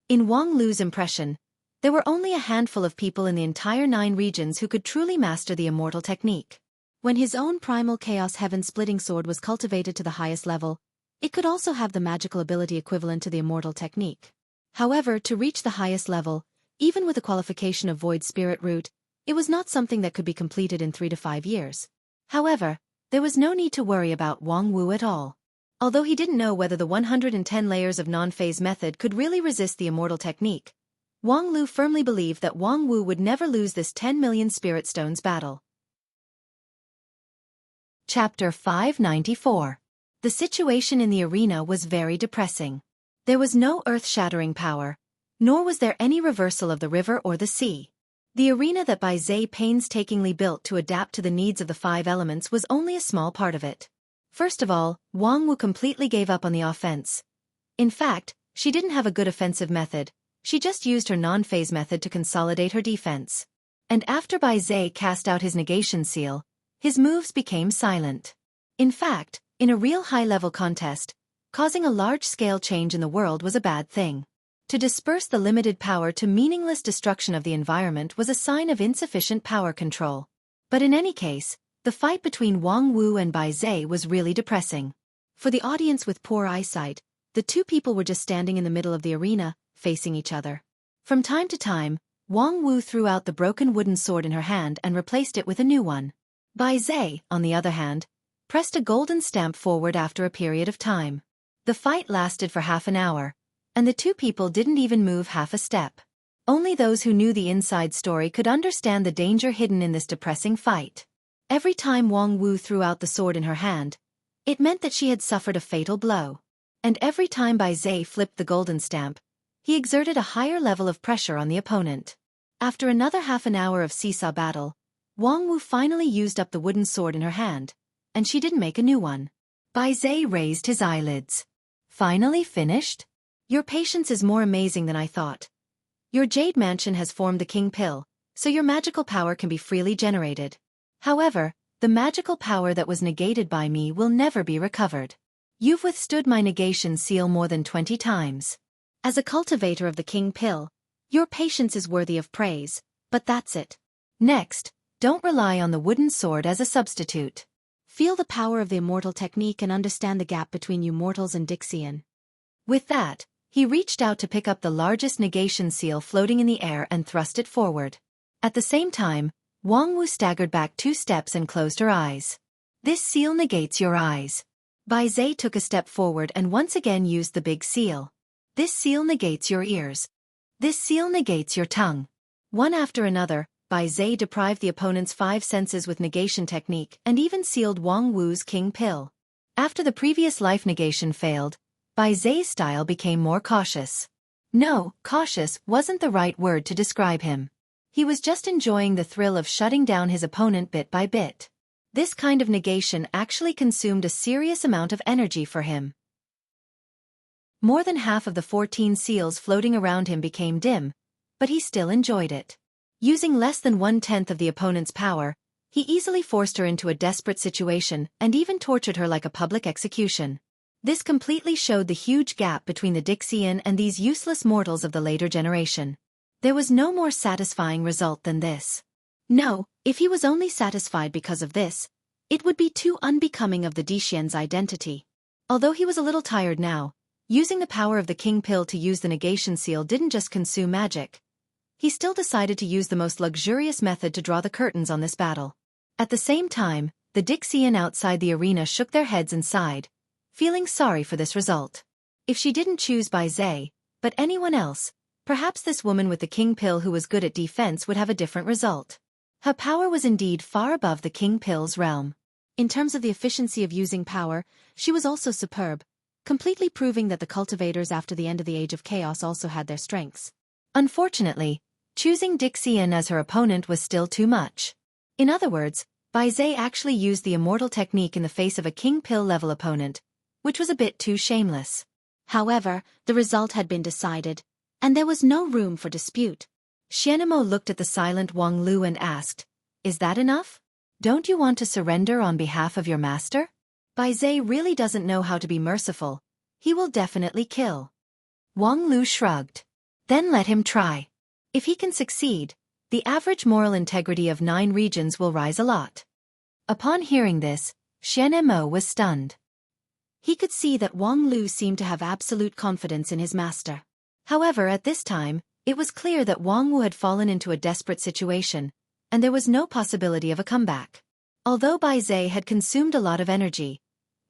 In Wang Lu's impression, there were only a handful of people in the entire 9 regions who could truly master the immortal technique. When his own primal chaos heaven-splitting sword was cultivated to the highest level, it could also have the magical ability equivalent to the immortal technique. However, to reach the highest level, even with the qualification of Void Spirit Root, it was not something that could be completed in 3 to 5 years. However, there was no need to worry about Wang Wu at all. Although he didn't know whether the 110 layers of non-phase method could really resist the immortal technique, Wang Lu firmly believed that Wang Wu would never lose this 10 million spirit stones battle. Chapter 594. The situation in the arena was very depressing. There was no earth-shattering power, nor was there any reversal of the river or the sea. The arena that Bai Zhe painstakingly built to adapt to the needs of the 5 elements was only a small part of it. First of all, Wang Wu completely gave up on the offense. In fact, she didn't have a good offensive method. She just used her non-phase method to consolidate her defense. And after Bai Zhe cast out his negation seal, his moves became silent. In fact, in a real high-level contest, causing a large-scale change in the world was a bad thing. To disperse the limited power to meaningless destruction of the environment was a sign of insufficient power control. But in any case, the fight between Wang Wu and Bai Zhe was really depressing. For the audience with poor eyesight, the 2 people were just standing in the middle of the arena, facing each other. From time to time, Wang Wu threw out the broken wooden sword in her hand and replaced it with a new one. Bai Zhe, on the other hand, pressed a golden stamp forward after a period of time. The fight lasted for half an hour, and the 2 people didn't even move half a step. Only those who knew the inside story could understand the danger hidden in this depressing fight. Every time Wang Wu threw out the sword in her hand, it meant that she had suffered a fatal blow. And every time Bai Zhe flipped the golden stamp, he exerted a higher level of pressure on the opponent. After another half an hour of seesaw battle, Wang Wu finally used up the wooden sword in her hand, and she didn't make a new one. Bai Zhe raised his eyelids. Finally finished? Your patience is more amazing than I thought. Your Jade Mansion has formed the King Pill, so your magical power can be freely generated. However, The magical power that was negated by me will never be recovered. You've withstood my negation seal more than 20 times. As a cultivator of the king pill, your patience is worthy of praise, but that's it. Next, don't rely on the wooden sword as a substitute. Feel the power of the immortal technique and understand the gap between you mortals and Dixian. With that, he reached out to pick up the largest negation seal floating in the air and thrust it forward. At the same time, Wang Wu staggered back 2 steps and closed her eyes. This seal negates your eyes. Bai Zai took a step forward and once again used the big seal. This seal negates your ears. This seal negates your tongue. One after another, Bai Zai deprived the opponent's 5 senses with negation technique and even sealed Wang Wu's king pill. After the previous life negation failed, Bai Zai's style became more cautious. No, cautious wasn't the right word to describe him. He was just enjoying the thrill of shutting down his opponent bit by bit. This kind of negation actually consumed a serious amount of energy for him. More than half of the 14 seals floating around him became dim, but he still enjoyed it. Using less than 1/10 of the opponent's power, he easily forced her into a desperate situation and even tortured her like a public execution. This completely showed the huge gap between the Dixian and these useless mortals of the later generation. There was no more satisfying result than this. No, if he was only satisfied because of this, it would be too unbecoming of the Dixian's identity. Although he was a little tired now, using the power of the king pill to use the negation seal didn't just consume magic. He still decided to use the most luxurious method to draw the curtains on this battle. At the same time, the Dixian outside the arena shook their heads and sighed, feeling sorry for this result. If she didn't choose Bai Zai, but anyone else, perhaps this woman with the king pill who was good at defense would have a different result. Her power was indeed far above the king pill's realm. In terms of the efficiency of using power, she was also superb, completely proving that the cultivators after the end of the Age of Chaos also had their strengths. Unfortunately, choosing Dixian as her opponent was still too much. In other words, Bai Zai actually used the immortal technique in the face of a king pill level opponent, which was a bit too shameless. However, the result had been decided, and there was no room for dispute. Xianemo looked at the silent Wang Lu and asked, "Is that enough? Don't you want to surrender on behalf of your master?" Bai Zai really doesn't know how to be merciful. He will definitely kill. Wang Lu shrugged. Then let him try. If he can succeed, the average moral integrity of 9 regions will rise a lot. Upon hearing this, Xianemo was stunned. He could see that Wang Lu seemed to have absolute confidence in his master. However, at this time, it was clear that Wang Wu had fallen into a desperate situation, and there was no possibility of a comeback. Although Bai Zai had consumed a lot of energy,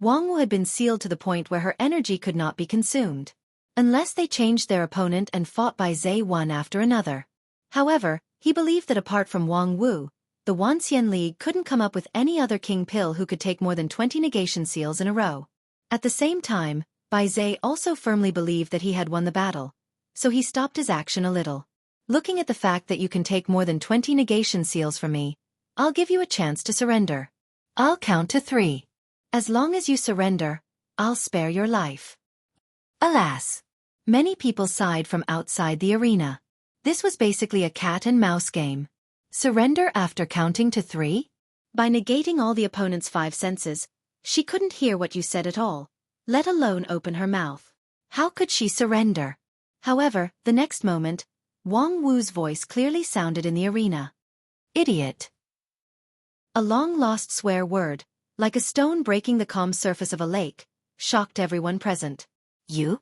Wang Wu had been sealed to the point where her energy could not be consumed. Unless they changed their opponent and fought Bai Zai one after another. However, he believed that apart from Wang Wu, the Wanxian League couldn't come up with any other king pill who could take more than 20 negation seals in a row. At the same time, Bai Zai also firmly believed that he had won the battle, so he stopped his action a little. Looking at the fact that you can take more than 20 negation seals from me, I'll give you a chance to surrender. I'll count to 3. As long as you surrender, I'll spare your life. Alas! Many people sighed from outside the arena. This was basically a cat and mouse game. Surrender after counting to 3? By negating all the opponent's 5 senses, she couldn't hear what you said at all, let alone open her mouth. How could she surrender? However, the next moment, Wang Wu's voice clearly sounded in the arena. Idiot. A long-lost swear word, like a stone breaking the calm surface of a lake, shocked everyone present. You?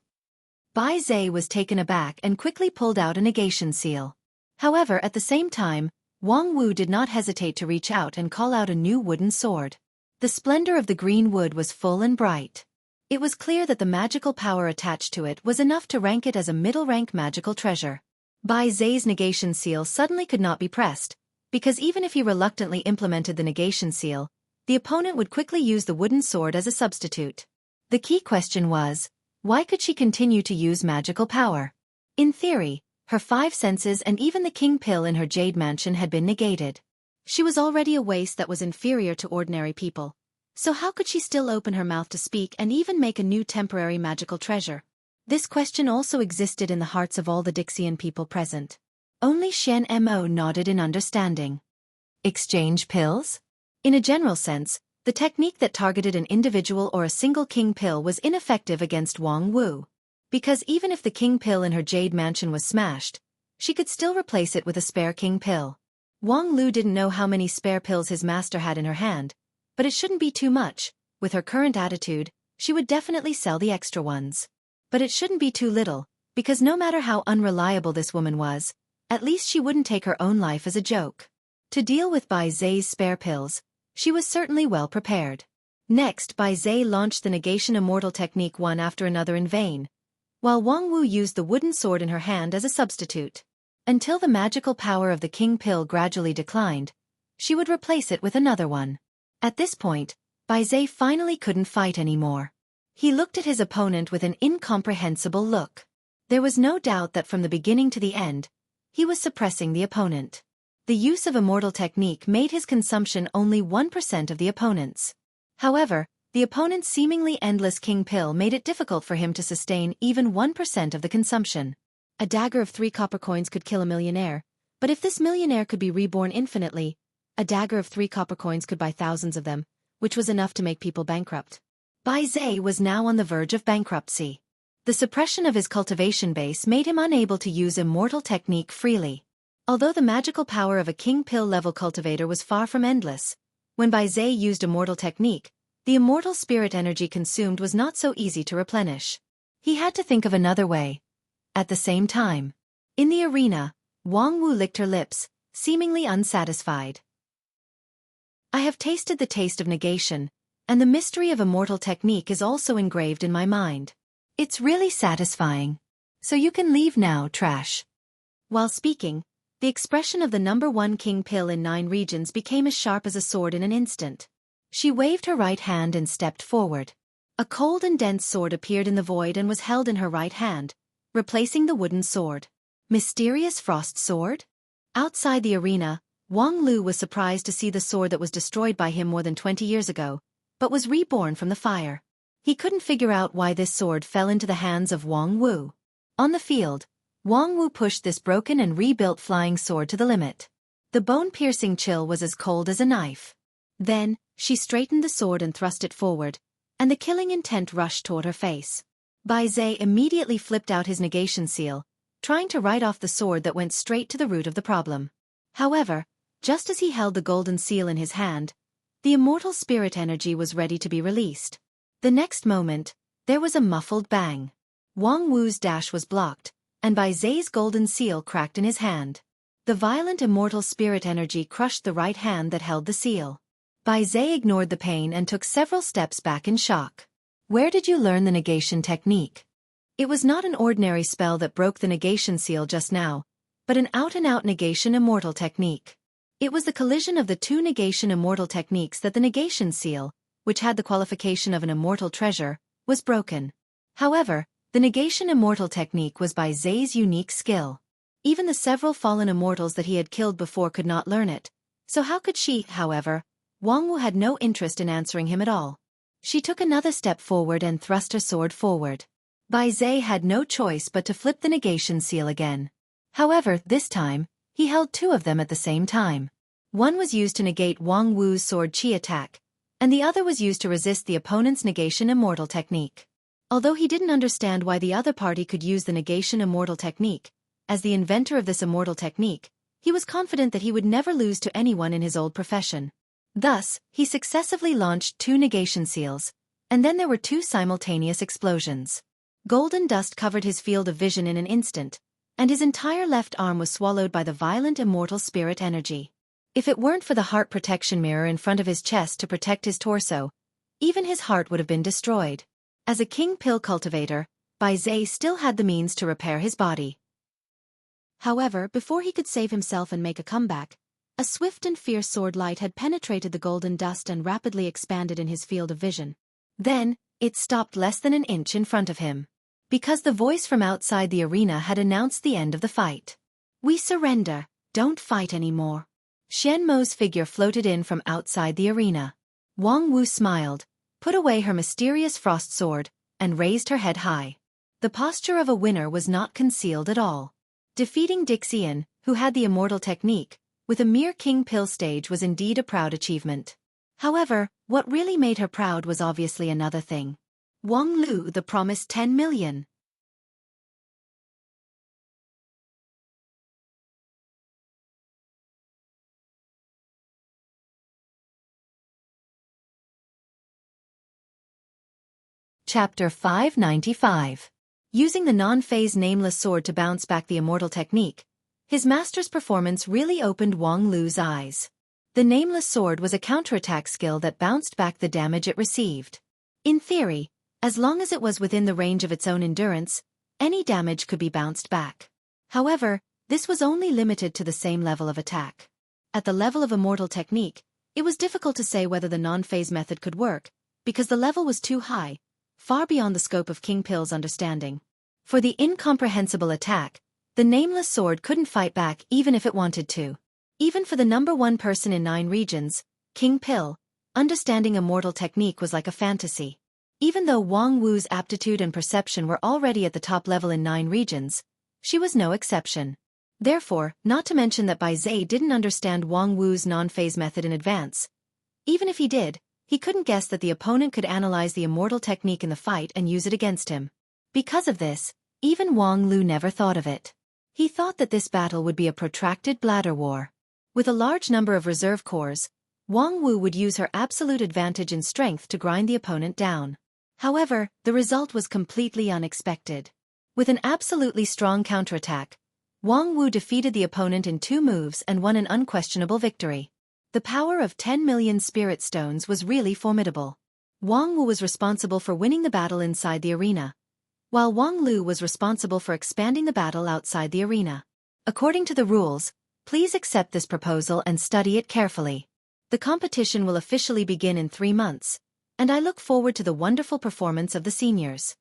Bai Zai was taken aback and quickly pulled out a negation seal. However, at the same time, Wang Wu did not hesitate to reach out and call out a new wooden sword. The splendor of the green wood was full and bright. It was clear that the magical power attached to it was enough to rank it as a middle-rank magical treasure. Bai Zai's negation seal suddenly could not be pressed, because even if he reluctantly implemented the negation seal, the opponent would quickly use the wooden sword as a substitute. The key question was, why could she continue to use magical power? In theory, her 5 senses and even the king pill in her jade mansion had been negated. She was already a waste that was inferior to ordinary people. So how could she still open her mouth to speak and even make a new temporary magical treasure? This question also existed in the hearts of all the Dixian people present. Only Xianemo nodded in understanding. Exchange pills? In a general sense, the technique that targeted an individual or a single king pill was ineffective against Wang Wu. Because even if the king pill in her jade mansion was smashed, she could still replace it with a spare king pill. Wang Lu didn't know how many spare pills his master had in her hand, but it shouldn't be too much. With her current attitude, she would definitely sell the extra ones. But it shouldn't be too little, because no matter how unreliable this woman was, at least she wouldn't take her own life as a joke. To deal with Bai Zai's spare pills, she was certainly well prepared. Next, Bai Zai launched the negation immortal technique one after another in vain, while Wang Wu used the wooden sword in her hand as a substitute. Until the magical power of the king pill gradually declined, she would replace it with another one. At this point, Bai Zai finally couldn't fight anymore. He looked at his opponent with an incomprehensible look. There was no doubt that from the beginning to the end, he was suppressing the opponent. The use of immortal technique made his consumption only 1% of the opponent's. However, the opponent's seemingly endless king pill made it difficult for him to sustain even 1% of the consumption. A dagger of 3 copper coins could kill a millionaire, but if this millionaire could be reborn infinitely, a dagger of 3 copper coins could buy thousands of them, which was enough to make people bankrupt. Bai Zai was now on the verge of bankruptcy. The suppression of his cultivation base made him unable to use immortal technique freely. Although the magical power of a king pill level cultivator was far from endless, when Bai Zai used immortal technique, the immortal spirit energy consumed was not so easy to replenish. He had to think of another way. At the same time, in the arena, Wang Wu licked her lips, seemingly unsatisfied. I have tasted the taste of negation, and the mystery of immortal technique is also engraved in my mind. It's really satisfying. So you can leave now, trash. While speaking, the expression of the number 1 king pill in 9 regions became as sharp as a sword in an instant. She waved her right hand and stepped forward. A cold and dense sword appeared in the void and was held in her right hand, replacing the wooden sword. Mysterious frost sword? Outside the arena, Wang Lu was surprised to see the sword that was destroyed by him more than 20 years ago, but was reborn from the fire. He couldn't figure out why this sword fell into the hands of Wang Wu. On the field, Wang Wu pushed this broken and rebuilt flying sword to the limit. The bone-piercing chill was as cold as a knife. Then, she straightened the sword and thrust it forward, and the killing intent rushed toward her face. Bai Zai immediately flipped out his negation seal, trying to write off the sword that went straight to the root of the problem. However, just as he held the golden seal in his hand, the immortal spirit energy was ready to be released. The next moment, there was a muffled bang. Wang Wu's dash was blocked, and Bai Zai's golden seal cracked in his hand. The violent immortal spirit energy crushed the right hand that held the seal. Bai Zai ignored the pain and took several steps back in shock. Where did you learn the negation technique? It was not an ordinary spell that broke the negation seal just now, but an out-and-out negation immortal technique. It was the collision of the 2 negation immortal techniques that the negation seal, which had the qualification of an immortal treasure, was broken. However, the negation immortal technique was Bai Zai's unique skill. Even the several fallen immortals that he had killed before could not learn it. So how could she, however? Wang Wu had no interest in answering him at all. She took another step forward and thrust her sword forward. Bai Zai had no choice but to flip the negation seal again. However, this time, he held 2 of them at the same time. One was used to negate Wang Wu's sword chi attack, and the other was used to resist the opponent's negation immortal technique. Although he didn't understand why the other party could use the negation immortal technique, as the inventor of this immortal technique, he was confident that he would never lose to anyone in his old profession. Thus, he successively launched 2 negation seals, and then there were 2 simultaneous explosions. Golden dust covered his field of vision in an instant, and his entire left arm was swallowed by the violent immortal spirit energy. If it weren't for the heart protection mirror in front of his chest to protect his torso, even his heart would have been destroyed. As a king pill cultivator, Bai Zai still had the means to repair his body. However, before he could save himself and make a comeback, a swift and fierce sword light had penetrated the golden dust and rapidly expanded in his field of vision. Then, it stopped less than an inch in front of him. Because the voice from outside the arena had announced the end of the fight. We surrender, don't fight anymore. Shen Mo's figure floated in from outside the arena. Wang Wu smiled, put away her mysterious frost sword, and raised her head high. The posture of a winner was not concealed at all. Defeating Dixian, who had the immortal technique, with a mere king pill stage was indeed a proud achievement. However, what really made her proud was obviously another thing. Wang Lu, the promised 10 million. Chapter 595. Using the non-phase nameless sword to bounce back the immortal technique, his master's performance really opened Wang Lu's eyes. The nameless sword was a counterattack skill that bounced back the damage it received. In theory, as long as it was within the range of its own endurance, any damage could be bounced back. However, this was only limited to the same level of attack. At the level of immortal technique, it was difficult to say whether the non-phase method could work, because the level was too high, far beyond the scope of King Pill's understanding. For the incomprehensible attack, the nameless sword couldn't fight back even if it wanted to. Even for the number one person in 9 regions, King Pill, understanding immortal technique was like a fantasy. Even though Wang Wu's aptitude and perception were already at the top level in 9 regions, she was no exception. Therefore, not to mention that Bai Zhe didn't understand Wang Wu's non-phase method in advance. Even if he did, he couldn't guess that the opponent could analyze the immortal technique in the fight and use it against him. Because of this, even Wang Lu never thought of it. He thought that this battle would be a protracted bladder war. With a large number of reserve cores, Wang Wu would use her absolute advantage in strength to grind the opponent down. However, the result was completely unexpected. With an absolutely strong counterattack, Wang Wu defeated the opponent in 2 moves and won an unquestionable victory. The power of 10 million spirit stones was really formidable. Wang Wu was responsible for winning the battle inside the arena, while Wang Lu was responsible for expanding the battle outside the arena. According to the rules, please accept this proposal and study it carefully. The competition will officially begin in 3 months, and I look forward to the wonderful performance of the seniors.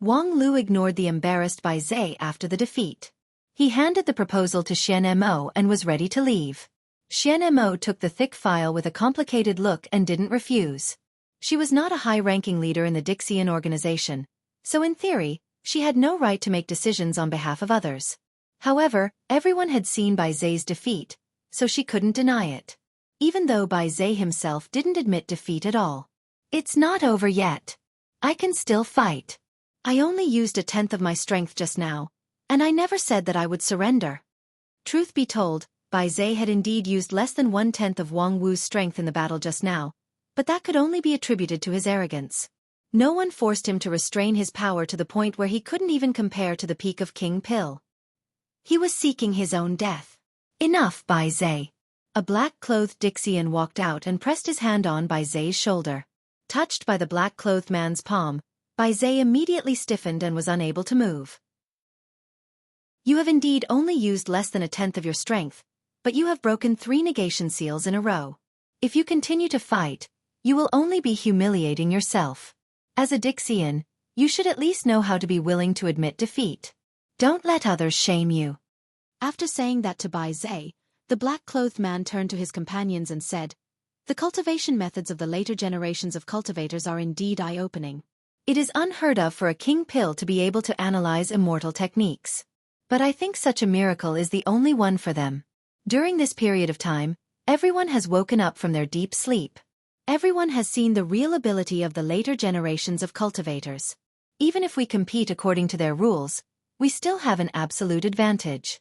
Wang Lu ignored the embarrassed Bai Zhe after the defeat. He handed the proposal to Xian Mo and was ready to leave. Xian Mo took the thick file with a complicated look and didn't refuse. She was not a high-ranking leader in the Dixian organization, so in theory, she had no right to make decisions on behalf of others. However, everyone had seen Bai Zhe's defeat, so she couldn't deny it. Even though Bai Zhe himself didn't admit defeat at all. It's not over yet. I can still fight. I only used 1/10 of my strength just now, and I never said that I would surrender. Truth be told, Bai Zhe had indeed used less than 1/10 of Wang Wu's strength in the battle just now, but that could only be attributed to his arrogance. No one forced him to restrain his power to the point where he couldn't even compare to the peak of King Pill. He was seeking his own death. Enough, Bai Zhe. A black-clothed Dixian walked out and pressed his hand on Bai Zhe's shoulder. Touched by the black-clothed man's palm, Bai Zhe immediately stiffened and was unable to move. You have indeed only used less than 1/10 of your strength, but you have broken 3 negation seals in a row. If you continue to fight, you will only be humiliating yourself. As a Dixian, you should at least know how to be willing to admit defeat. Don't let others shame you. After saying that to Bai Zhe, the black-clothed man turned to his companions and said, "The cultivation methods of the later generations of cultivators are indeed eye-opening. It is unheard of for a King Pill to be able to analyze immortal techniques. But I think such a miracle is the only one for them. During this period of time, everyone has woken up from their deep sleep. Everyone has seen the real ability of the later generations of cultivators. Even if we compete according to their rules, we still have an absolute advantage."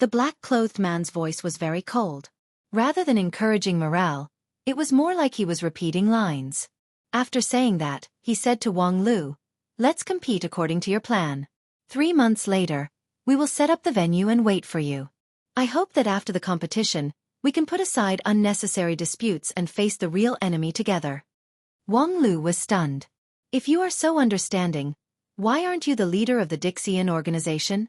The black-clothed man's voice was very cold. Rather than encouraging morale, it was more like he was repeating lines. After saying that, he said to Wang Lu, "Let's compete according to your plan. 3 months later, we will set up the venue and wait for you. I hope that after the competition, we can put aside unnecessary disputes and face the real enemy together." Wang Lu was stunned. "If you are so understanding, why aren't you the leader of the Dixian organization?"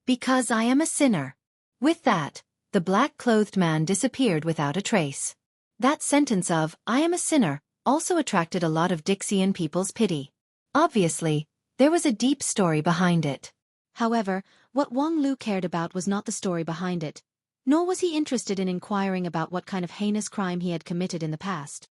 "Because I am a sinner." With that, the black-clothed man disappeared without a trace. That sentence of, "I am a sinner," also attracted a lot of Dixian people's pity. Obviously, there was a deep story behind it. However, what Wang Lu cared about was not the story behind it, nor was he interested in inquiring about what kind of heinous crime he had committed in the past.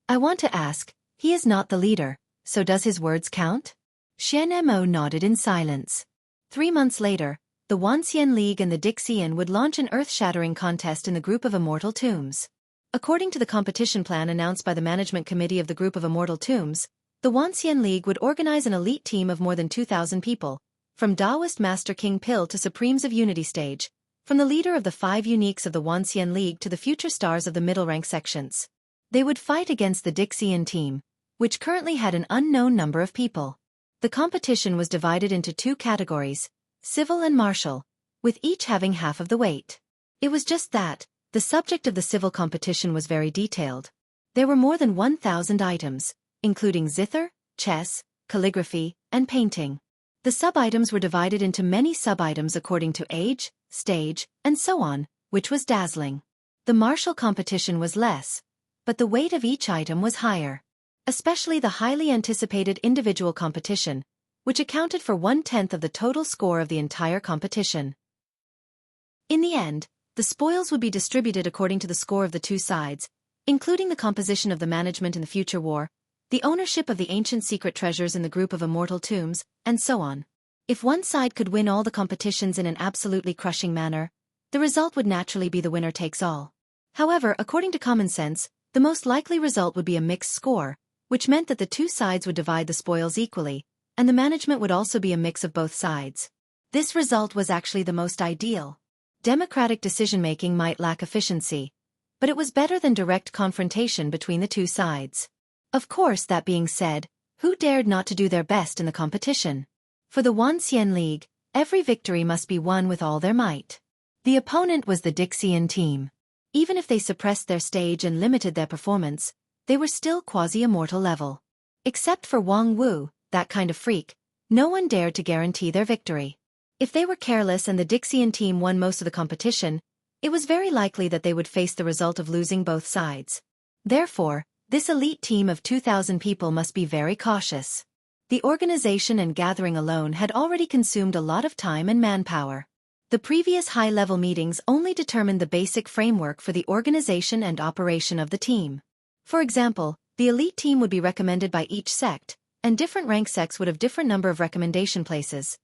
"I want to ask, he is not the leader, so does his words count?" Xian Mo nodded in silence. 3 months later, the Wanxian League and the Dixian would launch an earth-shattering contest in the group of immortal tombs. According to the competition plan announced by the management committee of the group of Immortal Tombs, the Wanxian League would organize an elite team of more than 2,000 people, from Taoist Master King Pill to Supremes of Unity Stage, from the leader of the 5 uniques of the Wanxian League to the future stars of the middle rank sections. They would fight against the Dixian team, which currently had an unknown number of people. The competition was divided into 2 categories, civil and martial, with each having half of the weight. It was just that, the subject of the civil competition was very detailed. There were more than 1,000 items, including zither, chess, calligraphy, and painting. The sub-items were divided into many sub-items according to age, stage, and so on, which was dazzling. The martial competition was less, but the weight of each item was higher. Especially the highly anticipated individual competition, which accounted for 1/10 of the total score of the entire competition. In the end, the spoils would be distributed according to the score of the 2 sides, including the composition of the management in the future war, the ownership of the ancient secret treasures in the group of Immortal Tombs, and so on. If one side could win all the competitions in an absolutely crushing manner, the result would naturally be the winner takes all. However, according to common sense, the most likely result would be a mixed score, which meant that the 2 sides would divide the spoils equally, and the management would also be a mix of both sides. This result was actually the most ideal. Democratic decision-making might lack efficiency, but it was better than direct confrontation between the 2 sides. Of course, that being said, who dared not to do their best in the competition? For the Wanxian League, every victory must be won with all their might. The opponent was the Dixian team. Even if they suppressed their stage and limited their performance, they were still quasi-immortal level. Except for Wang Wu, that kind of freak, no one dared to guarantee their victory. If they were careless and the Dixian team won most of the competition, it was very likely that they would face the result of losing both sides. Therefore, this elite team of 2,000 people must be very cautious. The organization and gathering alone had already consumed a lot of time and manpower. The previous high-level meetings only determined the basic framework for the organization and operation of the team. For example, the elite team would be recommended by each sect, and different rank sects would have different number of recommendation places.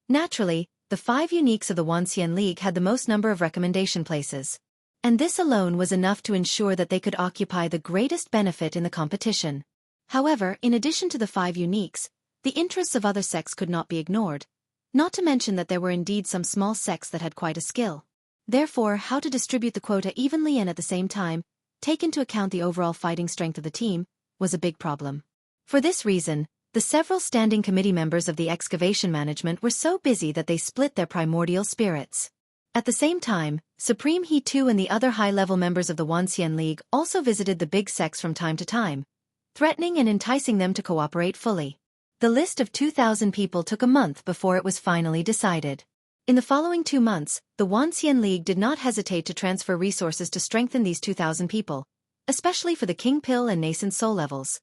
Naturally, the 5 uniques of the Wanxian League had the most number of recommendation places. And this alone was enough to ensure that they could occupy the greatest benefit in the competition. However, in addition to the 5 uniques, the interests of other sects could not be ignored, not to mention that there were indeed some small sects that had quite a skill. Therefore, how to distribute the quota evenly and at the same time, take into account the overall fighting strength of the team, was a big problem. For this reason, the several standing committee members of the excavation management were so busy that they split their primordial spirits. At the same time, Supreme He Tu and the other high-level members of the Wanxian League also visited the big sects from time to time, threatening and enticing them to cooperate fully. The list of 2,000 people took a month before it was finally decided. In the following 2 months, the Wanxian League did not hesitate to transfer resources to strengthen these 2,000 people, especially for the King Pill and Nascent Soul levels.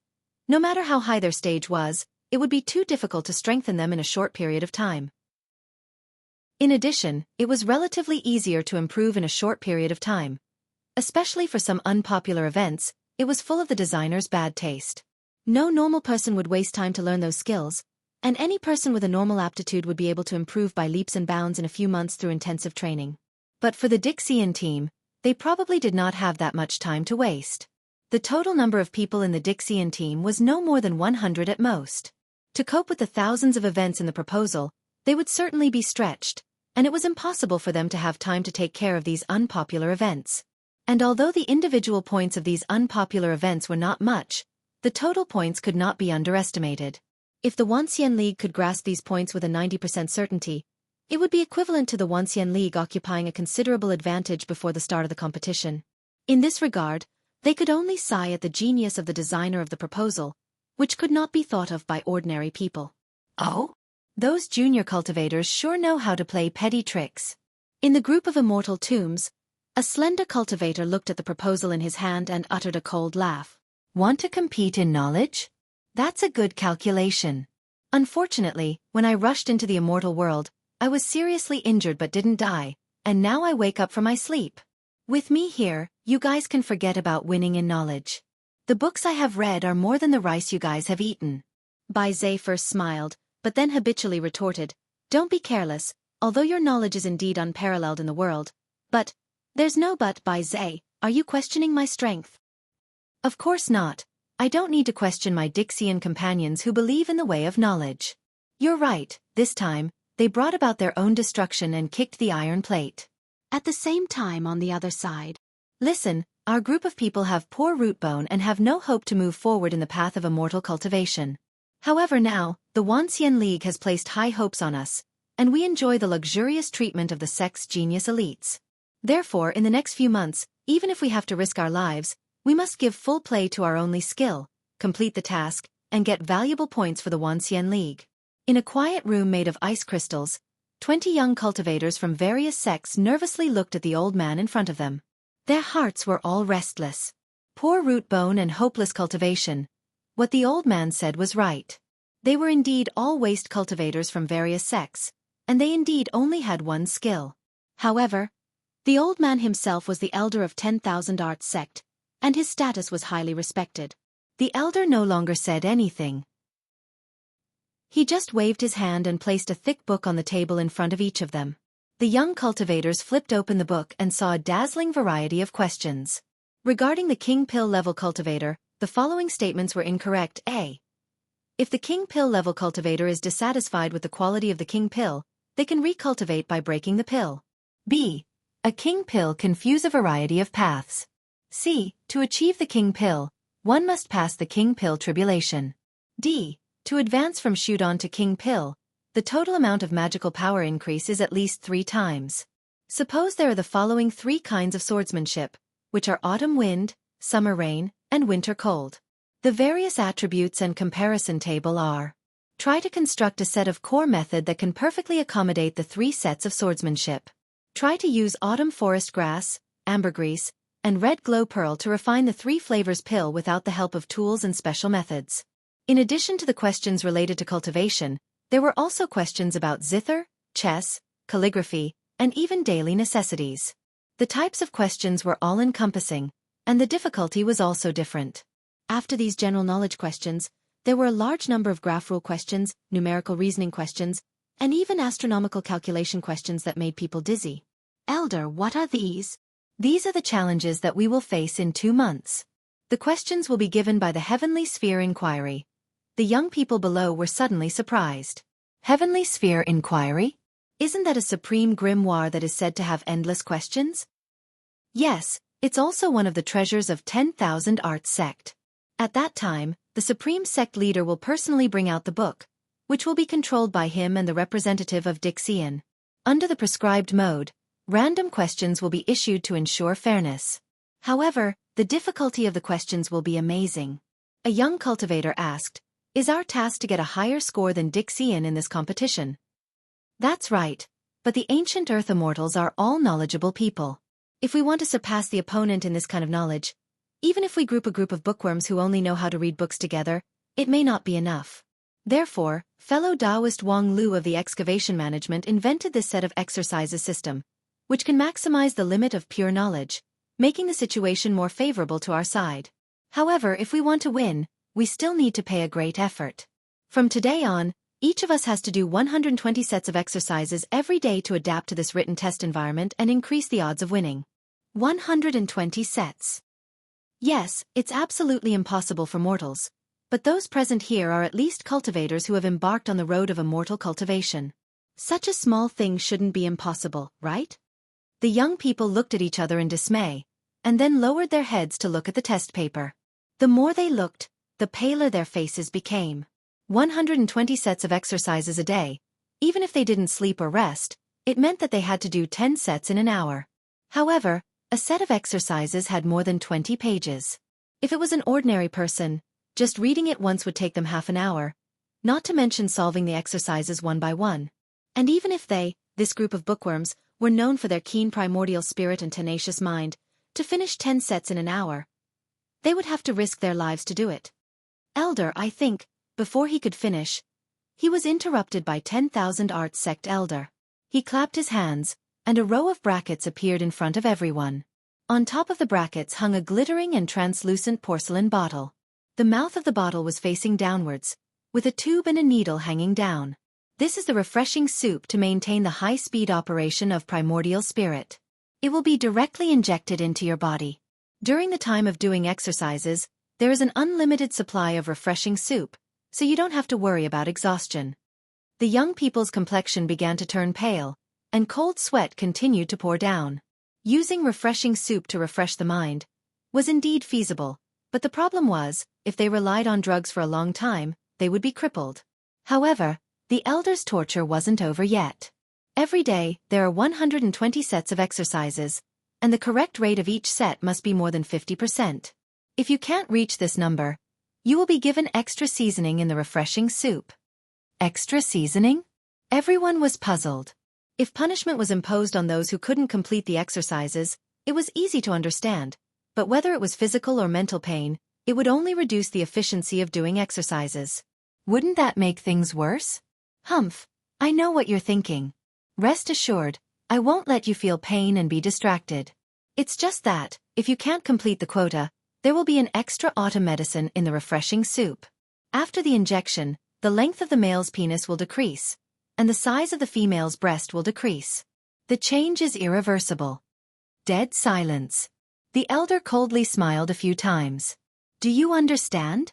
No matter how high their stage was, it would be too difficult to strengthen them in a short period of time. In addition, it was relatively easier to improve in a short period of time. Especially for some unpopular events, it was full of the designer's bad taste. No normal person would waste time to learn those skills, and any person with a normal aptitude would be able to improve by leaps and bounds in a few months through intensive training. But for the Dixian team, they probably did not have that much time to waste. The total number of people in the Dixian team was no more than 100 at most. To cope with the thousands of events in the proposal, they would certainly be stretched, and it was impossible for them to have time to take care of these unpopular events. And although the individual points of these unpopular events were not much, the total points could not be underestimated. If the Wanxian League could grasp these points with a 90% certainty, it would be equivalent to the Wanxian League occupying a considerable advantage before the start of the competition. In this regard, they could only sigh at the genius of the designer of the proposal, which could not be thought of by ordinary people. Oh? Those junior cultivators sure know how to play petty tricks. In the group of Immortal Tombs, a slender cultivator looked at the proposal in his hand and uttered a cold laugh. Want to compete in knowledge? That's a good calculation. Unfortunately, when I rushed into the immortal world, I was seriously injured but didn't die, and now I wake up from my sleep. With me here, you guys can forget about winning in knowledge. The books I have read are more than the rice you guys have eaten. Bai Zhe first smiled, but then habitually retorted, Don't be careless, although your knowledge is indeed unparalleled in the world. But, there's no but, Bai Zhe, Are you questioning my strength? Of course not. I don't need to question my Dixian companions who believe in the way of knowledge. You're right, this time, they brought about their own destruction and kicked the iron plate. At the same time on the other side. Listen, our group of people have poor root bone and have no hope to move forward in the path of immortal cultivation. However now, the Wanxian League has placed high hopes on us, and we enjoy the luxurious treatment of the sect's genius elites. Therefore, in the next few months, even if we have to risk our lives, we must give full play to our only skill, complete the task, and get valuable points for the Wanxian League. In a quiet room made of ice crystals, 20 young cultivators from various sects nervously looked at the old man in front of them. Their hearts were all restless. Poor root bone and hopeless cultivation. What the old man said was right. They were indeed all waste cultivators from various sects, and they indeed only had one skill. However, the old man himself was the elder of 10,000 Arts sect, and his status was highly respected. The elder no longer said anything. He just waved his hand and placed a thick book on the table in front of each of them. The young cultivators flipped open the book and saw a dazzling variety of questions. Regarding the King Pill level cultivator, the following statements were incorrect. A. If the King Pill level cultivator is dissatisfied with the quality of the King Pill, they can recultivate by breaking the pill. B. A King Pill can fuse a variety of paths. C. To achieve the King Pill, one must pass the King Pill tribulation. D. To advance from Shudon to King Pill, the total amount of magical power increase is at least 3 times. Suppose there are the following 3 kinds of swordsmanship, which are autumn wind, summer rain, and winter cold. The various attributes and comparison table are. Try to construct a set of core method that can perfectly accommodate the 3 sets of swordsmanship. Try to use autumn forest grass, ambergris, and red glow pearl to refine the 3 flavors pill without the help of tools and special methods. In addition to the questions related to cultivation, there were also questions about zither, chess, calligraphy, and even daily necessities. The types of questions were all-encompassing, and the difficulty was also different. After these general knowledge questions, there were a large number of graph rule questions, numerical reasoning questions, and even astronomical calculation questions that made people dizzy. Elder, what are these? These are the challenges that we will face in 2 months. The questions will be given by the Heavenly Sphere Inquiry. The young people below were suddenly surprised. Heavenly Sphere Inquiry? Isn't that a supreme grimoire that is said to have endless questions? Yes, it's also one of the treasures of 10,000 Arts sect. At that time, the supreme sect leader will personally bring out the book, which will be controlled by him and the representative of Dixian. Under the prescribed mode, random questions will be issued to ensure fairness. However, the difficulty of the questions will be amazing. A young cultivator asked, "Is our task to get a higher score than Dixian in this competition?" That's right, but the ancient Earth immortals are all knowledgeable people. If we want to surpass the opponent in this kind of knowledge, even if we group a group of bookworms who only know how to read books together, it may not be enough. Therefore, fellow Taoist Wang Lu of the excavation management invented this set of exercises system, which can maximize the limit of pure knowledge, making the situation more favorable to our side. However, if we want to win, we still need to pay a great effort. From today on, each of us has to do 120 sets of exercises every day to adapt to this written test environment and increase the odds of winning. 120 sets. Yes, it's absolutely impossible for mortals, but those present here are at least cultivators who have embarked on the road of immortal cultivation. Such a small thing shouldn't be impossible, right? The young people looked at each other in dismay, and then lowered their heads to look at the test paper. The more they looked, the paler their faces became. 120 sets of exercises a day. Even if they didn't sleep or rest, it meant that they had to do 10 sets in an hour. However, a set of exercises had more than 20 pages. If it was an ordinary person, just reading it once would take them half an hour, not to mention solving the exercises one by one. And even if they, this group of bookworms, were known for their keen primordial spirit and tenacious mind, to finish 10 sets in an hour, they would have to risk their lives to do it. Elder, I think, before he could finish, he was interrupted by 10,000 Arts sect elder. He clapped his hands, and a row of brackets appeared in front of everyone. On top of the brackets hung a glittering and translucent porcelain bottle. The mouth of the bottle was facing downwards, with a tube and a needle hanging down. This is the refreshing soup to maintain the high-speed operation of primordial spirit. It will be directly injected into your body. During the time of doing exercises, there is an unlimited supply of refreshing soup, so you don't have to worry about exhaustion. The young people's complexion began to turn pale, and cold sweat continued to pour down. Using refreshing soup to refresh the mind was indeed feasible, but the problem was, if they relied on drugs for a long time, they would be crippled. However, the elders' torture wasn't over yet. Every day, there are 120 sets of exercises, and the correct rate of each set must be more than 50%. If you can't reach this number, you will be given extra seasoning in the refreshing soup. Extra seasoning? Everyone was puzzled. If punishment was imposed on those who couldn't complete the exercises, it was easy to understand, but whether it was physical or mental pain, it would only reduce the efficiency of doing exercises. Wouldn't that make things worse? Humph, I know what you're thinking. Rest assured, I won't let you feel pain and be distracted. It's just that, if you can't complete the quota, there will be an extra autumn medicine in the refreshing soup. After the injection, the length of the male's penis will decrease, and the size of the female's breast will decrease. The change is irreversible. Dead silence. The elder coldly smiled a few times. Do you understand?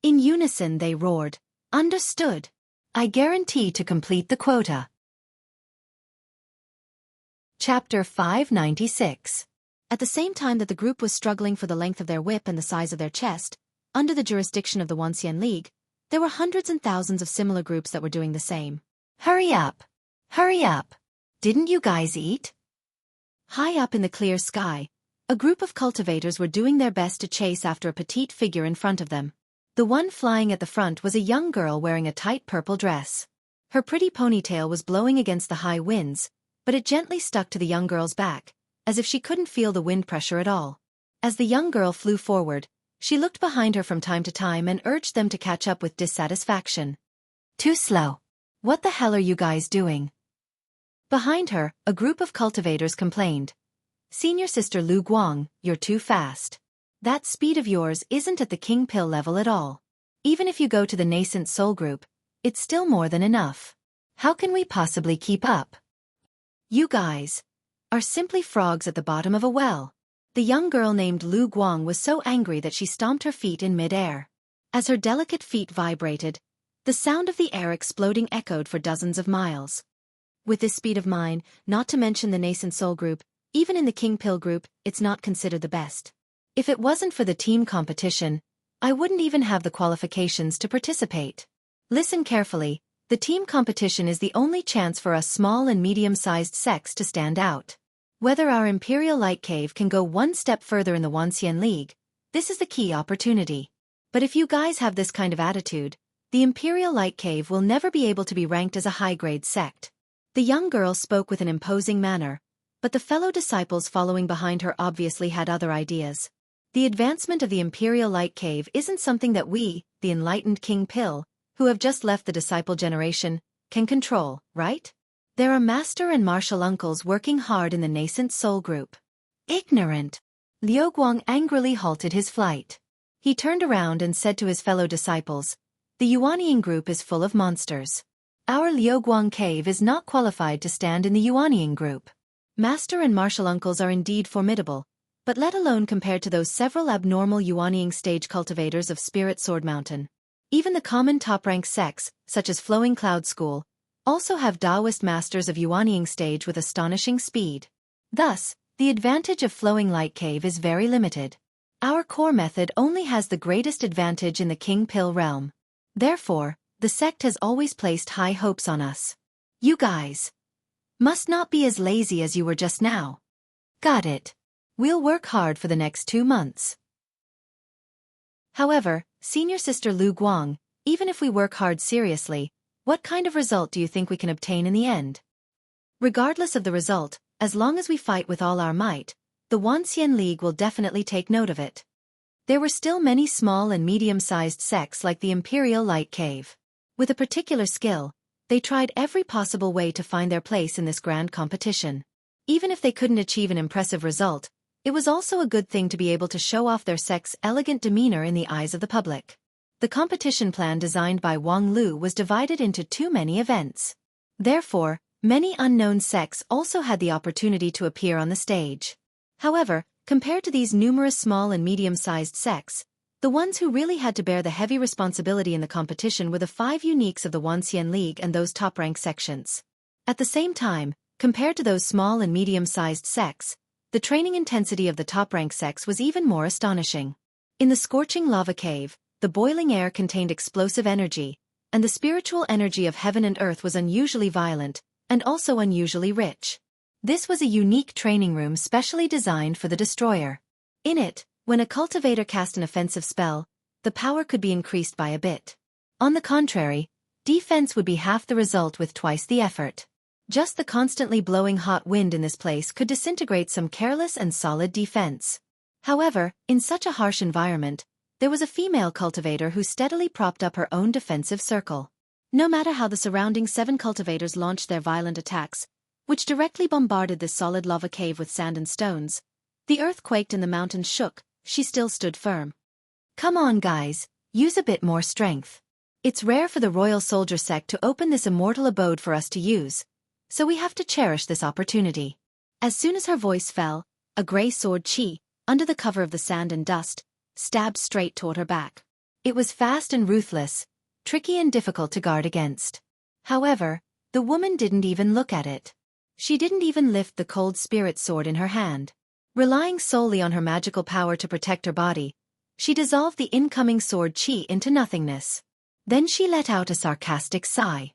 In unison they roared. Understood. I guarantee to complete the quota. Chapter 596. At the same time that the group was struggling for the length of their whip and the size of their chest, under the jurisdiction of the Wanxian League, there were hundreds and thousands of similar groups that were doing the same. Hurry up! Hurry up! Didn't you guys eat? High up in the clear sky, a group of cultivators were doing their best to chase after a petite figure in front of them. The one flying at the front was a young girl wearing a tight purple dress. Her pretty ponytail was blowing against the high winds, but it gently stuck to the young girl's back, as if she couldn't feel the wind pressure at all. As the young girl flew forward, she looked behind her from time to time and urged them to catch up with dissatisfaction. Too slow. What the hell are you guys doing? Behind her, a group of cultivators complained. Senior Sister Lu Guang, you're too fast. That speed of yours isn't at the King Pill level at all. Even if you go to the nascent soul group, it's still more than enough. How can we possibly keep up? You guys are simply frogs at the bottom of a well. The young girl named Lu Guang was so angry that she stomped her feet in mid-air. As her delicate feet vibrated, the sound of the air exploding echoed for dozens of miles. With this speed of mine, not to mention the nascent soul group, even in the King Pill group, it's not considered the best. If it wasn't for the team competition, I wouldn't even have the qualifications to participate. Listen carefully, the team competition is the only chance for us small and medium-sized sects to stand out. Whether our Imperial Light Cave can go one step further in the Wanxian League, this is the key opportunity. But if you guys have this kind of attitude, the Imperial Light Cave will never be able to be ranked as a high-grade sect. The young girl spoke with an imposing manner, but the fellow disciples following behind her obviously had other ideas. The advancement of the Imperial Light Cave isn't something that we, the enlightened King Pill, who have just left the disciple generation, can control, right? There are master and martial uncles working hard in the nascent soul group. Ignorant! Liu Guang angrily halted his flight. He turned around and said to his fellow disciples, the Yuanying group is full of monsters. Our Liu Guang cave is not qualified to stand in the Yuanying group. Master and martial uncles are indeed formidable, but let alone compared to those several abnormal Yuanying stage cultivators of Spirit Sword Mountain. Even the common top-rank sects, such as Flowing Cloud School, also have Taoist masters of Yuanying stage with astonishing speed. Thus, the advantage of Flowing Light Cave is very limited. Our core method only has the greatest advantage in the King Pill realm. Therefore, the sect has always placed high hopes on us. You guys must not be as lazy as you were just now. Got it. We'll work hard for the next 2 months. However, Senior Sister Lu Guang, even if we work hard seriously, what kind of result do you think we can obtain in the end? Regardless of the result, as long as we fight with all our might, the Wanxian League will definitely take note of it. There were still many small and medium-sized sects like the Imperial Light Cave. With a particular skill, they tried every possible way to find their place in this grand competition. Even if they couldn't achieve an impressive result, it was also a good thing to be able to show off their sect's elegant demeanor in the eyes of the public. The competition plan designed by Wang Lu was divided into too many events. Therefore, many unknown sects also had the opportunity to appear on the stage. However, Compared to these numerous small and medium-sized sects, the ones who really had to bear the heavy responsibility in the competition were the 5 uniques of the Wanxian League and those top-rank sections. At the same time, compared to those small and medium-sized sects, the training intensity of the top-rank sects was even more astonishing. In the scorching lava cave, the boiling air contained explosive energy, and the spiritual energy of heaven and earth was unusually violent, and also unusually rich. This was a unique training room specially designed for the destroyer. In it, when a cultivator cast an offensive spell, the power could be increased by a bit. On the contrary, defense would be half the result with twice the effort. Just the constantly blowing hot wind in this place could disintegrate some careless and solid defense. However, in such a harsh environment, there was a female cultivator who steadily propped up her own defensive circle. No matter how the surrounding 7 cultivators launched their violent attacks, which directly bombarded this solid lava cave with sand and stones, the earth quaked and the mountains shook, she still stood firm. Come on guys, use a bit more strength. It's rare for the royal soldier sect to open this immortal abode for us to use, so we have to cherish this opportunity. As soon as her voice fell, a grey sword Qi, under the cover of the sand and dust, stabbed straight toward her back. It was fast and ruthless, tricky and difficult to guard against. However, the woman didn't even look at it. She didn't even lift the cold spirit sword in her hand. Relying solely on her magical power to protect her body, she dissolved the incoming sword Qi into nothingness. Then she let out a sarcastic sigh.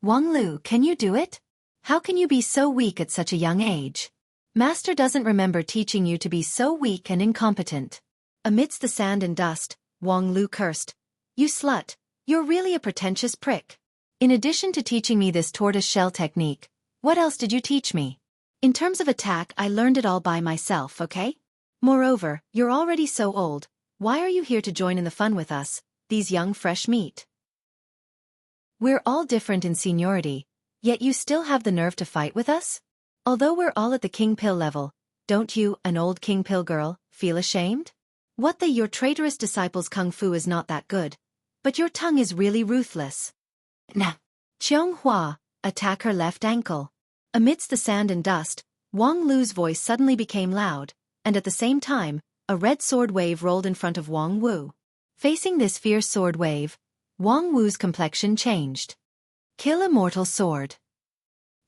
Wang Lu, can you do it? How can you be so weak at such a young age? Master doesn't remember teaching you to be so weak and incompetent. Amidst the sand and dust, Wang Lu cursed. You slut, you're really a pretentious prick. In addition to teaching me this tortoise shell technique, what else did you teach me? In terms of attack, I learned it all by myself, okay? Moreover, you're already so old, why are you here to join in the fun with us, these young fresh meat? We're all different in seniority, yet you still have the nerve to fight with us? Although we're all at the King Pill level, don't you, an old King Pill girl, feel ashamed? Your traitorous disciple's kung fu is not that good, but your tongue is really ruthless. Nah. Qiong Hua, attack her left ankle. Amidst the sand and dust, Wang Lu's voice suddenly became loud, and at the same time, a red sword wave rolled in front of Wang Wu. Facing this fierce sword wave, Wang Wu's complexion changed. Kill immortal sword.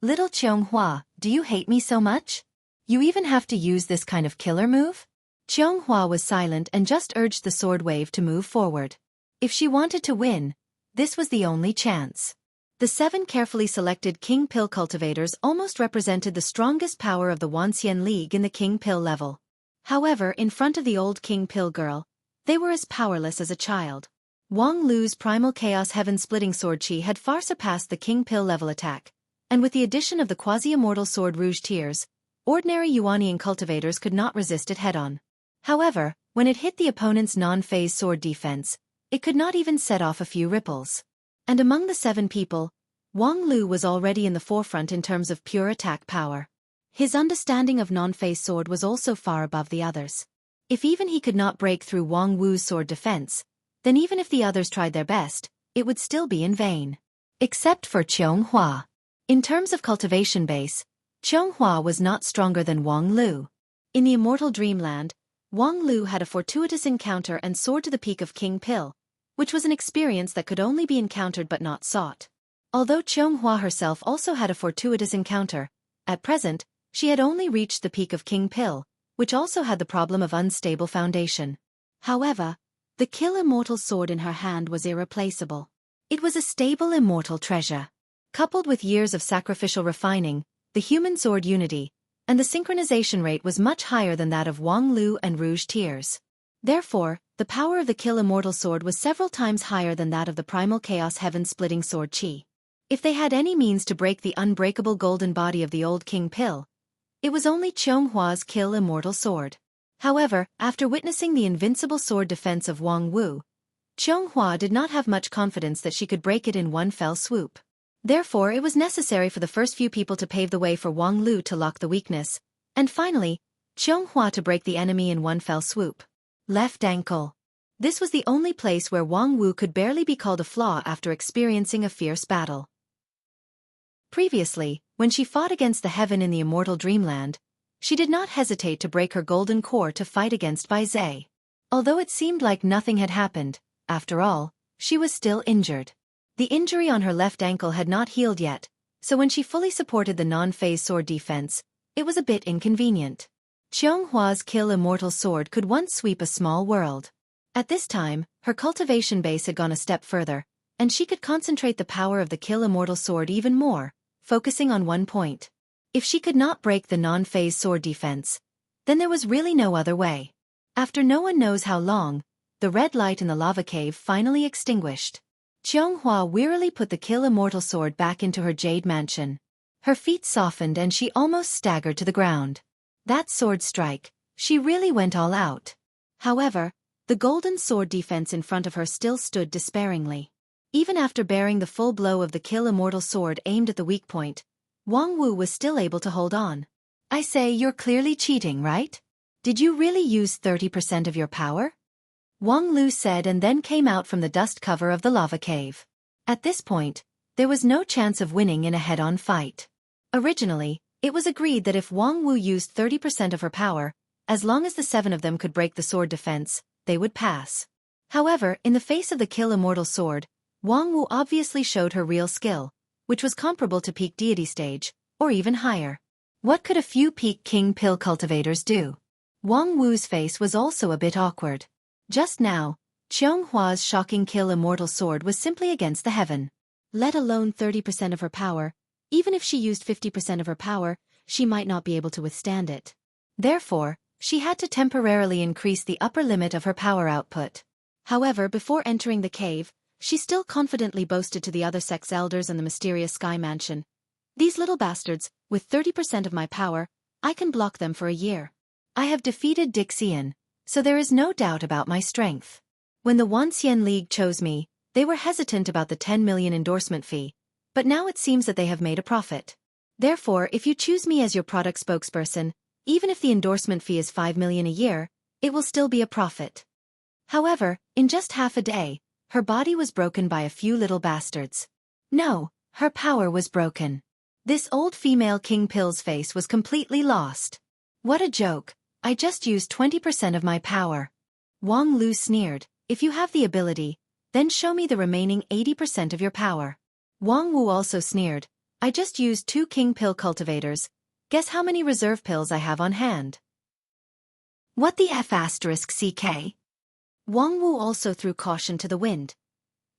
Little Qiong Hua, do you hate me so much? You even have to use this kind of killer move? Qiong Hua was silent and just urged the sword wave to move forward. If she wanted to win, this was the only chance. The 7 carefully selected King Pill cultivators almost represented the strongest power of the Wanxian League in the King Pill level. However, in front of the old King Pill girl, they were as powerless as a child. Wang Lu's primal chaos heaven-splitting sword Qi had far surpassed the King Pill level attack, and with the addition of the quasi-immortal sword Rouge Tears, ordinary Yuanian cultivators could not resist it head-on. However, when it hit the opponent's non-phase sword defense, it could not even set off a few ripples. And among the 7 people, Wang Lu was already in the forefront in terms of pure attack power. His understanding of non-phase sword was also far above the others. If even he could not break through Wang Wu's sword defense, then even if the others tried their best, it would still be in vain. Except for Qiong Hua. In terms of cultivation base, Qiong Hua was not stronger than Wang Lu. In the immortal dreamland, Wang Lu had a fortuitous encounter and soared to the peak of King Pill, which was an experience that could only be encountered but not sought. Although Qiong Hua herself also had a fortuitous encounter, at present, she had only reached the peak of King Pill, which also had the problem of unstable foundation. However, the kill immortal sword in her hand was irreplaceable. It was a stable immortal treasure. Coupled with years of sacrificial refining, the human sword unity, and the synchronization rate was much higher than that of Wang Lu and Rouge Tears. Therefore, the power of the kill immortal sword was several times higher than that of the primal chaos heaven-splitting sword Qi. If they had any means to break the unbreakable golden body of the old King Pill, it was only Qiong Hua's kill immortal sword. However, after witnessing the invincible sword defense of Wang Wu, Qiong Hua did not have much confidence that she could break it in one fell swoop. Therefore, it was necessary for the first few people to pave the way for Wang Lu to lock the weakness, and finally, Qiong Hua to break the enemy in one fell swoop. Left ankle. This was the only place where Wang Wu could barely be called a flaw after experiencing a fierce battle. Previously, when she fought against the heaven in the immortal dreamland, She did not hesitate to break her golden core to fight against Bai Zhe. Although it seemed like nothing had happened, after all, she was still injured. The injury on her left ankle had not healed yet, so when she fully supported the non-phase sword defense, it was a bit inconvenient. Qionghua's Kill Immortal Sword could once sweep a small world. At this time, her cultivation base had gone a step further, and she could concentrate the power of the Kill Immortal Sword even more, focusing on one point. If she could not break the non-phase sword defense, then there was really no other way. After no one knows how long, the red light in the lava cave finally extinguished. Qianghua wearily put the Kill Immortal Sword back into her jade mansion. Her feet softened and she almost staggered to the ground. That sword strike, she really went all out. However, the golden sword defense in front of her still stood despairingly. Even after bearing the full blow of the Kill Immortal Sword aimed at the weak point, Wang Wu was still able to hold on. I say, you're clearly cheating, right? Did you really use 30% of your power? Wang Lu said and then came out from the dust cover of the lava cave. At this point, there was no chance of winning in a head-on fight. Originally, it was agreed that if Wang Wu used 30% of her power, as long as the 7 of them could break the sword defense, they would pass. However, in the face of the Kill Immortal Sword, Wang Wu obviously showed her real skill, which was comparable to peak deity stage, or even higher. What could a few peak king pill cultivators do? Wang Wu's face was also a bit awkward. Just now, Qionghua's shocking Kill Immortal Sword was simply against the heaven. Let alone 30% of her power, even if she used 50% of her power, she might not be able to withstand it. Therefore, she had to temporarily increase the upper limit of her power output. However, before entering the cave, she still confidently boasted to the other sex elders and the mysterious Sky Mansion. These little bastards, with 30% of my power, I can block them for a year. I have defeated Dixian, so there is no doubt about my strength. When the Wanxian League chose me, they were hesitant about the 10 million endorsement fee, but now it seems that they have made a profit. Therefore, if you choose me as your product spokesperson, even if the endorsement fee is 5 million a year, it will still be a profit. However, in just half a day, her body was broken by a few little bastards. No, her power was broken. This old female King Pill's face was completely lost. What a joke, I just used 20% of my power. Wang Lu sneered, if you have the ability, then show me the remaining 80% of your power. Wang Wu also sneered, I just used 2 King Pill cultivators, guess how many reserve pills I have on hand. What the F*** CK? Wang Wu also threw caution to the wind.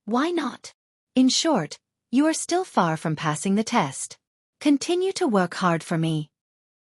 Why not? In short, you are still far from passing the test. Continue to work hard for me.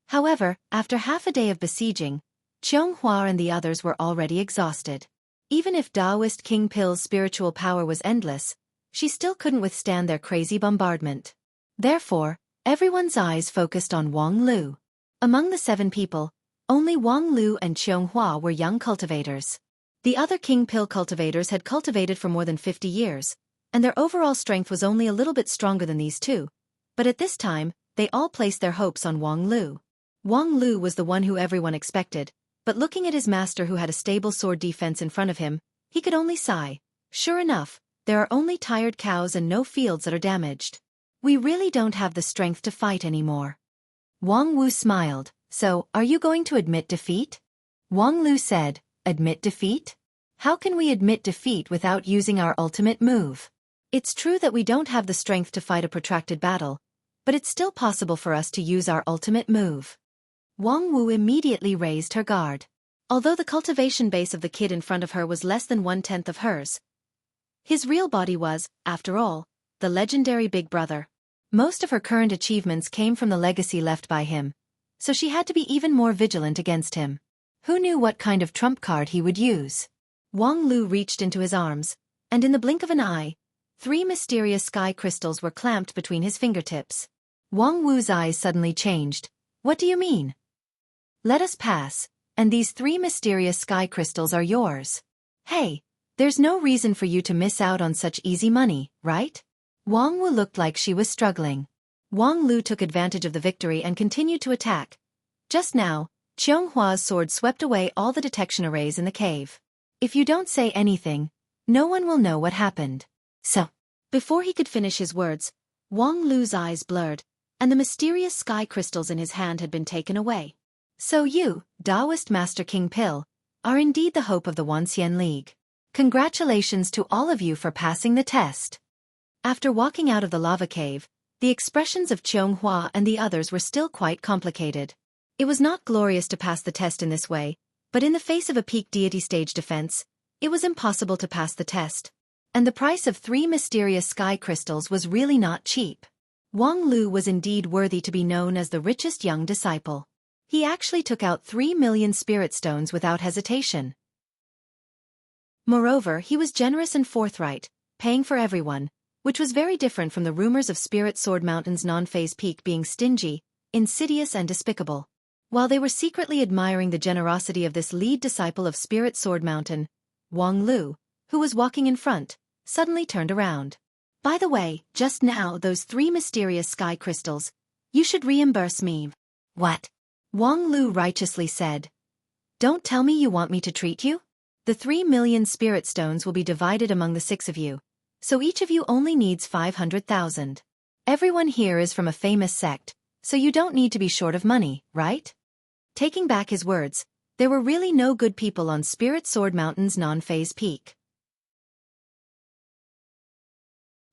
However, after half a day of besieging, Qianghua and the others were already exhausted. Even if Taoist King Pill's spiritual power was endless, she still couldn't withstand their crazy bombardment. Therefore, everyone's eyes focused on Wang Lu. Among the 7 people, only Wang Lu and Qianghua were young cultivators. The other King Pill cultivators had cultivated for more than 50 years, and their overall strength was only a little bit stronger than these 2. But at this time, they all placed their hopes on Wang Lu. Wang Lu was the one who everyone expected, but looking at his master who had a stable sword defense in front of him, he could only sigh. Sure enough, there are only tired cows and no fields that are damaged. We really don't have the strength to fight anymore. Wang Wu smiled. So, are you going to admit defeat? Wang Lu said, admit defeat? How can we admit defeat without using our ultimate move? It's true that we don't have the strength to fight a protracted battle, but it's still possible for us to use our ultimate move. Wang Wu immediately raised her guard. Although the cultivation base of the kid in front of her was less than 1/10 of hers, his real body was, after all, the legendary Big Brother. Most of her current achievements came from the legacy left by him, so she had to be even more vigilant against him. Who knew what kind of trump card he would use? Wang Lu reached into his arms, and in the blink of an eye, 3 mysterious sky crystals were clamped between his fingertips. Wang Wu's eyes suddenly changed. What do you mean? Let us pass, and these 3 mysterious sky crystals are yours. Hey, there's no reason for you to miss out on such easy money, right? Wang Wu looked like she was struggling. Wang Lu took advantage of the victory and continued to attack. Just now, Qionghua's sword swept away all the detection arrays in the cave. If you don't say anything, no one will know what happened. So, before he could finish his words, Wang Lu's eyes blurred, and the mysterious sky crystals in his hand had been taken away. So you, Taoist Master King Pill, are indeed the hope of the Wanxian League. Congratulations to all of you for passing the test. After walking out of the lava cave, the expressions of Qianghua and the others were still quite complicated. It was not glorious to pass the test in this way, but in the face of a peak deity stage defense, it was impossible to pass the test. And the price of 3 mysterious sky crystals was really not cheap. Wang Lu was indeed worthy to be known as the richest young disciple. He actually took out 3 million spirit stones without hesitation. Moreover, he was generous and forthright, paying for everyone, which was very different from the rumors of Spirit Sword Mountain's non-phase peak being stingy, insidious and despicable. While they were secretly admiring the generosity of this lead disciple of Spirit Sword Mountain, Wang Lu, who was walking in front, suddenly turned around. By the way, just now those 3 mysterious sky crystals, you should reimburse me. What? Wang Lu righteously said. Don't tell me you want me to treat you? The 3 million spirit stones will be divided among the 6 of you, so each of you only needs 500,000. Everyone here is from a famous sect, so you don't need to be short of money, right? Taking back his words, there were really no good people on Spirit Sword Mountain's non-phase peak.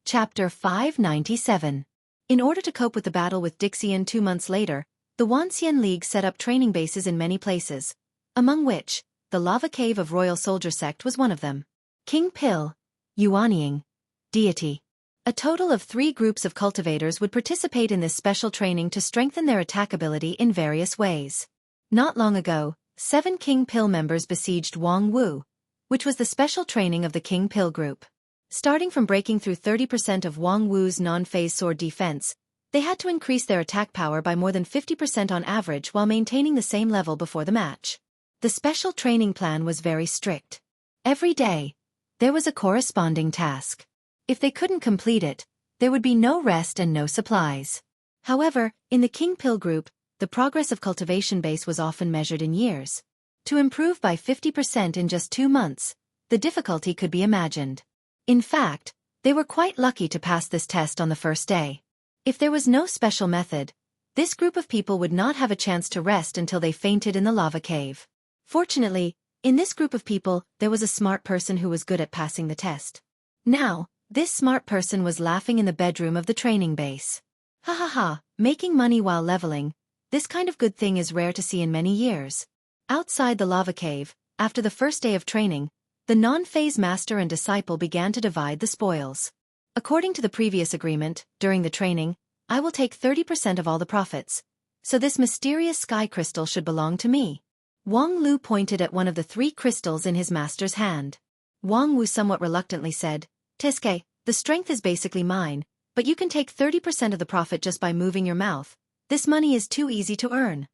Chapter 597. In order to cope with the battle with Dixian 2 months later, the Wanxian League set up training bases in many places, among which, the lava cave of Royal Soldier Sect was one of them. King Pill, Yuanying, Deity. A total of 3 groups of cultivators would participate in this special training to strengthen their attack ability in various ways. Not long ago, 7 King Pill members besieged Wang Wu, which was the special training of the King Pill group. Starting from breaking through 30% of Wang Wu's non-phase sword defense, they had to increase their attack power by more than 50% on average while maintaining the same level before the match. The special training plan was very strict. Every day, there was a corresponding task. If they couldn't complete it, there would be no rest and no supplies. However, in the King Pill group, the progress of cultivation base was often measured in years. To improve by 50% in just 2 months, the difficulty could be imagined. In fact, they were quite lucky to pass this test on the first day. If there was no special method, this group of people would not have a chance to rest until they fainted in the lava cave. Fortunately, in this group of people, there was a smart person who was good at passing the test. Now, this smart person was laughing in the bedroom of the training base. Ha ha ha, making money while leveling, this kind of good thing is rare to see in many years. Outside the lava cave, after the first day of training, the non-phase master and disciple began to divide the spoils. According to the previous agreement, during the training, I will take 30% of all the profits, so this mysterious sky crystal should belong to me. Wang Lu pointed at one of the 3 crystals in his master's hand. Wang Wu somewhat reluctantly said, Tiske, the strength is basically mine, but you can take 30% of the profit just by moving your mouth. This money is too easy to earn.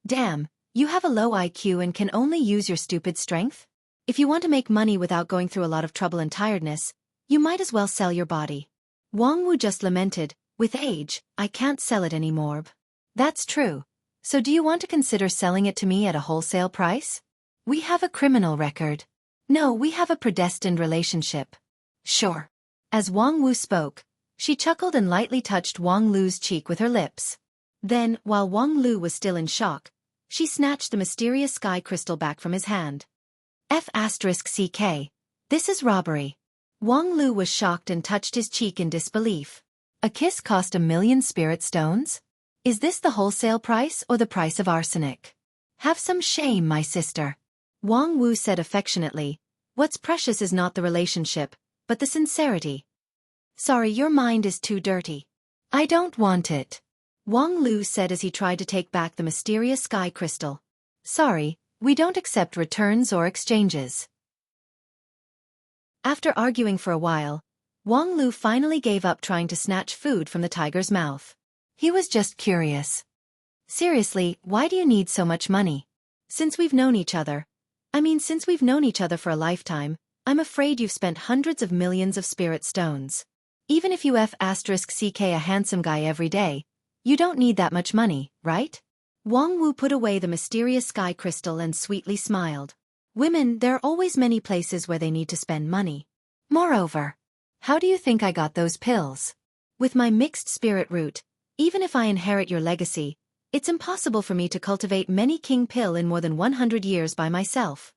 Damn, you have a low IQ and can only use your stupid strength? If you want to make money without going through a lot of trouble and tiredness, you might as well sell your body. Wang Wu just lamented, with age, I can't sell it anymore. That's true. So do you want to consider selling it to me at a wholesale price? We have a criminal record. No, we have a predestined relationship. Sure. As Wang Wu spoke, she chuckled and lightly touched Wang Lu's cheek with her lips. Then, while Wang Lu was still in shock, she snatched the mysterious sky crystal back from his hand. F***CK. This is robbery. Wang Lu was shocked and touched his cheek in disbelief. A kiss cost 1 million spirit stones? Is this the wholesale price or the price of arsenic? Have some shame, my sister. Wang Wu said affectionately, what's precious is not the relationship, but the sincerity. Sorry, your mind is too dirty. I don't want it. Wang Lu said as he tried to take back the mysterious sky crystal. Sorry, we don't accept returns or exchanges. After arguing for a while, Wang Lu finally gave up trying to snatch food from the tiger's mouth. He was just curious. Seriously, why do you need so much money? Since we've known each other for a lifetime, I'm afraid you've spent hundreds of millions of spirit stones. Even if you F***ck a handsome guy every day, you don't need that much money, right? Wang Wu put away the mysterious sky crystal and sweetly smiled. Women, there are always many places where they need to spend money. Moreover, how do you think I got those pills? With my mixed spirit root, even if I inherit your legacy, It's impossible for me to cultivate many king pill in more than 100 years by myself.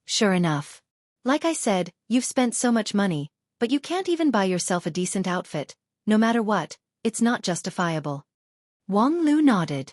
Sure enough. Like I said, you've spent so much money, but you can't even buy yourself a decent outfit. No matter what, it's not justifiable. Wang Lu nodded.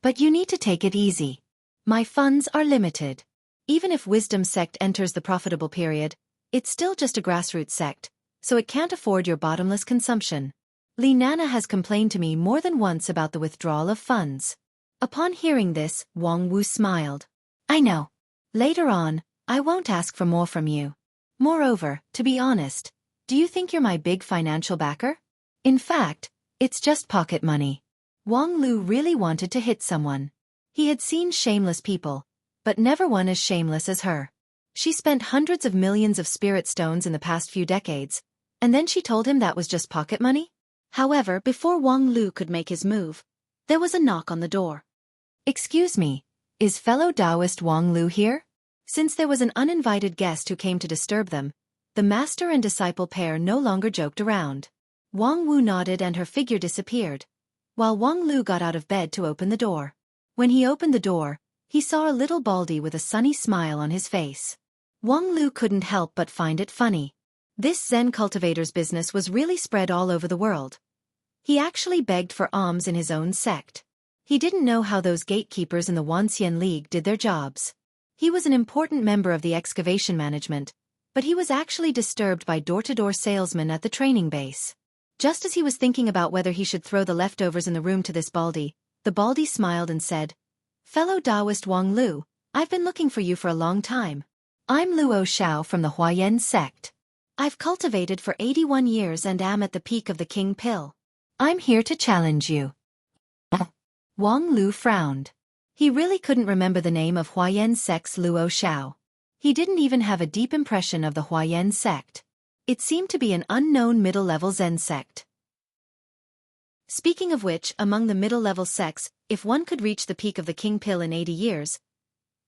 But you need to take it easy. My funds are limited. Even if Wisdom Sect enters the profitable period, it's still just a grassroots sect, so it can't afford your bottomless consumption. Li Nana has complained to me more than once about the withdrawal of funds. Upon hearing this, Wang Wu smiled. I know. Later on, I won't ask for more from you. Moreover, to be honest, do you think you're my big financial backer? In fact, it's just pocket money. Wang Lu really wanted to hit someone. He had seen shameless people, but never one as shameless as her. She spent hundreds of millions of spirit stones in the past few decades, and then she told him that was just pocket money? However, before Wang Lu could make his move, there was a knock on the door. Excuse me, is fellow Taoist Wang Lu here? Since there was an uninvited guest who came to disturb them, the master and disciple pair no longer joked around. Wang Wu nodded and her figure disappeared, while Wang Lu got out of bed to open the door. When he opened the door, he saw a little baldy with a sunny smile on his face. Wang Lu couldn't help but find it funny. This Zen cultivator's business was really spread all over the world. He actually begged for alms in his own sect. He didn't know how those gatekeepers in the Wanxian League did their jobs. He was an important member of the excavation management, but he was actually disturbed by door-to-door salesmen at the training base. Just as he was thinking about whether he should throw the leftovers in the room to this baldy, the baldy smiled and said, Fellow Taoist Wang Lu, I've been looking for you for a long time. I'm Luo Xiao from the Huayan sect. I've cultivated for 81 years and am at the peak of the king pill. I'm here to challenge you. Wang Lu frowned. He really couldn't remember the name of Huayan sect's Luo Xiao. He didn't even have a deep impression of the Huayan sect. It seemed to be an unknown middle-level Zen sect. Speaking of which, among the middle-level sects, if one could reach the peak of the king pill in 80 years,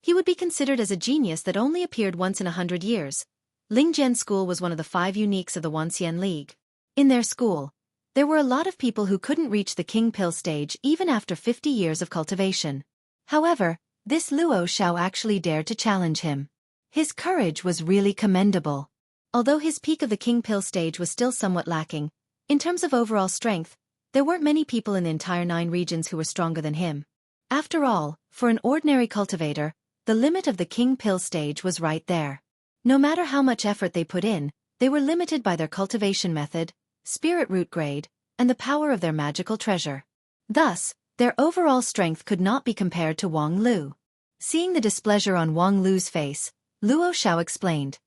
he would be considered as a genius that only appeared once in 100 years. Lingjian School was one of the 5 uniques of the Wanxian League. In their school, there were a lot of people who couldn't reach the king pill stage even after 50 years of cultivation. However, this Luo Xiao actually dared to challenge him. His courage was really commendable. Although his peak of the king pill stage was still somewhat lacking, in terms of overall strength, there weren't many people in the entire 9 regions who were stronger than him. After all, for an ordinary cultivator, the limit of the king pill stage was right there. No matter how much effort they put in, they were limited by their cultivation method, spirit root grade, and the power of their magical treasure. Thus, their overall strength could not be compared to Wang Lu. Seeing the displeasure on Wang Lu's face, Luo Xiao explained,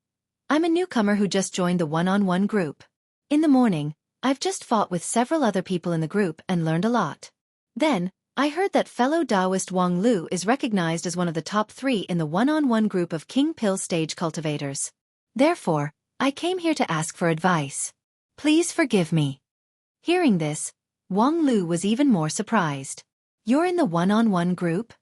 I'm a newcomer who just joined the one-on-one group. In the morning, I've just fought with several other people in the group and learned a lot. Then, I heard that fellow Taoist Wang Lu is recognized as one of the top 3 in the one-on-one group of king pill stage cultivators. Therefore, I came here to ask for advice. Please forgive me. Hearing this, Wang Lu was even more surprised. You're in the one-on-one group?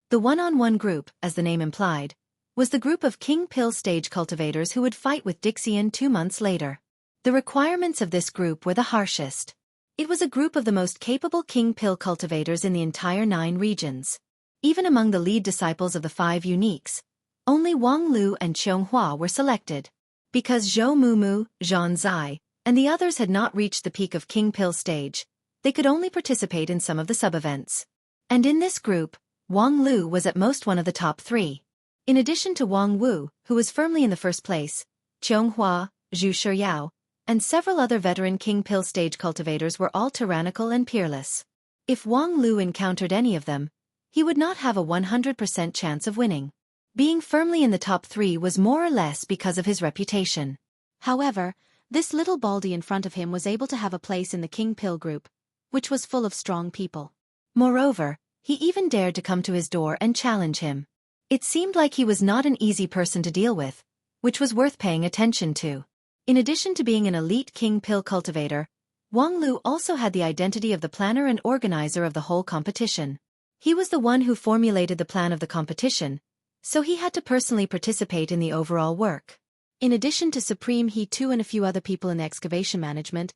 The one-on-one group, as the name implied, was the group of king pill stage cultivators who would fight with Dixian 2 months later. The requirements of this group were the harshest. It was a group of the most capable king pill cultivators in the entire 9 regions. Even among the lead disciples of the 5 uniques, only Wang Lu and Qianghua were selected. Because Zhou Mumu, Zhan Zai, and the others had not reached the peak of king pill stage, they could only participate in some of the sub-events. And in this group, Wang Lu was at most one of the top 3. In addition to Wang Wu, who was firmly in the first place, Qianghua, Zhu Shiyao, and several other veteran king pill stage cultivators were all tyrannical and peerless. If Wang Lu encountered any of them, he would not have a 100% chance of winning. Being firmly in the top 3 was more or less because of his reputation. However, this little baldy in front of him was able to have a place in the king pill group, which was full of strong people. Moreover, he even dared to come to his door and challenge him. It seemed like he was not an easy person to deal with, which was worth paying attention to. In addition to being an elite king pill cultivator, Wang Lu also had the identity of the planner and organizer of the whole competition. He was the one who formulated the plan of the competition, so he had to personally participate in the overall work. In addition to Supreme He Tu and a few other people in the excavation management,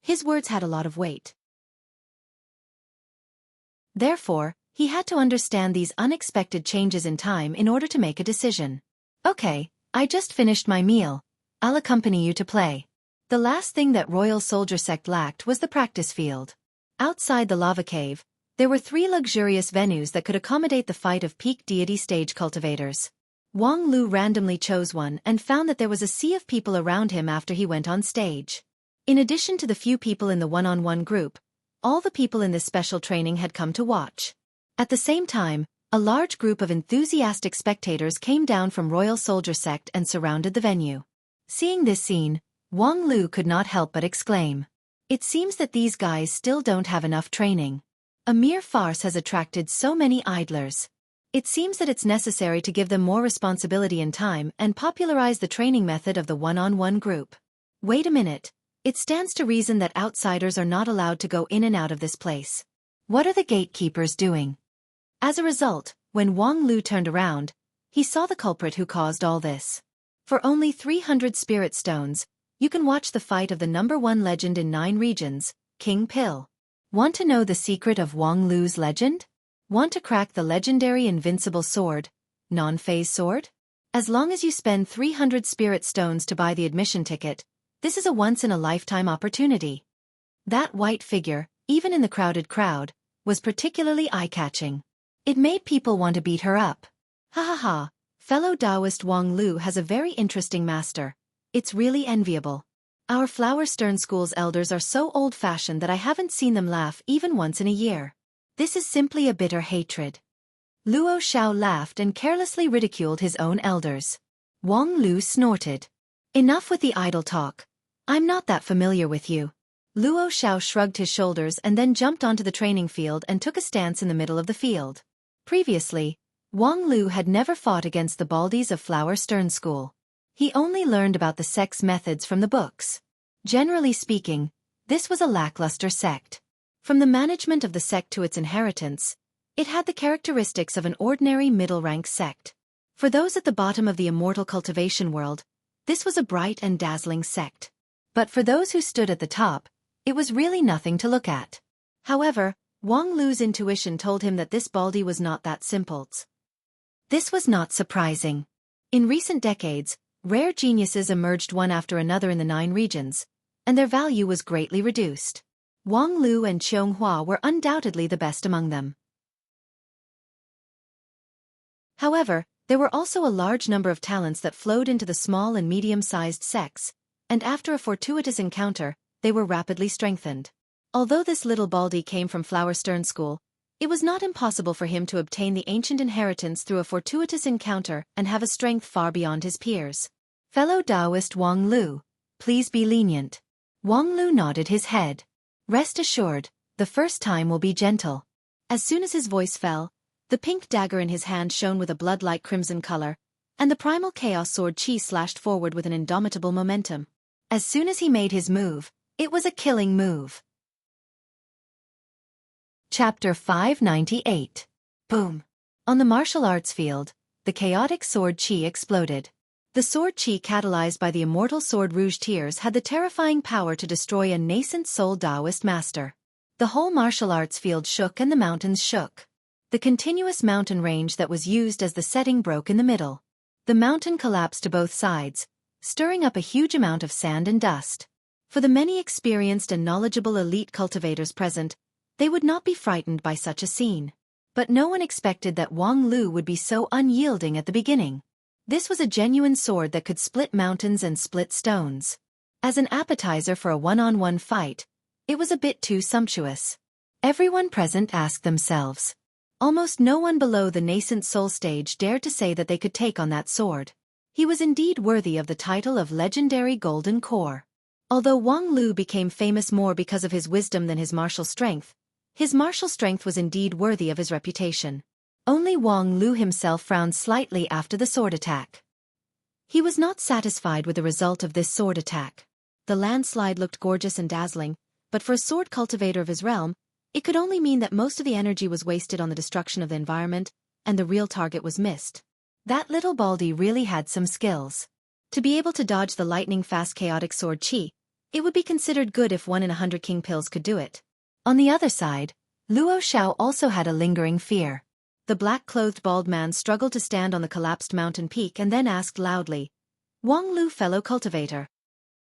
his words had a lot of weight. Therefore, he had to understand these unexpected changes in time in order to make a decision. Okay, I just finished my meal. I'll accompany you to play. The last thing that Royal Soldier Sect lacked was the practice field. Outside the lava cave, there were 3 luxurious venues that could accommodate the fight of peak deity stage cultivators. Wang Lu randomly chose one and found that there was a sea of people around him after he went on stage. In addition to the few people in the one-on-one group, all the people in this special training had come to watch. At the same time, a large group of enthusiastic spectators came down from Royal Soldier Sect and surrounded the venue. Seeing this scene, Wang Lu could not help but exclaim, "It seems that these guys still don't have enough training. A mere farce has attracted so many idlers. It seems that it's necessary to give them more responsibility and time and popularize the training method of the one-on-one group. Wait a minute, it stands to reason that outsiders are not allowed to go in and out of this place. What are the gatekeepers doing?" As a result, when Wang Lu turned around, he saw the culprit who caused all this. For only 300 spirit stones, you can watch the fight of the #1 legend in 9 regions, King Pill. Want to know the secret of Wang Lu's legend? Want to crack the legendary invincible sword, non-phase sword? As long as you spend 300 spirit stones to buy the admission ticket, this is a once-in-a-lifetime opportunity. That white figure, even in the crowded crowd, was particularly eye-catching. It made people want to beat her up. Ha ha ha, fellow Taoist Wang Lu has a very interesting master. It's really enviable. Our Flower Stern School's elders are so old-fashioned that I haven't seen them laugh even once in a year. This is simply a bitter hatred. Luo Xiao laughed and carelessly ridiculed his own elders. Wang Lu snorted. Enough with the idle talk. I'm not that familiar with you. Luo Xiao shrugged his shoulders and then jumped onto the training field and took a stance in the middle of the field. Previously, Wang Lu had never fought against the Baldies of Flower Stern School. He only learned about the sect's methods from the books. Generally speaking, this was a lackluster sect. From the management of the sect to its inheritance, it had the characteristics of an ordinary middle-rank sect. For those at the bottom of the immortal cultivation world, this was a bright and dazzling sect. But for those who stood at the top, it was really nothing to look at. However, Wang Lu's intuition told him that this Baldi was not that simple. This was not surprising. In recent decades, rare geniuses emerged one after another in the 9 regions, and their value was greatly reduced. Wang Lu and Qianghua were undoubtedly the best among them. However, there were also a large number of talents that flowed into the small and medium-sized sects, and after a fortuitous encounter, they were rapidly strengthened. Although this little Baldi came from Flower Stern School, it was not impossible for him to obtain the ancient inheritance through a fortuitous encounter and have a strength far beyond his peers. Fellow Taoist Wang Lu, please be lenient. Wang Lu nodded his head. Rest assured, the first time will be gentle. As soon as his voice fell, the pink dagger in his hand shone with a blood-like crimson color, and the primal chaos sword Qi slashed forward with an indomitable momentum. As soon as he made his move, it was a killing move. Chapter 598. Boom. On the martial arts field, the chaotic sword Qi exploded. The sword Qi catalyzed by the immortal sword Rouge Tears had the terrifying power to destroy a nascent soul Taoist master. The whole martial arts field shook and the mountains shook. The continuous mountain range that was used as the setting broke in the middle. The mountain collapsed to both sides, stirring up a huge amount of sand and dust. For the many experienced and knowledgeable elite cultivators present, they would not be frightened by such a scene. But no one expected that Wang Lu would be so unyielding at the beginning. This was a genuine sword that could split mountains and split stones. As an appetizer for a one-on-one fight, it was a bit too sumptuous. Everyone present asked themselves. Almost no one below the nascent soul stage dared to say that they could take on that sword. He was indeed worthy of the title of legendary Golden Core. Although Wang Lu became famous more because of his wisdom than his martial strength was indeed worthy of his reputation. Only Wang Lu himself frowned slightly after the sword attack. He was not satisfied with the result of this sword attack. The landslide looked gorgeous and dazzling, but for a sword cultivator of his realm, it could only mean that most of the energy was wasted on the destruction of the environment, and the real target was missed. That little Baldi really had some skills. To be able to dodge the lightning-fast chaotic sword Qi, it would be considered good if 1 in 100 king pills could do it. On the other side, Luo Xiao also had a lingering fear. The black-clothed bald man struggled to stand on the collapsed mountain peak and then asked loudly, "Wang Lu, fellow cultivator.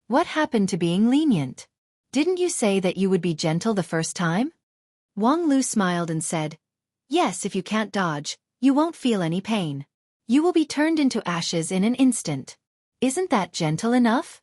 What happened to being lenient? Didn't you say that you would be gentle the first time?" Wang Lu smiled and said, "Yes, if you can't dodge, you won't feel any pain. You will be turned into ashes in an instant. Isn't that gentle enough?"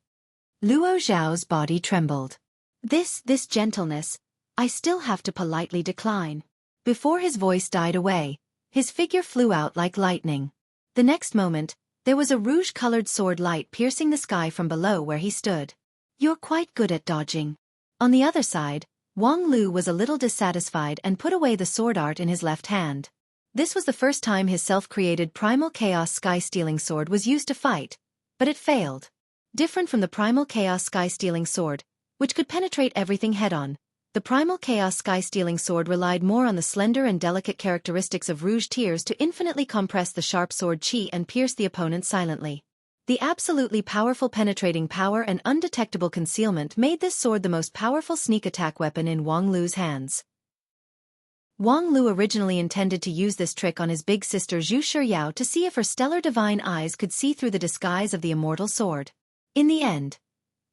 Luo Xiao's body trembled. This gentleness, I still have to politely decline. Before his voice died away, his figure flew out like lightning. The next moment, there was a rouge-colored sword light piercing the sky from below where he stood. "You're quite good at dodging." On the other side, Wang Lu was a little dissatisfied and put away the sword art in his left hand. This was the first time his self-created primal chaos sky-stealing sword was used to fight, but it failed. Different from the primal chaos sky-stealing sword, which could penetrate everything head-on, the primal chaos sky-stealing sword relied more on the slender and delicate characteristics of rouge tears to infinitely compress the sharp sword chi and pierce the opponent silently. The absolutely powerful penetrating power and undetectable concealment made this sword the most powerful sneak attack weapon in Wang Lu's hands. Wang Lu originally intended to use this trick on his big sister Zhu Shiyao to see if her stellar divine eyes could see through the disguise of the immortal sword. In the end,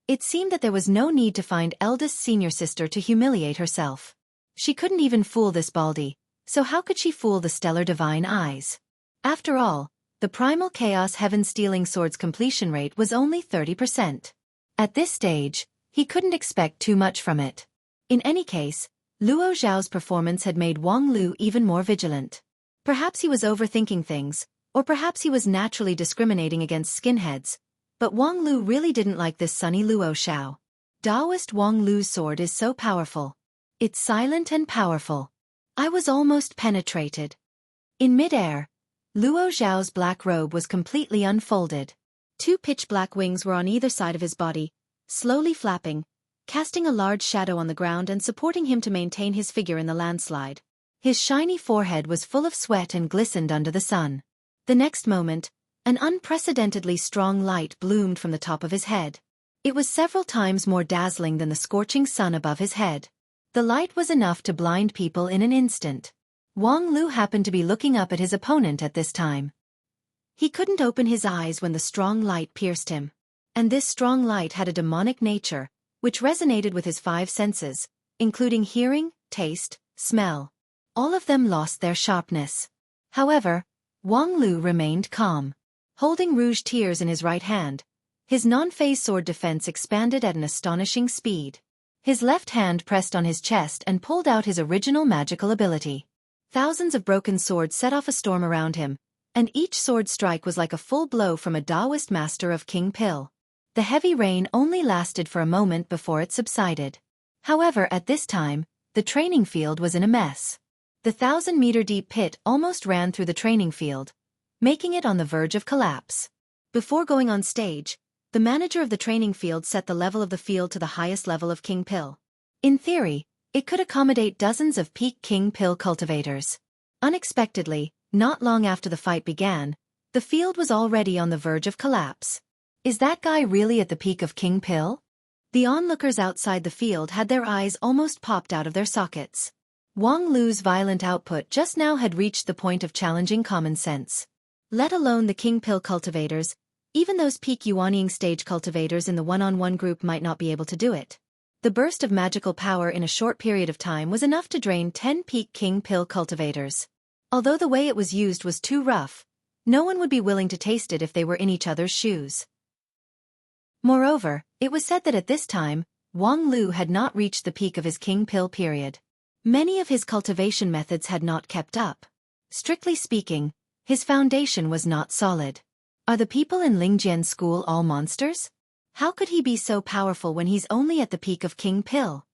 it seemed that there was no need to find eldest senior sister to humiliate herself. She couldn't even fool this baldy, so how could she fool the stellar divine eyes? After all, the primal chaos heaven-stealing sword's completion rate was only 30%. At this stage, he couldn't expect too much from it. In any case, Luo Xiao's performance had made Wang Lu even more vigilant. Perhaps he was overthinking things, or perhaps he was naturally discriminating against skinheads, but Wang Lu really didn't like this sunny Luo Xiao. Taoist Wang Lu's sword is so powerful. It's silent and powerful. I was almost penetrated. In mid-air, Luo Xiao's black robe was completely unfolded. Two pitch-black wings were on either side of his body, slowly flapping, casting a large shadow on the ground and supporting him to maintain his figure in the landslide. His shiny forehead was full of sweat and glistened under the sun. The next moment, an unprecedentedly strong light bloomed from the top of his head. It was several times more dazzling than the scorching sun above his head. The light was enough to blind people in an instant. Wang Lu happened to be looking up at his opponent at this time. He couldn't open his eyes when the strong light pierced him. And this strong light had a demonic nature, which resonated with his five senses, including hearing, taste, smell. All of them lost their sharpness. However, Wang Lu remained calm. Holding rouge tears in his right hand, his non-phase sword defense expanded at an astonishing speed. His left hand pressed on his chest and pulled out his original magical ability. Thousands of broken swords set off a storm around him, and each sword strike was like a full blow from a Taoist master of King Pill. The heavy rain only lasted for a moment before it subsided. However, at this time, the training field was in a mess. The 1,000-meter-deep pit almost ran through the training field, making it on the verge of collapse. Before going on stage, the manager of the training field set the level of the field to the highest level of King Pill. In theory, it could accommodate dozens of peak King Pill cultivators. Unexpectedly, not long after the fight began, the field was already on the verge of collapse. Is that guy really at the peak of King Pill? The onlookers outside the field had their eyes almost popped out of their sockets. Wang Lu's violent output just now had reached the point of challenging common sense. Let alone the King Pill cultivators, even those peak Yuanying stage cultivators in the one-on-one group might not be able to do it. The burst of magical power in a short period of time was enough to drain 10 peak King Pill cultivators. Although the way it was used was too rough, no one would be willing to taste it if they were in each other's shoes. Moreover, it was said that at this time, Wang Lu had not reached the peak of his King Pill period. Many of his cultivation methods had not kept up. Strictly speaking, his foundation was not solid. Are the people in Lingjian school all monsters? How could he be so powerful when he's only at the peak of King Pill?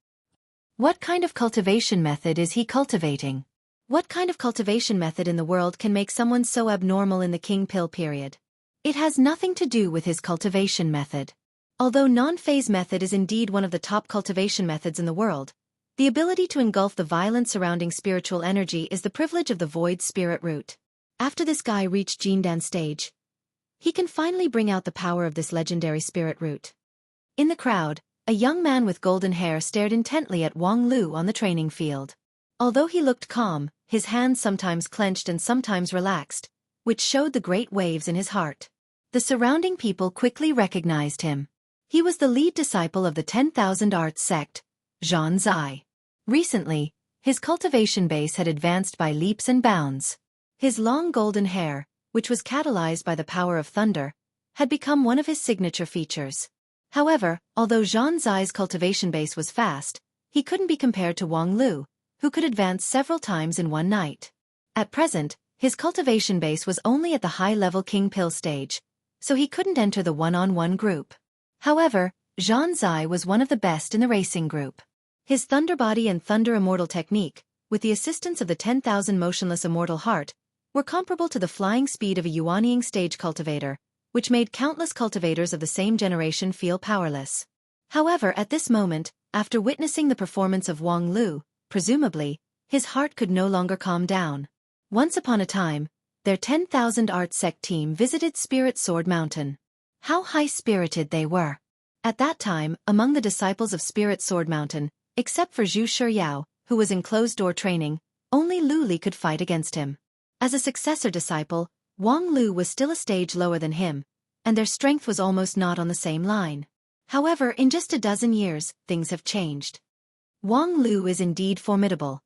What kind of cultivation method is he cultivating? What kind of cultivation method in the world can make someone so abnormal in the King Pill period? It has nothing to do with his cultivation method. Although non-phase method is indeed one of the top cultivation methods in the world, the ability to engulf the violent surrounding spiritual energy is the privilege of the void spirit root. After this guy reached Jindan stage, he can finally bring out the power of this legendary spirit root. In the crowd, a young man with golden hair stared intently at Wang Lu on the training field. Although he looked calm, his hands sometimes clenched and sometimes relaxed, which showed the great waves in his heart. The surrounding people quickly recognized him. He was the lead disciple of the 10,000 Arts sect, Xueqi. Recently, his cultivation base had advanced by leaps and bounds. His long golden hair, which was catalyzed by the power of thunder, had become one of his signature features. However, although Xueqi's cultivation base was fast, he couldn't be compared to Wang Lu, who could advance several times in one night. At present, his cultivation base was only at the high-level King Pill stage, so he couldn't enter the one-on-one group. However, Xueqi was one of the best in the racing group. His Thunder Body and Thunder Immortal technique, with the assistance of the 10,000 Motionless Immortal Heart, were comparable to the flying speed of a Yuanying stage cultivator, which made countless cultivators of the same generation feel powerless. However, at this moment, after witnessing the performance of Wang Lu, presumably, his heart could no longer calm down. Once upon a time, their 10,000 Arts sect team visited Spirit Sword Mountain. How high-spirited they were! At that time, among the disciples of Spirit Sword Mountain, except for Zhu Shiyao, who was in closed-door training, only Lu Li could fight against him. As a successor disciple, Wang Lu was still a stage lower than him, and their strength was almost not on the same line. However, in just a dozen years, things have changed. Wang Lu is indeed formidable,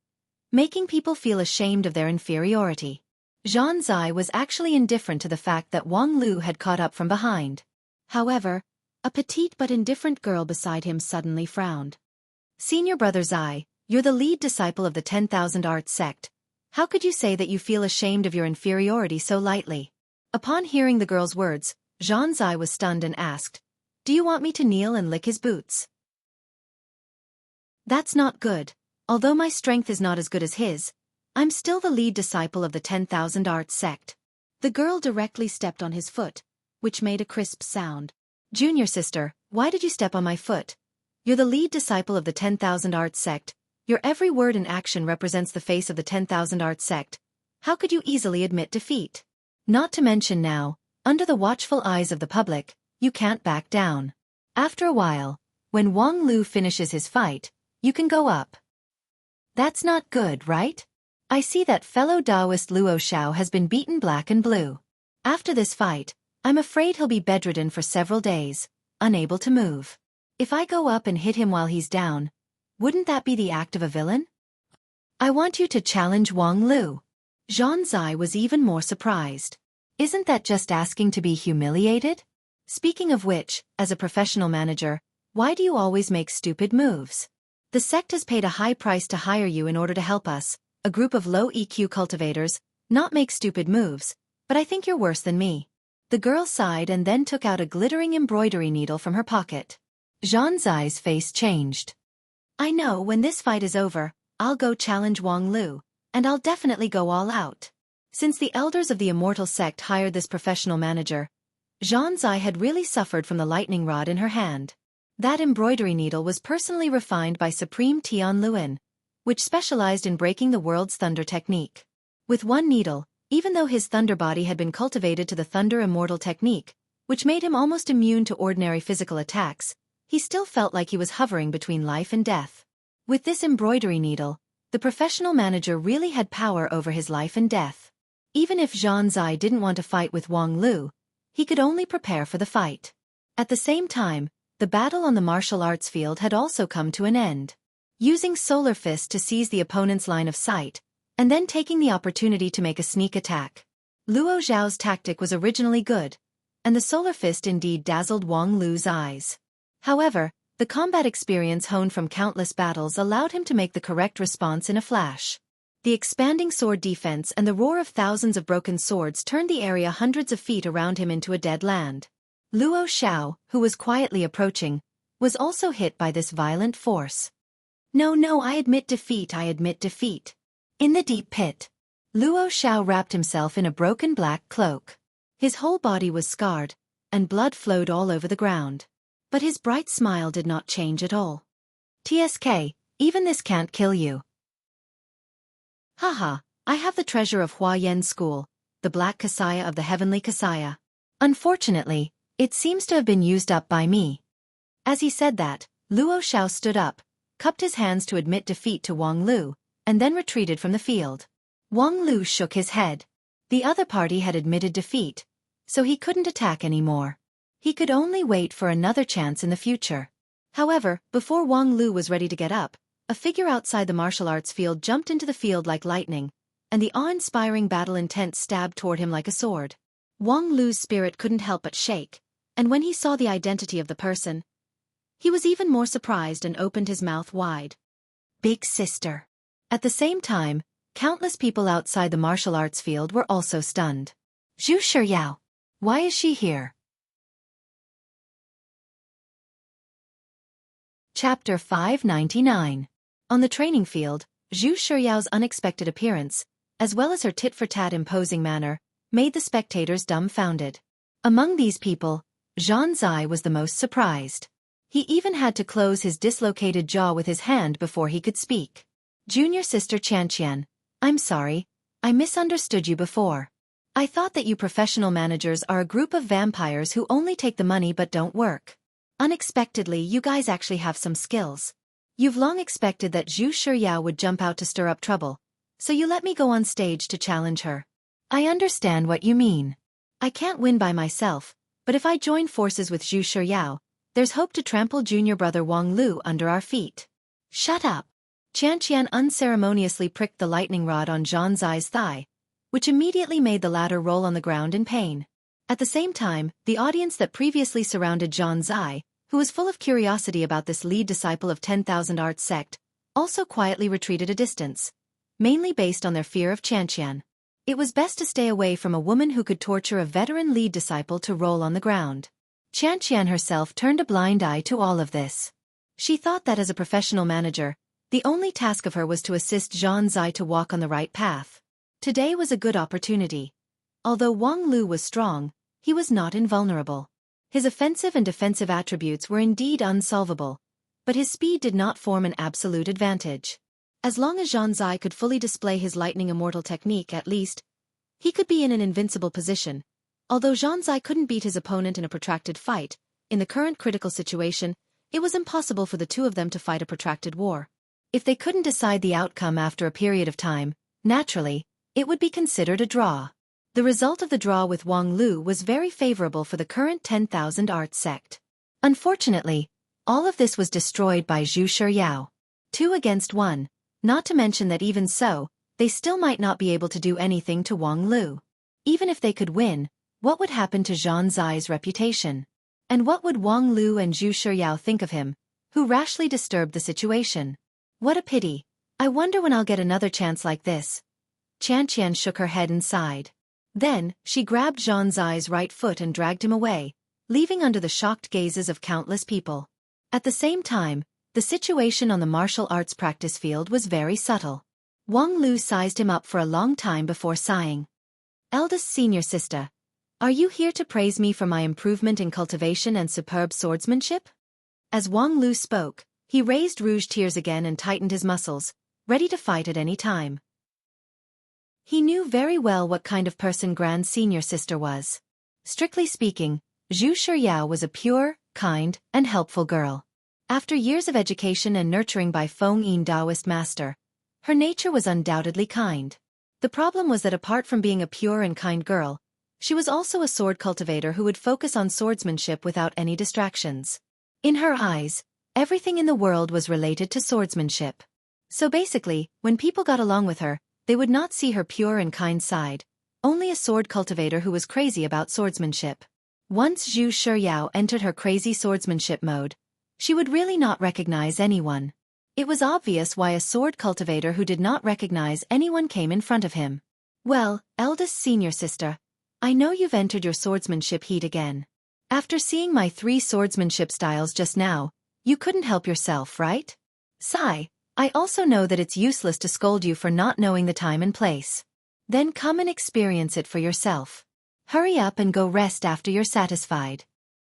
making people feel ashamed of their inferiority. Xueqi was actually indifferent to the fact that Wang Lu had caught up from behind. However, a petite but indifferent girl beside him suddenly frowned. Senior Brother Zai, you're the lead disciple of the 10,000 Arts sect. How could you say that you feel ashamed of your inferiority so lightly? Upon hearing the girl's words, Xueqi was stunned and asked, "Do you want me to kneel and lick his boots?" That's not good. Although my strength is not as good as his, I'm still the lead disciple of the 10,000 Arts sect. The girl directly stepped on his foot, which made a crisp sound. Junior sister, why did you step on my foot? You're the lead disciple of the 10,000 Arts sect. Your every word and action represents the face of the 10,000 Arts sect. How could you easily admit defeat? Not to mention now, under the watchful eyes of the public, you can't back down. After a while, when Wang Lu finishes his fight, you can go up. That's not good, right? I see that fellow Taoist Luo Xiao has been beaten black and blue. After this fight, I'm afraid he'll be bedridden for several days, unable to move. If I go up and hit him while he's down, wouldn't that be the act of a villain? I want you to challenge Wang Lu. Xueqi was even more surprised. Isn't that just asking to be humiliated? Speaking of which, as a professional manager, why do you always make stupid moves? The sect has paid a high price to hire you in order to help us, a group of low EQ cultivators, not make stupid moves, but I think you're worse than me. The girl sighed and then took out a glittering embroidery needle from her pocket. Xueqi's face changed. I know when this fight is over, I'll go challenge Wang Lu, and I'll definitely go all out. Since the elders of the Immortal Sect hired this professional manager, Xueqi had really suffered from the lightning rod in her hand. That embroidery needle was personally refined by Supreme Tian Luin, which specialized in breaking the world's thunder technique. With one needle, even though his thunder body had been cultivated to the Thunder Immortal technique, which made him almost immune to ordinary physical attacks, he still felt like he was hovering between life and death. With this embroidery needle, the professional manager really had power over his life and death. Even if Xueqi didn't want to fight with Wang Lu, he could only prepare for the fight. At the same time, the battle on the martial arts field had also come to an end. Using Solar Fist to seize the opponent's line of sight, and then taking the opportunity to make a sneak attack. Luo Zhao's tactic was originally good, and the Solar Fist indeed dazzled Wang Lu's eyes. However, the combat experience honed from countless battles allowed him to make the correct response in a flash. The expanding sword defense and the roar of thousands of broken swords turned the area hundreds of feet around him into a dead land. Luo Xiao, who was quietly approaching, was also hit by this violent force. No, I admit defeat. In the deep pit, Luo Xiao wrapped himself in a broken black cloak. His whole body was scarred, and blood flowed all over the ground. But his bright smile did not change at all. TSK, even this can't kill you. Haha, I have the treasure of Hua Yan's school, the Black Kasaya of the Heavenly Kasaya. Unfortunately, it seems to have been used up by me. As he said that, Luo Xiao stood up, cupped his hands to admit defeat to Wang Lu, and then retreated from the field. Wang Lu shook his head. The other party had admitted defeat, so he couldn't attack anymore. He could only wait for another chance in the future. However, before Wang Lu was ready to get up, a figure outside the martial arts field jumped into the field like lightning, and the awe-inspiring battle intent stabbed toward him like a sword. Wang Lu's spirit couldn't help but shake, and when he saw the identity of the person, he was even more surprised and opened his mouth wide. Big sister. At the same time, countless people outside the martial arts field were also stunned. Zhu Shiyao. Why is she here? Chapter 599. On the training field, Zhu Shiyao's unexpected appearance, as well as her tit-for-tat imposing manner, made the spectators dumbfounded. Among these people, Zhang Zai was the most surprised. He even had to close his dislocated jaw with his hand before he could speak. Junior sister Qianqian, I'm sorry, I misunderstood you before. I thought that you professional managers are a group of vampires who only take the money but don't work. Unexpectedly, you guys actually have some skills. You've long expected that Zhu Shiyao would jump out to stir up trouble, so you let me go on stage to challenge her. I understand what you mean. I can't win by myself, but if I join forces with Zhu Shiyao, there's hope to trample junior brother Wang Lu under our feet. Shut up. Qianqian unceremoniously pricked the lightning rod on Zhang Zai's thigh, which immediately made the latter roll on the ground in pain. At the same time, the audience that previously surrounded Zhang Zai, who was full of curiosity about this lead disciple of 10,000 Arts sect, also quietly retreated a distance, mainly based on their fear of Qianqian. It was best to stay away from a woman who could torture a veteran lead disciple to roll on the ground. Qianqian herself turned a blind eye to all of this. She thought that as a professional manager, the only task of her was to assist Zhang Zai to walk on the right path. Today was a good opportunity. Although Wang Lu was strong, he was not invulnerable. His offensive and defensive attributes were indeed unsolvable, but his speed did not form an absolute advantage. As long as Zhang Zai could fully display his lightning immortal technique at least, he could be in an invincible position. Although Zhang Zai couldn't beat his opponent in a protracted fight, in the current critical situation, it was impossible for the two of them to fight a protracted war. If they couldn't decide the outcome after a period of time, naturally, it would be considered a draw. The result of the draw with Wang Lu was very favorable for the current 10,000 Arts sect. Unfortunately, all of this was destroyed by Zhu Shiyao. 2 against 1, not to mention that even so, they still might not be able to do anything to Wang Lu. Even if they could win, what would happen to Zhang Zai's reputation? And what would Wang Lu and Zhu Shiyao think of him, who rashly disturbed the situation? What a pity. I wonder when I'll get another chance like this. Qianqian shook her head and sighed. Then, she grabbed Zhang Zai's right foot and dragged him away, leaving under the shocked gazes of countless people. At the same time, the situation on the martial arts practice field was very subtle. Wang Lu sized him up for a long time before sighing. Eldest senior sister, are you here to praise me for my improvement in cultivation and superb swordsmanship? As Wang Lu spoke, he raised rouge tears again and tightened his muscles, ready to fight at any time. He knew very well what kind of person Grand Senior Sister was. Strictly speaking, Zhu Shiyao was a pure, kind, and helpful girl. After years of education and nurturing by Feng Yin Taoist master, her nature was undoubtedly kind. The problem was that apart from being a pure and kind girl, she was also a sword cultivator who would focus on swordsmanship without any distractions. In her eyes, everything in the world was related to swordsmanship. So basically, when people got along with her, they would not see her pure and kind side, only a sword cultivator who was crazy about swordsmanship. Once Zhu Shiyao entered her crazy swordsmanship mode, she would really not recognize anyone. It was obvious why a sword cultivator who did not recognize anyone came in front of him. Well, eldest senior sister, I know you've entered your swordsmanship heat again. After seeing my 3 swordsmanship styles just now, you couldn't help yourself, right? Sigh. I also know that it's useless to scold you for not knowing the time and place. Then come and experience it for yourself. Hurry up and go rest after you're satisfied.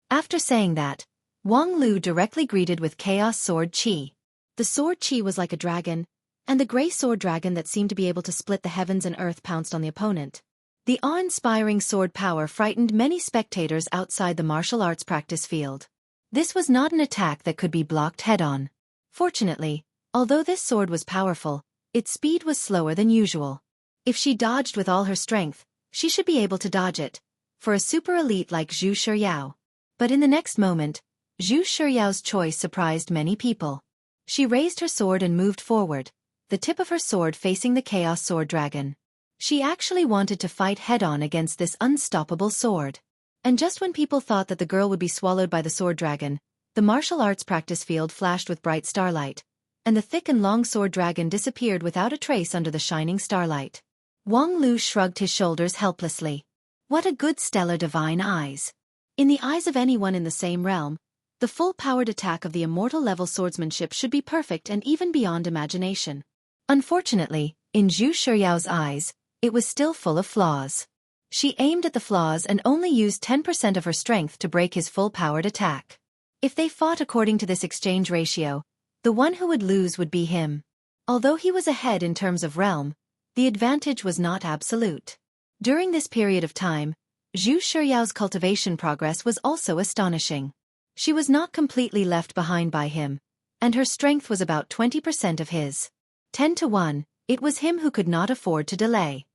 After saying that, Wang Lu directly greeted with Chaos Sword Qi. The sword Qi was like a dragon, and the gray sword dragon that seemed to be able to split the heavens and earth pounced on the opponent. The awe-inspiring sword power frightened many spectators outside the martial arts practice field. This was not an attack that could be blocked head-on. Fortunately, although this sword was powerful, Its speed was slower than usual. If she dodged with all her strength, she should be able to dodge it, for a super elite like Zhu Shiyao. But in the next moment, Zhu Shiyao's choice surprised many people. She raised her sword and moved forward, the tip of her sword facing the Chaos Sword Dragon. She actually wanted to fight head-on against this unstoppable sword. And just when people thought that the girl would be swallowed by the sword dragon, the martial arts practice field flashed with bright starlight, and the thick and long sword dragon disappeared without a trace under the shining starlight. Wang Lu shrugged his shoulders helplessly. What a good stellar divine eyes. In the eyes of anyone in the same realm, the full-powered attack of the immortal-level swordsmanship should be perfect and even beyond imagination. Unfortunately, in Zhu Shiyao's eyes, it was still full of flaws. She aimed at the flaws and only used 10% of her strength to break his full-powered attack. If they fought according to this exchange ratio, the one who would lose would be him. Although he was ahead in terms of realm, the advantage was not absolute. During this period of time, Zhu Shiyao's cultivation progress was also astonishing. She was not completely left behind by him, and her strength was about 20% of his. 10-1, it was him who could not afford to delay.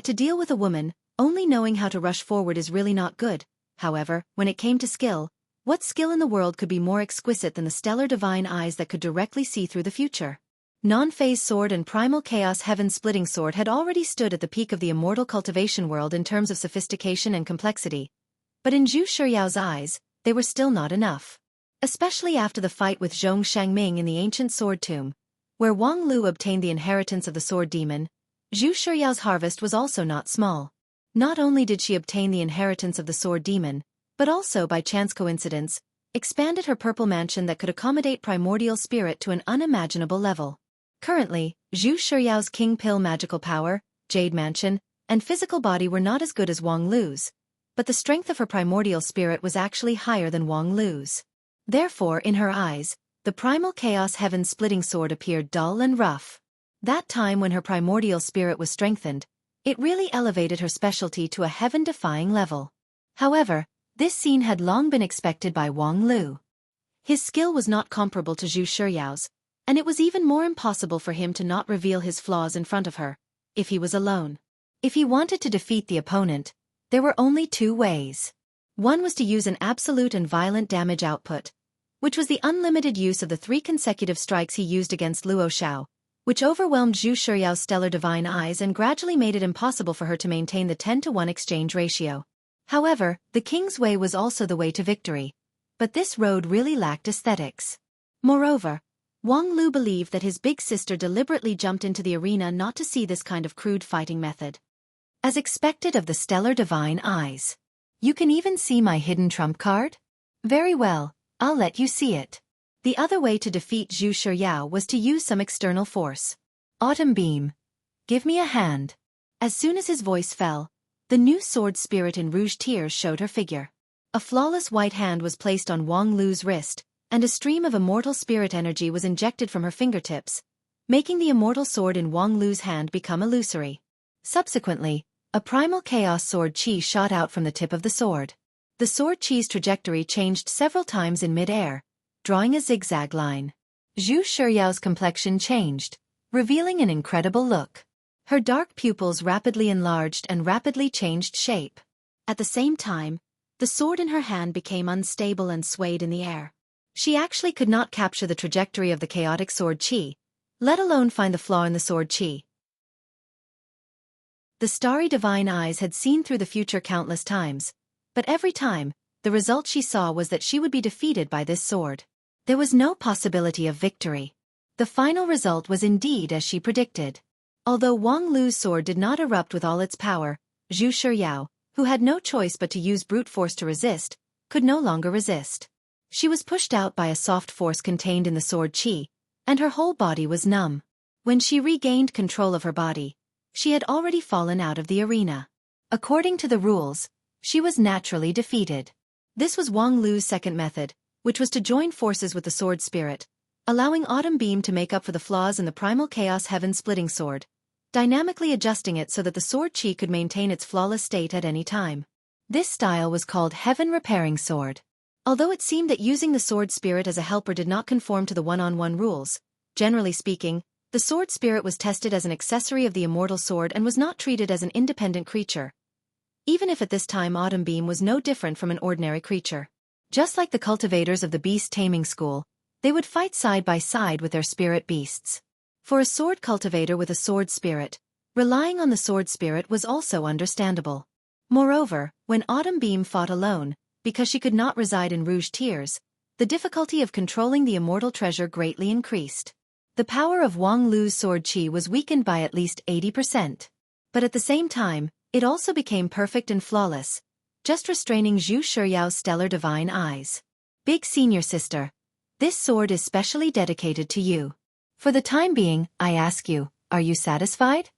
To deal with a woman, only knowing how to rush forward is really not good. However, when it came to skill, what skill in the world could be more exquisite than the stellar divine eyes that could directly see through the future? Non-phase sword and primal chaos heaven-splitting sword had already stood at the peak of the immortal cultivation world in terms of sophistication and complexity. But in Zhu Shiyao's eyes, they were still not enough. Especially after the fight with Zhong Shangming in the ancient sword tomb, where Wang Lu obtained the inheritance of the sword demon, Zhu Shiyao's harvest was also not small. Not only did she obtain the inheritance of the sword demon, but also by chance coincidence, expanded her purple mansion that could accommodate primordial spirit to an unimaginable level. Currently, Zhu Shiyao's king pill magical power, jade mansion, and physical body were not as good as Wang Lu's, but the strength of her primordial spirit was actually higher than Wang Lu's. Therefore, in her eyes, the primal chaos heaven-splitting sword appeared dull and rough. That time when her primordial spirit was strengthened, it really elevated her specialty to a heaven-defying level. However, this scene had long been expected by Wang Lu. His skill was not comparable to Zhu Shiyao's, and it was even more impossible for him to not reveal his flaws in front of her, if he was alone. If he wanted to defeat the opponent, there were only two ways. One was to use an absolute and violent damage output, which was the unlimited use of the 3 consecutive strikes he used against Luo Xiao, which overwhelmed Zhu Shiyao's stellar divine eyes and gradually made it impossible for her to maintain the 10-1 exchange ratio. However, the king's way was also the way to victory, but this road really lacked aesthetics. Moreover, Wang Lu believed that his big sister deliberately jumped into the arena not to see this kind of crude fighting method. As expected of the stellar divine eyes. You can even see my hidden trump card? Very well, I'll let you see it. The other way to defeat Zhu Shiyao was to use some external force. Autumn beam. Give me a hand. As soon as his voice fell, the new sword spirit in rouge tears showed her figure. A flawless white hand was placed on Wang Lu's wrist, and a stream of immortal spirit energy was injected from her fingertips, making the immortal sword in Wang Lu's hand become illusory. Subsequently, a primal chaos sword chi shot out from the tip of the sword. The sword chi's trajectory changed several times in mid-air, drawing a zigzag line. Zhu Shiyao's complexion changed, revealing an incredible look. Her dark pupils rapidly enlarged and rapidly changed shape. At the same time, the sword in her hand became unstable and swayed in the air. She actually could not capture the trajectory of the chaotic sword chi, let alone find the flaw in the sword chi. The starry divine eyes had seen through the future countless times, but every time, the result she saw was that she would be defeated by this sword. There was no possibility of victory. The final result was indeed as she predicted. Although Wang Lu's sword did not erupt with all its power, Zhu Shiyao, who had no choice but to use brute force to resist, could no longer resist. She was pushed out by a soft force contained in the sword chi, and her whole body was numb. When she regained control of her body, she had already fallen out of the arena. According to the rules, she was naturally defeated. This was Wang Lu's second method, which was to join forces with the sword spirit, allowing Autumn Beam to make up for the flaws in the primal chaos heaven-splitting sword, dynamically adjusting it so that the sword chi could maintain its flawless state at any time. This style was called Heaven Repairing Sword. Although it seemed that using the sword spirit as a helper did not conform to the one-on-one rules, Generally speaking, the sword spirit was tested as an accessory of the immortal sword and was not treated as an independent creature, even if at this time Autumn Beam was no different from an ordinary creature. Just like the cultivators of the beast taming school, they would fight side by side with their spirit beasts. For a sword cultivator with a sword spirit, relying on the sword spirit was also understandable. Moreover, when Autumn Beam fought alone, because she could not reside in Rouge Tears, the difficulty of controlling the immortal treasure greatly increased. The power of Wang Lu's sword qi was weakened by at least 80%. But at the same time, it also became perfect and flawless, just restraining Zhu Shiyao's stellar divine eyes. Big senior sister, this sword is specially dedicated to you. For the time being, I ask you, are you satisfied?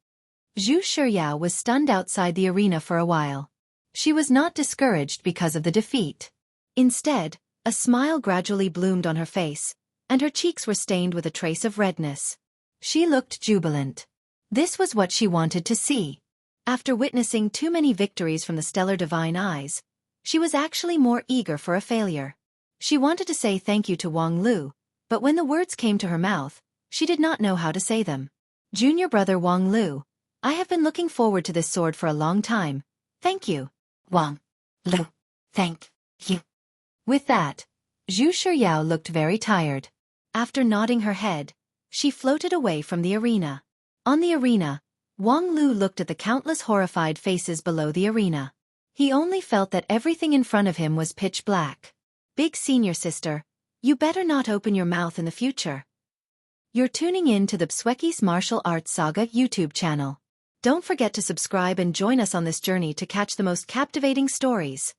Zhu Shiyao was stunned outside the arena for a while. She was not discouraged because of the defeat. Instead, a smile gradually bloomed on her face, and her cheeks were stained with a trace of redness. She looked jubilant. This was what she wanted to see. After witnessing too many victories from the stellar divine eyes, she was actually more eager for a failure. She wanted to say thank you to Wang Lu, but when the words came to her mouth, she did not know how to say them. Junior brother Wang Lu, I have been looking forward to this sword for a long time. Thank you. Wang Lu, thank you. With that, Zhu Shiyao looked very tired. After nodding her head, she floated away from the arena. On the arena, Wang Lu looked at the countless horrified faces below the arena. He only felt that everything in front of him was pitch black. Big senior sister, you better not open your mouth in the future. You're tuning in to the Xueqi's Martial Arts Saga YouTube channel. Don't forget to subscribe and join us on this journey to catch the most captivating stories.